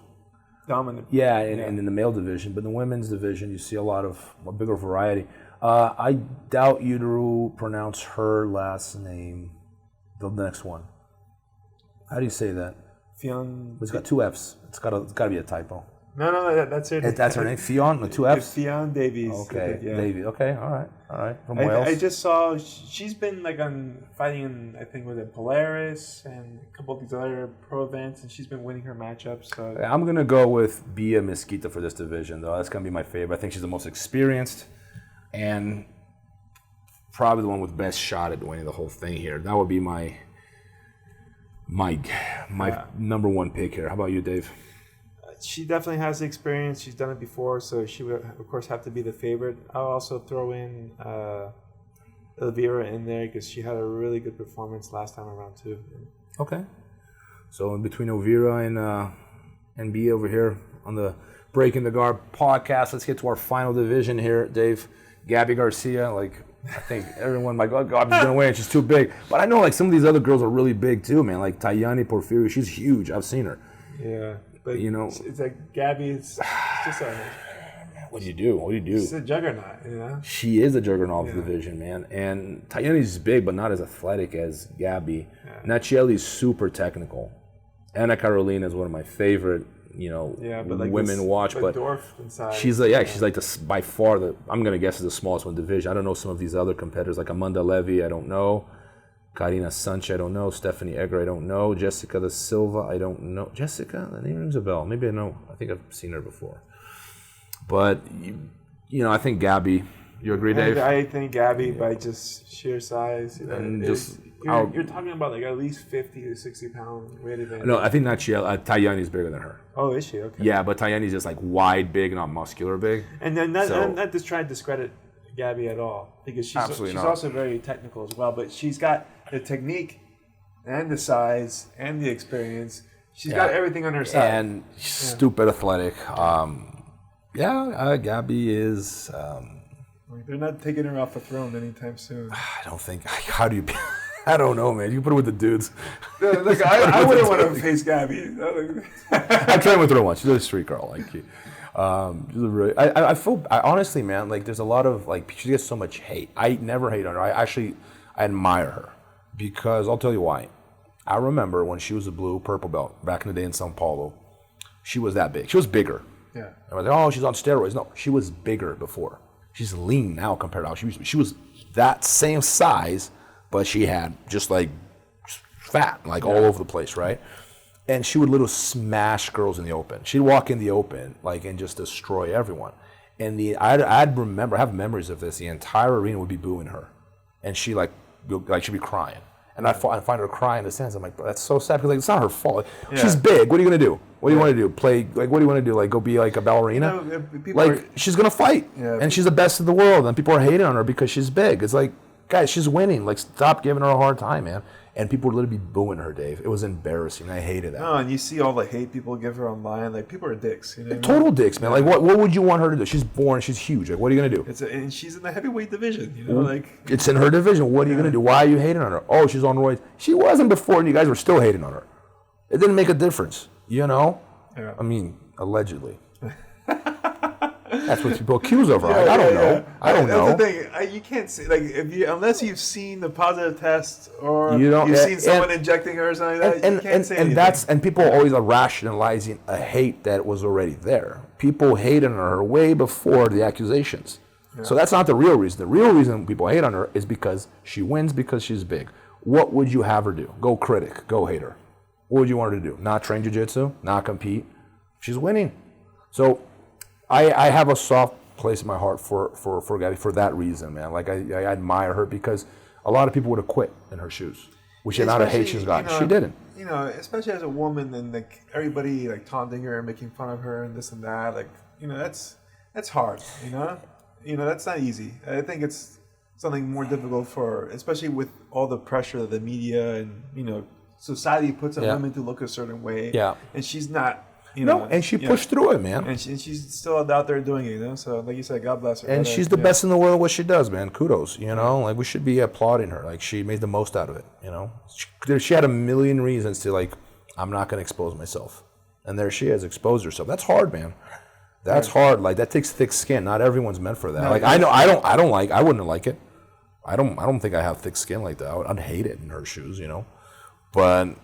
dominant. Yeah, and in the male division, but in the women's division, you see a bigger variety. I doubt you to pronounce her last name, the next one. How do you say that? It's got two F's. It's got to be a typo. No, that's her. That's her name. Fionn, the two F's. Fionn Davies. Okay, Davies. Okay, all right. From Wales. I just saw she's been like fighting in, I think, was it Polaris and a couple of these other pro events, and she's been winning her matchups. So I'm gonna go with Bia Mesquita for this division, though. That's gonna be my favorite. I think she's the most experienced and probably the one with the best shot at winning the whole thing here. That would be my number one pick here. How about you, Dave? She definitely has the experience. She's done it before, so she would, of course, have to be the favorite. I'll also throw in Elvira in there because she had a really good performance last time around, too. Okay. So in between Elvira and Bia over here on the Breaking the Guard podcast, let's get to our final division here, Dave. Gabby Garcia, I think everyone, my God, Gabby's gonna win. She's too big. But I know, some of these other girls are really big, too, man. Like Tayani Porfirio, she's huge. I've seen her. Yeah. But it's like Gabby. It's just what do you do? She's a juggernaut, She is a juggernaut of the division, man. And Tayani's big, but not as athletic as Gabby. Yeah. Nachieli's super technical. Anna Carolina is one of my favorite, women watch. But she's by far I'm gonna guess is the smallest one division. I don't know some of these other competitors like Amanda Levy. I don't know. Karina Sanchez, I don't know. Stephanie Egger, I don't know. Jessica da Silva, I don't know. Jessica, the name rings a bell. Maybe I know. I think I've seen her before. But, I think Gabby. You agree, Dave? I think Gabby, by just sheer size. You're talking about at least 50 to 60 pound weight advantage. No, I think Tayani's bigger than her. Oh, is she? Okay. Yeah, but Tayani's just wide, big, not muscular big. And then I'm not just trying to discredit Gabby at all because she's also very technical as well. But she's got the technique and the size and the experience. She's got everything on her side. And stupid athletic. Gabby is... they're not taking her off the throne anytime soon. I don't think... How do you... I don't know, man. You can put her with the dudes. Look, I wouldn't want to face Gabby. I trained with her once. She's a street girl. I feel... honestly, man, there's a lot of... she gets so much hate. I never hate on her. I admire her. Because I'll tell you why. I remember when she was a purple belt back in the day in Sao Paulo. She was that big. She was bigger. Yeah. I was like, she's on steroids. No, she was bigger before. She's lean now compared to how she used to be. She was that same size, but she had just fat, all over the place, right? And she would literally smash girls in the open. She'd walk in the open, and just destroy everyone. And I have memories of this. The entire arena would be booing her. And she'd be crying. And I find her crying in the stands. I'm like, that's so sad because it's not her fault. She's big. What are you gonna do? What do you want to do? Play? What do you want to do? Go be a ballerina? She's gonna fight, and she's the best in the world. And people are hating on her because she's big. It's guys, she's winning. Stop giving her a hard time, man. And people would literally be booing her, Dave. It was embarrassing. I hated that. No, and you see all the hate people give her online. People are dicks. Total dicks, man. What would you want her to do? She's born. She's huge. What are you gonna do? And she's in the heavyweight division. It's in her division. What are you gonna do? Why are you hating on her? Oh, she's on roids. She wasn't before, and you guys were still hating on her. It didn't make a difference. Yeah. I mean, allegedly. That's what people accuse of her. I don't know. I don't know. That's the thing. You can't say like unless you've seen the positive test or you've seen someone injecting her or something like that. You can't say anything. And people are always rationalizing a hate that was already there. People hated on her way before the accusations. Yeah. So that's not the real reason. The real reason people hate on her is because she wins because she's big. What would you have her do? Go critic. Go hater. What would you want her to do? Not train jiu-jitsu? Not compete? She's winning. So I have a soft place in my heart for Gabby for that reason, man. Like I admire her because a lot of people would have quit in her shoes. Which the amount of hate she's gotten. She didn't. You know, especially as a woman and like everybody like taunting her and making fun of her and this and that. Like, you know, that's hard, you know? You know, that's not easy. I think it's something more difficult for, especially with all the pressure of the media and, you know, society puts on women to look a certain way. Yeah. And she's not, you know. And she pushed through it, man. And she's still out there doing it, you know. So, like you said, God bless her. And she's the best in the world at what she does, man. Kudos, you know. Like, we should be applauding her. Like, she made the most out of it, you know. She had a million reasons to, like, I'm not going to expose myself. And there she is, exposed herself. That's hard, man. That's hard. Like, that takes thick skin. Not everyone's meant for that. No, like, I know, I wouldn't like it. I don't think I have thick skin like that. I'd hate it in her shoes, you know. But,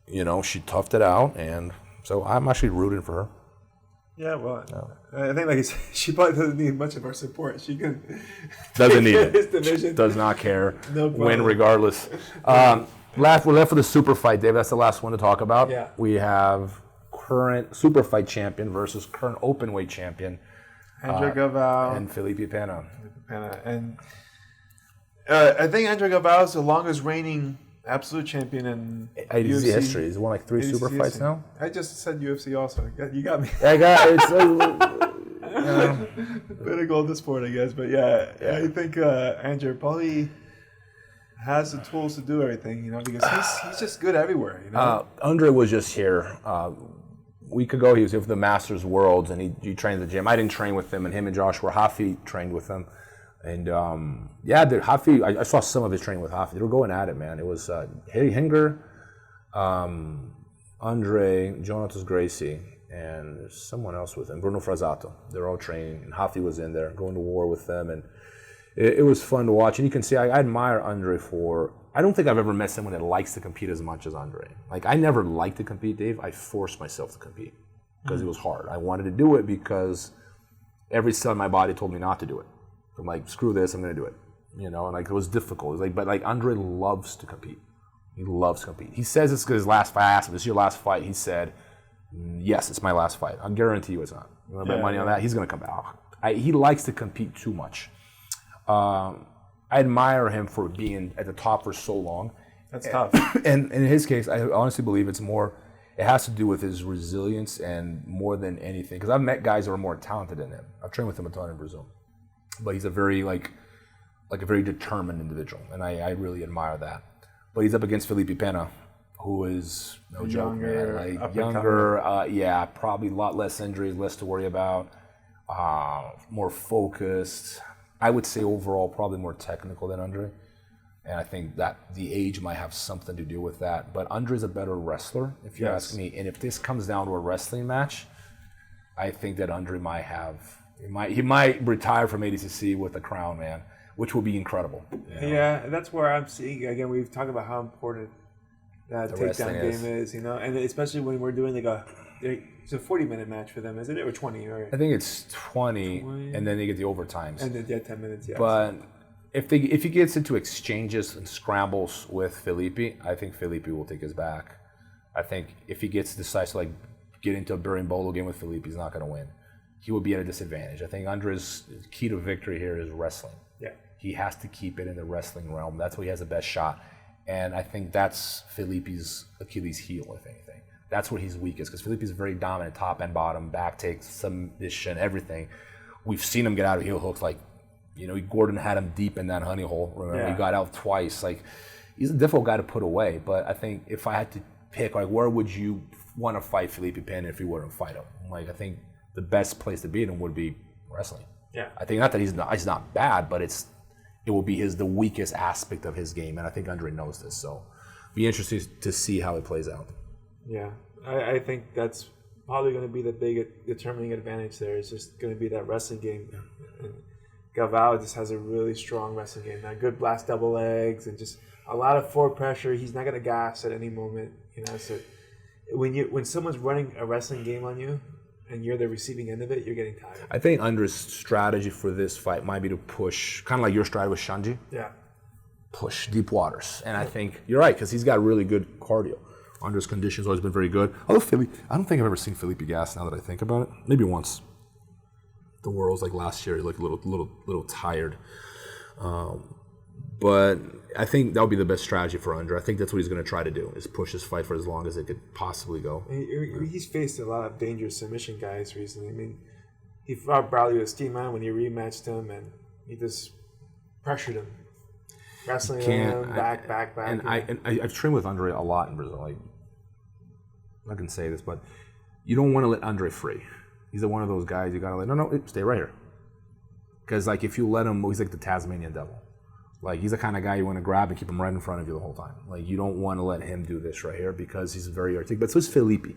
you know, she toughed it out, and so I'm actually rooting for her. Yeah, well, I think, like you said, she probably doesn't need much of our support. She can doesn't need it. She does not care. No problem. Win regardless. We're left for the Superfight, Dave. That's the last one to talk about. Yeah. We have current Superfight champion versus current openweight champion, Andre Galvao and Felipe Pena. And I think Andre Galvao is the longest reigning absolute champion in ADCC UFC history. He's won like 3 super fights now. I just said UFC also. You got me. I got it. Pinnacle of the sport, I guess. But yeah. I think Andre probably has the tools to do everything, you know, because he's just good everywhere, you know. Andre was just here a week ago. He was here for the Masters Worlds, and he trained at the gym. I didn't train with him, and him and Joshua Hafi trained with him. And Hafi, I saw some of his training with Hafi. They were going at it, man. It was Hinger, Andre, Jonatas Gracie, and there's someone else with him, Bruno Frazetta. They're all training, and Hafi was in there going to war with them, and it was fun to watch. And you can see I admire Andre for. I don't think I've ever met someone that likes to compete as much as Andre. Like, I never liked to compete, Dave. I forced myself to compete because it was hard. I wanted to do it because every cell in my body told me not to do it. I'm like, screw this, I'm going to do it. You know, and like, it was difficult. It was like, but like, Andre loves to compete. He loves to compete. He says it's his last fight. I asked him, this is your last fight? He said, yes, it's my last fight. I guarantee you it's not. You want to bet money on that? He's going to come back. He likes to compete too much. I admire him for being at the top for so long. That's tough. And in his case, I honestly believe it has to do with his resilience and more than anything. Because I've met guys that are more talented than him. I've trained with him a ton in Brazil. But he's a very like a very determined individual, and I really admire that. But he's up against Felipe Pena, who is no joke, man. Like younger, probably a lot less injuries, less to worry about, more focused. I would say overall probably more technical than Andre, and I think that the age might have something to do with that. But Andre's a better wrestler, if you ask me. And if this comes down to a wrestling match, I think that Andre might have. He might retire from ADCC with a crown, man, which will be incredible. You know? Yeah, that's where I'm seeing, again, we've talked about how important that takedown game is, you know, and especially when we're doing it's a 40-minute match for them, isn't it, or 20? Right? I think it's 20, and then they get the overtimes. And then 10 minutes, yeah. But if he gets into exchanges and scrambles with Felipe, I think Felipe will take his back. I think if he decides to get into a berimbolo game with Felipe, he's not going to win. He will be at a disadvantage. I think Andre's key to victory here is wrestling. Yeah. He has to keep it in the wrestling realm. That's where he has the best shot. And I think that's Felipe's Achilles heel, if anything. That's where he's weakest, because Felipe's very dominant, top and bottom, back takes, submission, everything. We've seen him get out of heel hooks. Like, you know, Gordon had him deep in that honey hole. Remember, he got out twice. Like, he's a difficult guy to put away. But I think if I had to pick, where would you want to fight Felipe Pena if you were to fight him? I think the best place to beat him would be wrestling. Yeah, I think not that he's not bad, but it will be the weakest aspect of his game, and I think Andre knows this. So, be interesting to see how it plays out. Yeah, I think that's probably going to be the big determining advantage there. It's just going to be that wrestling game. And Galvao just has a really strong wrestling game. Now, good blast double legs and just a lot of forward pressure. He's not going to gas at any moment. So when someone's running a wrestling game on you and you're the receiving end of it, you're getting tired. I think Andre's strategy for this fight might be to push, kind of like your strategy with Shanji. Yeah. Push deep waters. And I think you're right, because he's got really good cardio. Andre's condition's always been very good. Although I don't think I've ever seen Felipe gas now that I think about it. Maybe once. The Worlds, like last year, he looked a little tired. But I think that would be the best strategy for Andre. I think that's what he's going to try to do, is push his fight for as long as it could possibly go. He's faced a lot of dangerous submission guys recently. I mean, he fought Bradley with steam on when he rematched him, and he just pressured him. Wrestling him, back. And I've trained with Andre a lot in Brazil. I'm not going to say this, but you don't want to let Andre free. He's one of those guys you got to let, no, stay right here. Because if you let him, he's like the Tasmanian devil. He's the kind of guy you want to grab and keep him right in front of you the whole time. You don't want to let him do this right here because he's very articulate. But so is Felipe.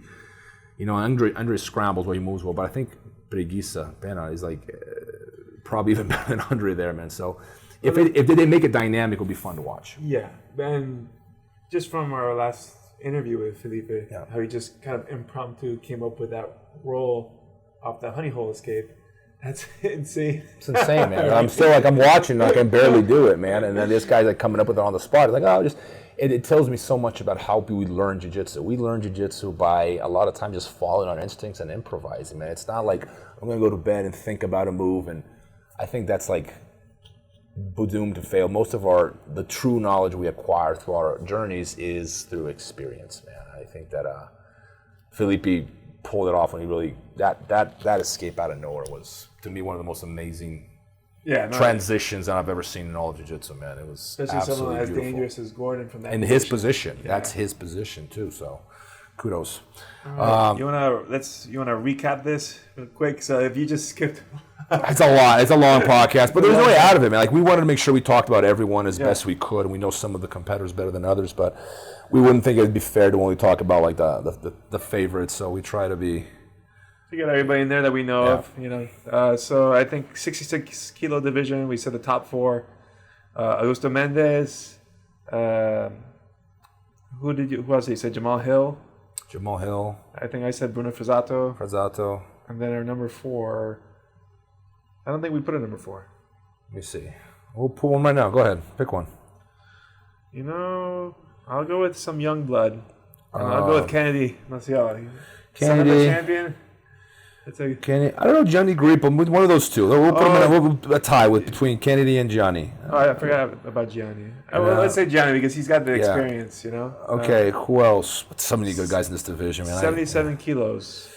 Andre scrambles where he moves well, but I think Pena is probably even better than Andre there, man. So if they make it dynamic, it'll be fun to watch. Yeah, and just from our last interview with Felipe, how he just kind of impromptu came up with that roll off the honey hole escape. That's insane. It's insane, man. I'm still I'm watching, I can barely do it, man. And then this guy's coming up with it on the spot. It's it tells me so much about how we learn jiu-jitsu. We learn jiu-jitsu by a lot of time just following our instincts and improvising, man. It's not like I'm going to go to bed and think about a move. And I think that's doomed to fail. Most of the true knowledge we acquire through our journeys is through experience, man. I think that Felipe pulled it off when he really that escape out of nowhere was, to me, one of the most amazing transitions that I've ever seen in all of jiu-jitsu, man. It was especially absolutely someone as beautiful. Dangerous as Gordon from that in his position. That's his position too. So kudos. Right. You wanna recap this real quick? So if you just skipped. It's a lot. It's a long podcast, but there's no way out of it, man. We wanted to make sure we talked about everyone as best we could, and we know some of the competitors better than others, but we wouldn't think it'd be fair to only talk about the favorites. So we try to get everybody in there that we know of. So I think 66 kilo division. We said the top four: Augusto Mendes. Who else did you say? Jamal Hill. I think I said Bruno Frazetta. And then our number 4. I don't think we put a number 4. Let me see. We'll pull one right now. Go ahead. Pick one. I'll go with some young blood. I'll go with Kennedy Maciel. Kennedy. Champion. Kennedy. I don't know, Gianni Grippo. With one of those two. We'll put a tie between Kennedy and Gianni. Oh, I forgot about Gianni. Let's say Gianni because he's got the experience, Okay, who else? So many good guys in this division, man. 77 kilos.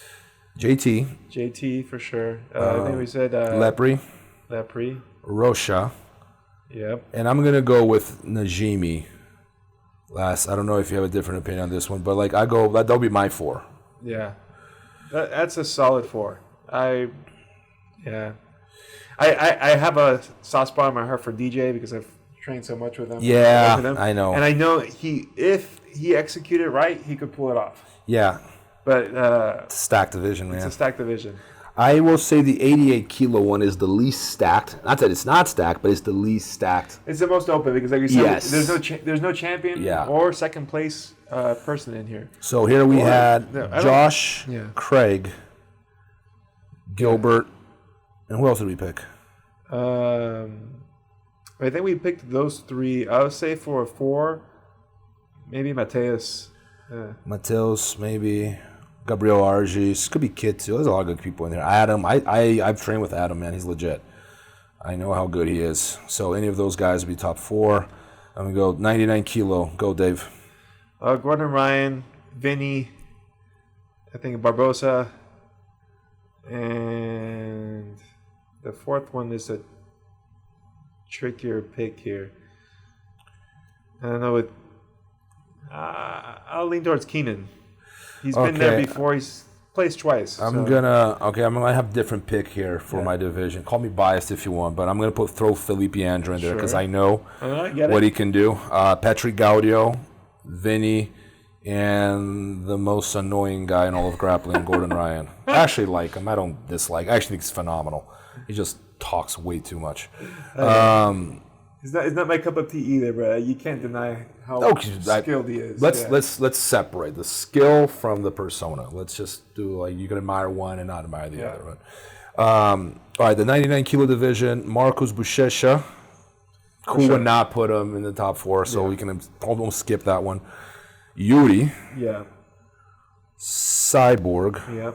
JT for sure. I think we said Lepri. Rocha. Yep. And I'm gonna go with Najimi. I don't know if you have a different opinion on this one, but that'll be my 4. Yeah. That's a solid 4. I have a soft spot in my heart for DJ because I've trained so much with him. Yeah, I know. And I know if he executed right, he could pull it off. Yeah. But it's a stacked division, man. It's a stacked division. I will say the 88 kilo one is the least stacked. Not that it's not stacked, but it's the least stacked. It's the most open because, like you said, there's no champion or second place person in here. So here we had Josh, Craig, Gilbert, and who else did we pick? I think we picked those 3. I would say for 4, maybe Mateus. Mateus, maybe. Gabriel Argis. Could be Kid, too. There's a lot of good people in there. Adam. I've trained with Adam, man. He's legit. I know how good he is. So any of those guys would be top 4. I'm going to go 99 kilo. Go, Dave. Gordon Ryan, Vinny, I think Barbosa, and the 4th one is a trickier pick here. I don't know. I'll lean towards Keenan. He's been there before. He's placed twice. I'm gonna have a different pick here for my division. Call me biased if you want, but I'm gonna throw Felipe Andra in there because I know what he can do. Petri Gaudio, Vinny, and the most annoying guy in all of grappling, Gordon Ryan. I actually like him. I don't dislike. I actually think he's phenomenal. He just talks way too much. It's not my cup of tea either, but you can't deny how skilled he is. Let's separate the skill from the persona. Let's just do like you can admire one and not admire the other. Right? All right, the 99 kilo division, Marcos Buchecha. Who would not put him in the top 4, so we can almost skip that one. Yuri. Yeah. Cyborg. Yeah.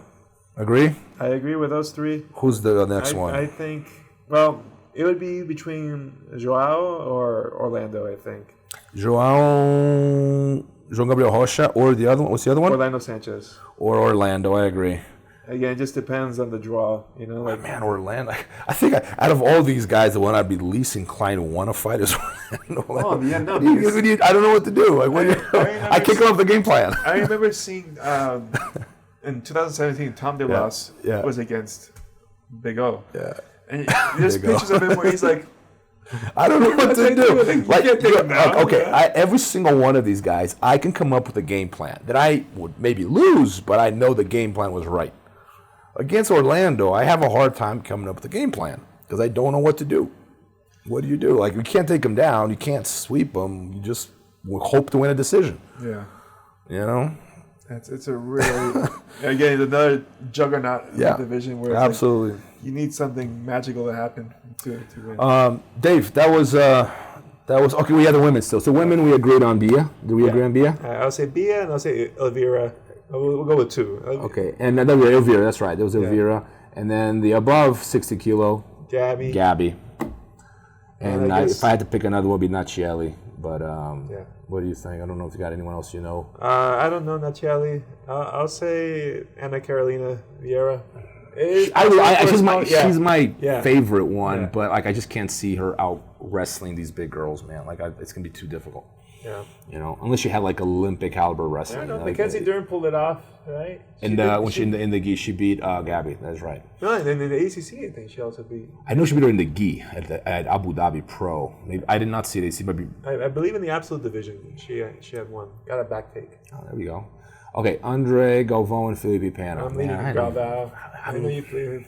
Agree? I agree with those 3. Who's the next one? I think, well, it would be between Joao or Orlando, I think. João Gabriel Rocha or the other one? What's the other one? Orlando Sanchez. Or Orlando, I agree. Again, it just depends on the draw, you know. Like, man, Orlando. I think out of all these guys, the one I'd be least inclined to want to fight is Orlando. Oh, yeah, no. I don't know what to do. Like, I kick off the game plan. I remember seeing in 2017, Tom DeLuise was against Big O. Yeah. And there's pictures of him where he's like, I don't know what to do. Every single one of these guys, I can come up with a game plan that I would maybe lose, but I know the game plan was right. Against Orlando, I have a hard time coming up with a game plan because I don't know what to do. What do you do? Like, you can't take him down. You can't sweep him. You just hope to win a decision. Yeah. You know? It's a really, again, another juggernaut in the division where absolutely. Like, you need something magical to happen to win. Dave, that was okay. We had the women still. So women, we agreed on Bia. Do we agree on Bia? I'll say Bia and I'll say Elvira. We'll go with 2. Okay, and then we Elvira. That's right. There was Elvira, and then the above 60 kilo. Gabby. And if I had to pick another one, it'd be Nachieli. But what do you think? I don't know if you got anyone else you know. I don't know Nachieli. I'll say Ana Carolina Vieira. She's my favorite one, but like I just can't see her out wrestling these big girls, man. Like it's gonna be too difficult. Yeah. You know, unless you had like Olympic caliber wrestling. Like, Mackenzie Dern pulled it off, right? When she in the gi, she beat Gabby. That's right. No, and then in the ACC, I think she also beat. I know she beat her in the gi at Abu Dhabi Pro. Maybe I did not see the ACC, but I believe in the absolute division, she had won. Got a back take. Oh, there we go. Okay, Andre Galvão and Felipe Pena. I'm leaving Galvão. I know you play.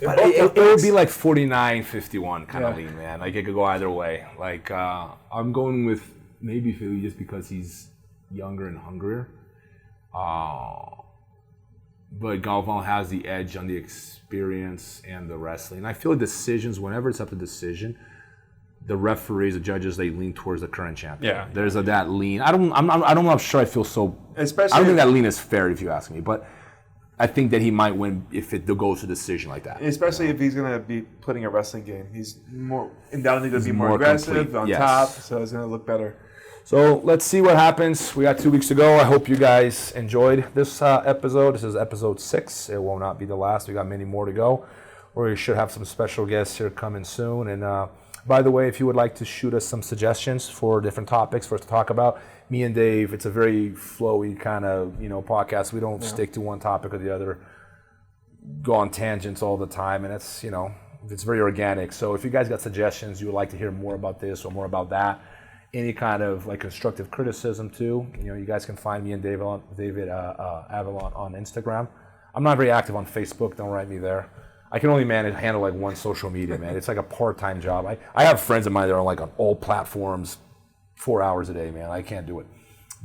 But it would be like 49-51 kind of lean, man. Like it could go either way. Like I'm going with maybe Philly just because he's younger and hungrier. But Galvão has the edge on the experience and the wrestling. And I feel like decisions, whenever it's up to decision, the referees, the judges, they lean towards the current champion. Yeah, there's that lean. I'm not sure I feel so. Especially, I don't think that lean is fair if you ask me, but I think that he might win if it goes to decision like that. Especially if he's going to be putting a wrestling game. He's more undoubtedly going to be more aggressive on top, so it's going to look better. So let's see what happens. We got 2 weeks to go. I hope you guys enjoyed this episode. This is episode 6. It will not be the last. We got many more to go. We should have some special guests here coming soon. And by the way, if you would like to shoot us some suggestions for different topics for us to talk about, me and Dave, it's a very flowy kind of podcast. We don't stick to one topic or the other, go on tangents all the time, and it's very organic. So if you guys got suggestions, you would like to hear more about this or more about that, any kind of like constructive criticism too, you guys can find me and David Avalon on Instagram. I'm not very active on Facebook. Don't write me there. I can only handle like one social media, man. It's like a part-time job. I have friends of mine that are like on all platforms 4 hours a day, man. I can't do it.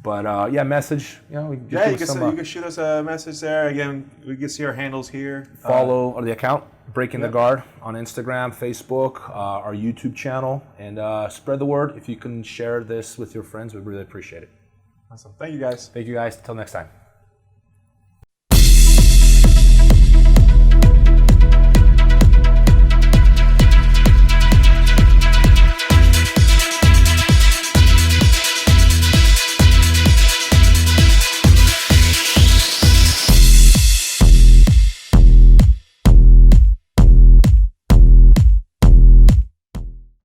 But message. You can shoot us a message there. Again, we can see our handles here. Follow the account, Breaking the Guard, on Instagram, Facebook, our YouTube channel, and spread the word. If you can share this with your friends, we'd really appreciate it. Awesome. Thank you, guys. Thank you, guys. Until next time.